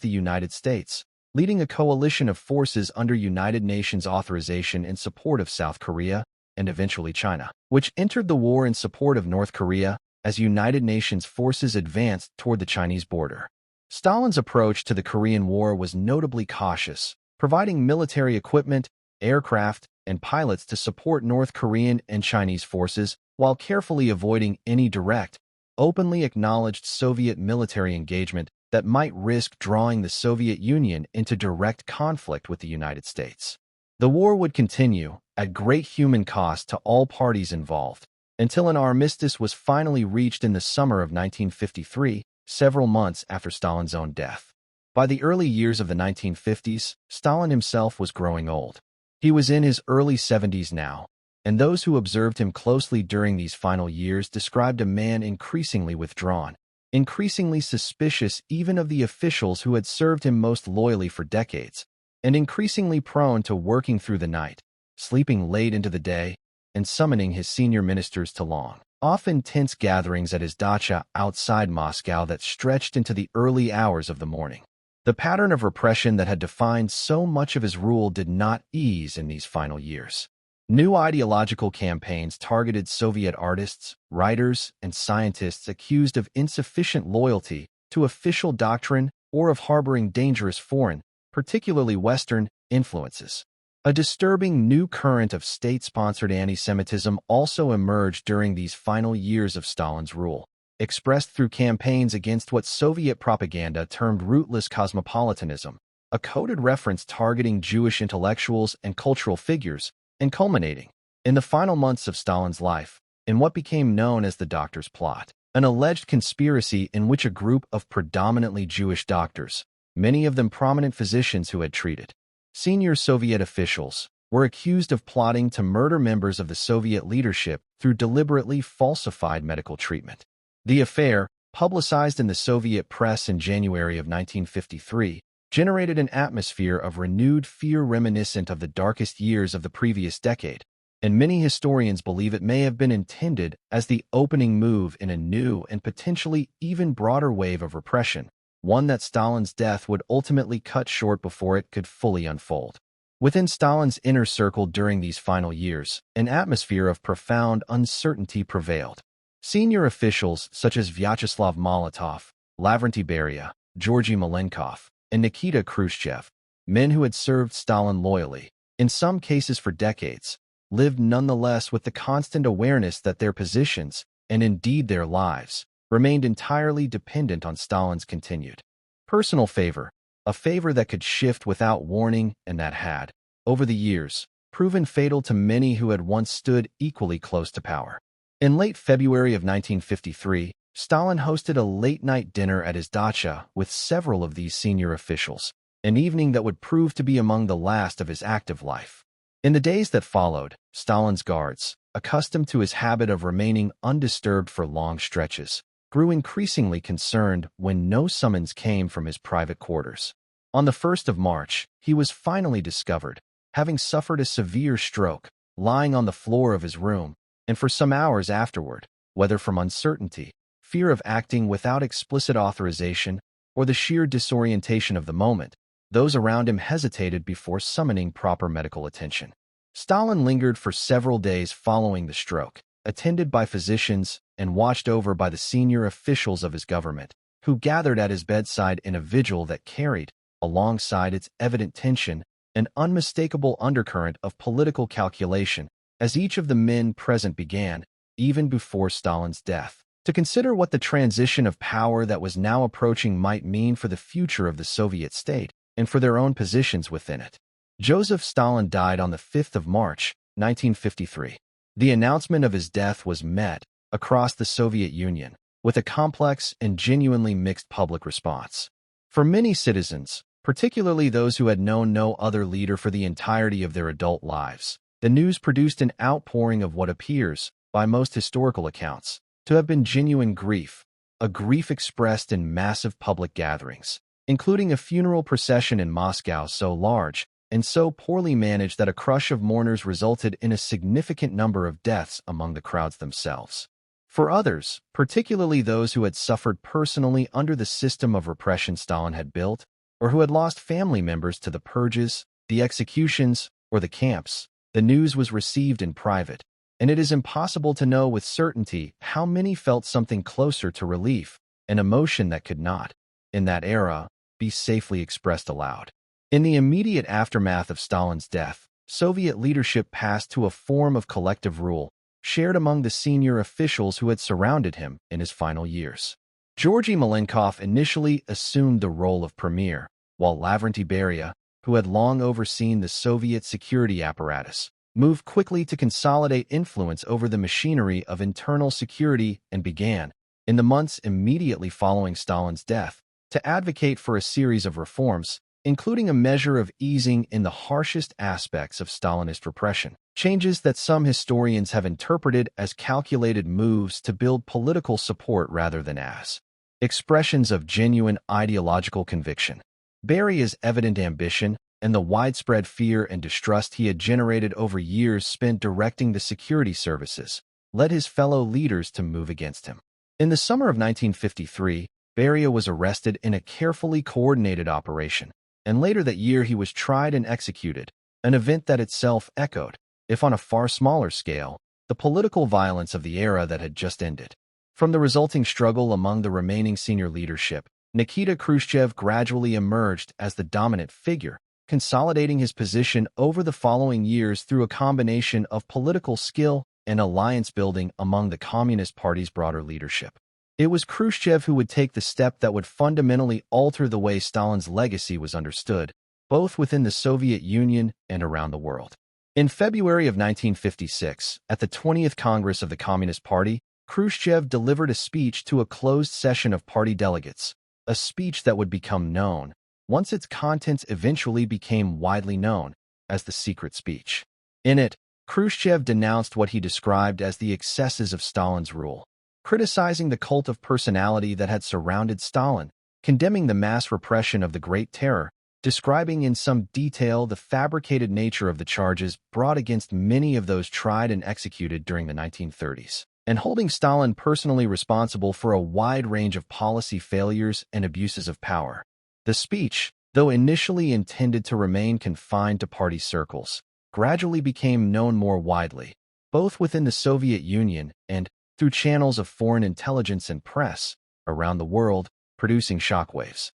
the United States, leading a coalition of forces under United Nations authorization in support of South Korea, and eventually China, which entered the war in support of North Korea as United Nations forces advanced toward the Chinese border. Stalin's approach to the Korean War was notably cautious, providing military equipment, aircraft, and pilots to support North Korean and Chinese forces while carefully avoiding any direct, openly acknowledged Soviet military engagement that might risk drawing the Soviet Union into direct conflict with the United States. The war would continue, at great human cost to all parties involved, until an armistice was finally reached in the summer of 1953, several months after Stalin's own death. By the early years of the 1950s, Stalin himself was growing old. He was in his early 70s now, and those who observed him closely during these final years described a man increasingly withdrawn, increasingly suspicious even of the officials who had served him most loyally for decades, and increasingly prone to working through the night, sleeping late into the day, and summoning his senior ministers to long, often tense gatherings at his dacha outside Moscow that stretched into the early hours of the morning. The pattern of repression that had defined so much of his rule did not ease in these final years. New ideological campaigns targeted Soviet artists, writers, and scientists accused of insufficient loyalty to official doctrine or of harboring dangerous foreign, particularly Western, influences. A disturbing new current of state-sponsored anti-Semitism also emerged during these final years of Stalin's rule, expressed through campaigns against what Soviet propaganda termed rootless cosmopolitanism, a coded reference targeting Jewish intellectuals and cultural figures, and culminating, in the final months of Stalin's life, in what became known as the Doctor's Plot, an alleged conspiracy in which a group of predominantly Jewish doctors, many of them prominent physicians who had treated senior Soviet officials, were accused of plotting to murder members of the Soviet leadership through deliberately falsified medical treatment. The affair, publicized in the Soviet press in January of 1953, generated an atmosphere of renewed fear reminiscent of the darkest years of the previous decade, and many historians believe it may have been intended as the opening move in a new and potentially even broader wave of repression, one that Stalin's death would ultimately cut short before it could fully unfold. Within Stalin's inner circle during these final years, an atmosphere of profound uncertainty prevailed. Senior officials such as Vyacheslav Molotov, Lavrentiy Beria, Georgy Malenkov, and Nikita Khrushchev, men who had served Stalin loyally, in some cases for decades, lived nonetheless with the constant awareness that their positions, and indeed their lives, remained entirely dependent on Stalin's continued personal favor, a favor that could shift without warning and that had, over the years, proven fatal to many who had once stood equally close to power. In late February of 1953, Stalin hosted a late-night dinner at his dacha with several of these senior officials, an evening that would prove to be among the last of his active life. In the days that followed, Stalin's guards, accustomed to his habit of remaining undisturbed for long stretches, grew increasingly concerned when no summons came from his private quarters. On the 1st of March, he was finally discovered, having suffered a severe stroke, lying on the floor of his room, and for some hours afterward, whether from uncertainty, fear of acting without explicit authorization, or the sheer disorientation of the moment, those around him hesitated before summoning proper medical attention. Stalin lingered for several days following the stroke, attended by physicians and watched over by the senior officials of his government, who gathered at his bedside in a vigil that carried, alongside its evident tension, an unmistakable undercurrent of political calculation, as each of the men present began, even before Stalin's death, to consider what the transition of power that was now approaching might mean for the future of the Soviet state and for their own positions within it. Joseph Stalin died on the 5th of March, 1953. The announcement of his death was met, across the Soviet Union, with a complex and genuinely mixed public response. For many citizens, particularly those who had known no other leader for the entirety of their adult lives, the news produced an outpouring of what appears, by most historical accounts, to have been genuine grief, a grief expressed in massive public gatherings, including a funeral procession in Moscow so large and so poorly managed that a crush of mourners resulted in a significant number of deaths among the crowds themselves. For others, particularly those who had suffered personally under the system of repression Stalin had built, or who had lost family members to the purges, the executions, or the camps, the news was received in private, and it is impossible to know with certainty how many felt something closer to relief, an emotion that could not, in that era, be safely expressed aloud. In the immediate aftermath of Stalin's death, Soviet leadership passed to a form of collective rule, shared among the senior officials who had surrounded him in his final years. Georgy Malenkov initially assumed the role of premier, while Lavrentiy Beria, who had long overseen the Soviet security apparatus, moved quickly to consolidate influence over the machinery of internal security and began, in the months immediately following Stalin's death, to advocate for a series of reforms, including a measure of easing in the harshest aspects of Stalinist repression, changes that some historians have interpreted as calculated moves to build political support rather than as expressions of genuine ideological conviction. Beria's evident ambition and the widespread fear and distrust he had generated over years spent directing the security services led his fellow leaders to move against him. In the summer of 1953, Beria was arrested in a carefully coordinated operation, and later that year he was tried and executed, an event that itself echoed, if on a far smaller scale, the political violence of the era that had just ended. From the resulting struggle among the remaining senior leadership, Nikita Khrushchev gradually emerged as the dominant figure, consolidating his position over the following years through a combination of political skill and alliance building among the Communist Party's broader leadership. It was Khrushchev who would take the step that would fundamentally alter the way Stalin's legacy was understood, both within the Soviet Union and around the world. In February of 1956, at the 20th Congress of the Communist Party, Khrushchev delivered a speech to a closed session of party delegates, a speech that would become known, once its contents eventually became widely known, as the secret speech. In it, Khrushchev denounced what he described as the excesses of Stalin's rule, criticizing the cult of personality that had surrounded Stalin, condemning the mass repression of the Great Terror, describing in some detail the fabricated nature of the charges brought against many of those tried and executed during the 1930s. and holding Stalin personally responsible for a wide range of policy failures and abuses of power. The speech, though initially intended to remain confined to party circles, gradually became known more widely, both within the Soviet Union and through channels of foreign intelligence and press around the world, producing shockwaves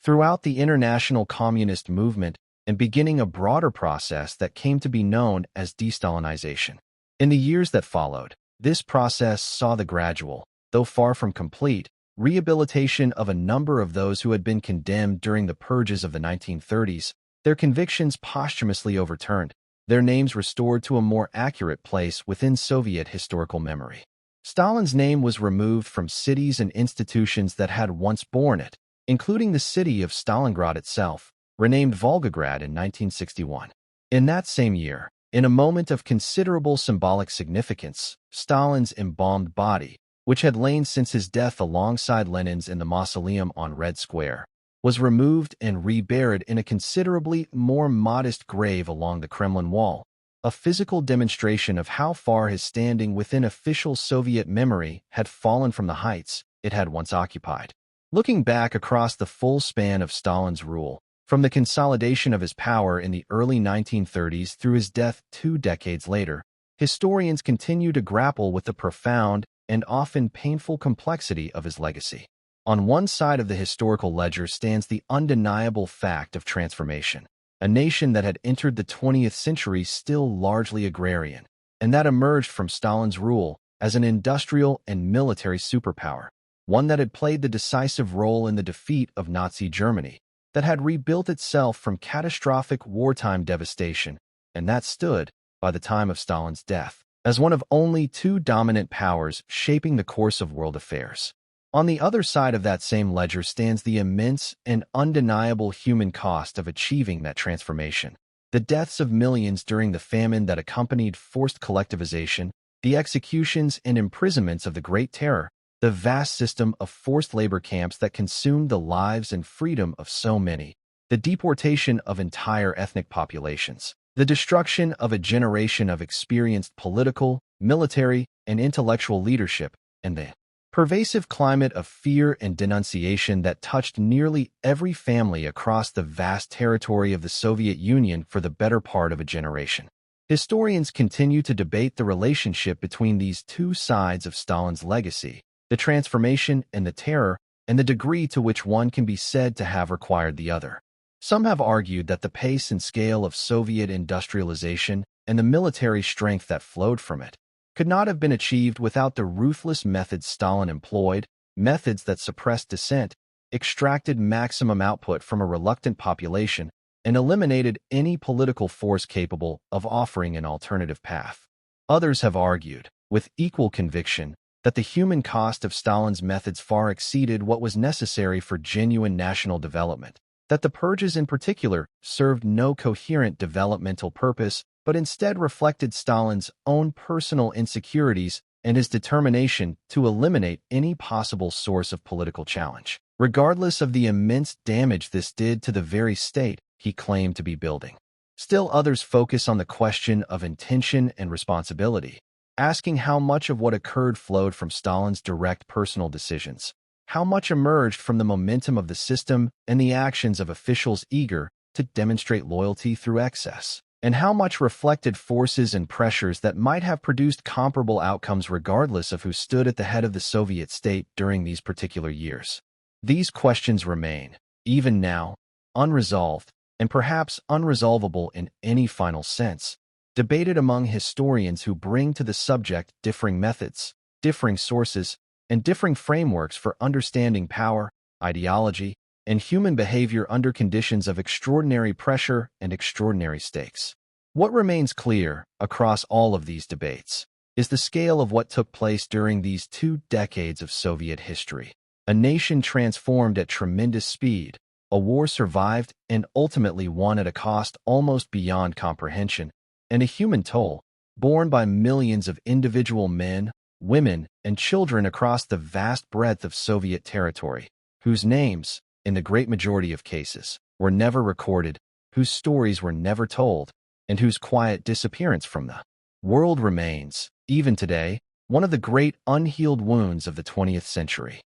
throughout the international communist movement and beginning a broader process that came to be known as de-Stalinization. In the years that followed, this process saw the gradual, though far from complete, rehabilitation of a number of those who had been condemned during the purges of the 1930s, their convictions posthumously overturned, their names restored to a more accurate place within Soviet historical memory. Stalin's name was removed from cities and institutions that had once borne it, including the city of Stalingrad itself, renamed Volgograd in 1961. In that same year, in a moment of considerable symbolic significance, Stalin's embalmed body, which had lain since his death alongside Lenin's in the mausoleum on Red Square, was removed and reburied in a considerably more modest grave along the Kremlin wall, a physical demonstration of how far his standing within official Soviet memory had fallen from the heights it had once occupied. Looking back across the full span of Stalin's rule, from the consolidation of his power in the early 1930s through his death 2 decades later, historians continue to grapple with the profound and often painful complexity of his legacy. On one side of the historical ledger stands the undeniable fact of transformation, a nation that had entered the 20th century still largely agrarian, and that emerged from Stalin's rule as an industrial and military superpower, one that had played the decisive role in the defeat of Nazi Germany, that had rebuilt itself from catastrophic wartime devastation, and that stood, by the time of Stalin's death, as one of only 2 dominant powers shaping the course of world affairs. On the other side of that same ledger stands the immense and undeniable human cost of achieving that transformation. The deaths of millions during the famine that accompanied forced collectivization, the executions and imprisonments of the Great Terror, the vast system of forced labor camps that consumed the lives and freedom of so many, the deportation of entire ethnic populations, the destruction of a generation of experienced political, military, and intellectual leadership, and the pervasive climate of fear and denunciation that touched nearly every family across the vast territory of the Soviet Union for the better part of a generation. Historians continue to debate the relationship between these 2 sides of Stalin's legacy, the transformation and the terror, and the degree to which one can be said to have required the other. Some have argued that the pace and scale of Soviet industrialization and the military strength that flowed from it could not have been achieved without the ruthless methods Stalin employed, methods that suppressed dissent, extracted maximum output from a reluctant population, and eliminated any political force capable of offering an alternative path. Others have argued, with equal conviction, that the human cost of Stalin's methods far exceeded what was necessary for genuine national development, that the purges in particular served no coherent developmental purpose, but instead reflected Stalin's own personal insecurities and his determination to eliminate any possible source of political challenge, regardless of the immense damage this did to the very state he claimed to be building. Still others focus on the question of intention and responsibility, asking how much of what occurred flowed from Stalin's direct personal decisions, how much emerged from the momentum of the system and the actions of officials eager to demonstrate loyalty through excess, and how much reflected forces and pressures that might have produced comparable outcomes regardless of who stood at the head of the Soviet state during these particular years. These questions remain, even now, unresolved, and perhaps unresolvable in any final sense, debated among historians who bring to the subject differing methods, differing sources, and differing frameworks for understanding power, ideology, and human behavior under conditions of extraordinary pressure and extraordinary stakes. What remains clear, across all of these debates, is the scale of what took place during these 2 decades of Soviet history. A nation transformed at tremendous speed, a war survived and ultimately won at a cost almost beyond comprehension, and a human toll, borne by millions of individual men, women, and children across the vast breadth of Soviet territory, whose names, in the great majority of cases, were never recorded, whose stories were never told, and whose quiet disappearance from the world remains, even today, one of the great unhealed wounds of the 20th century.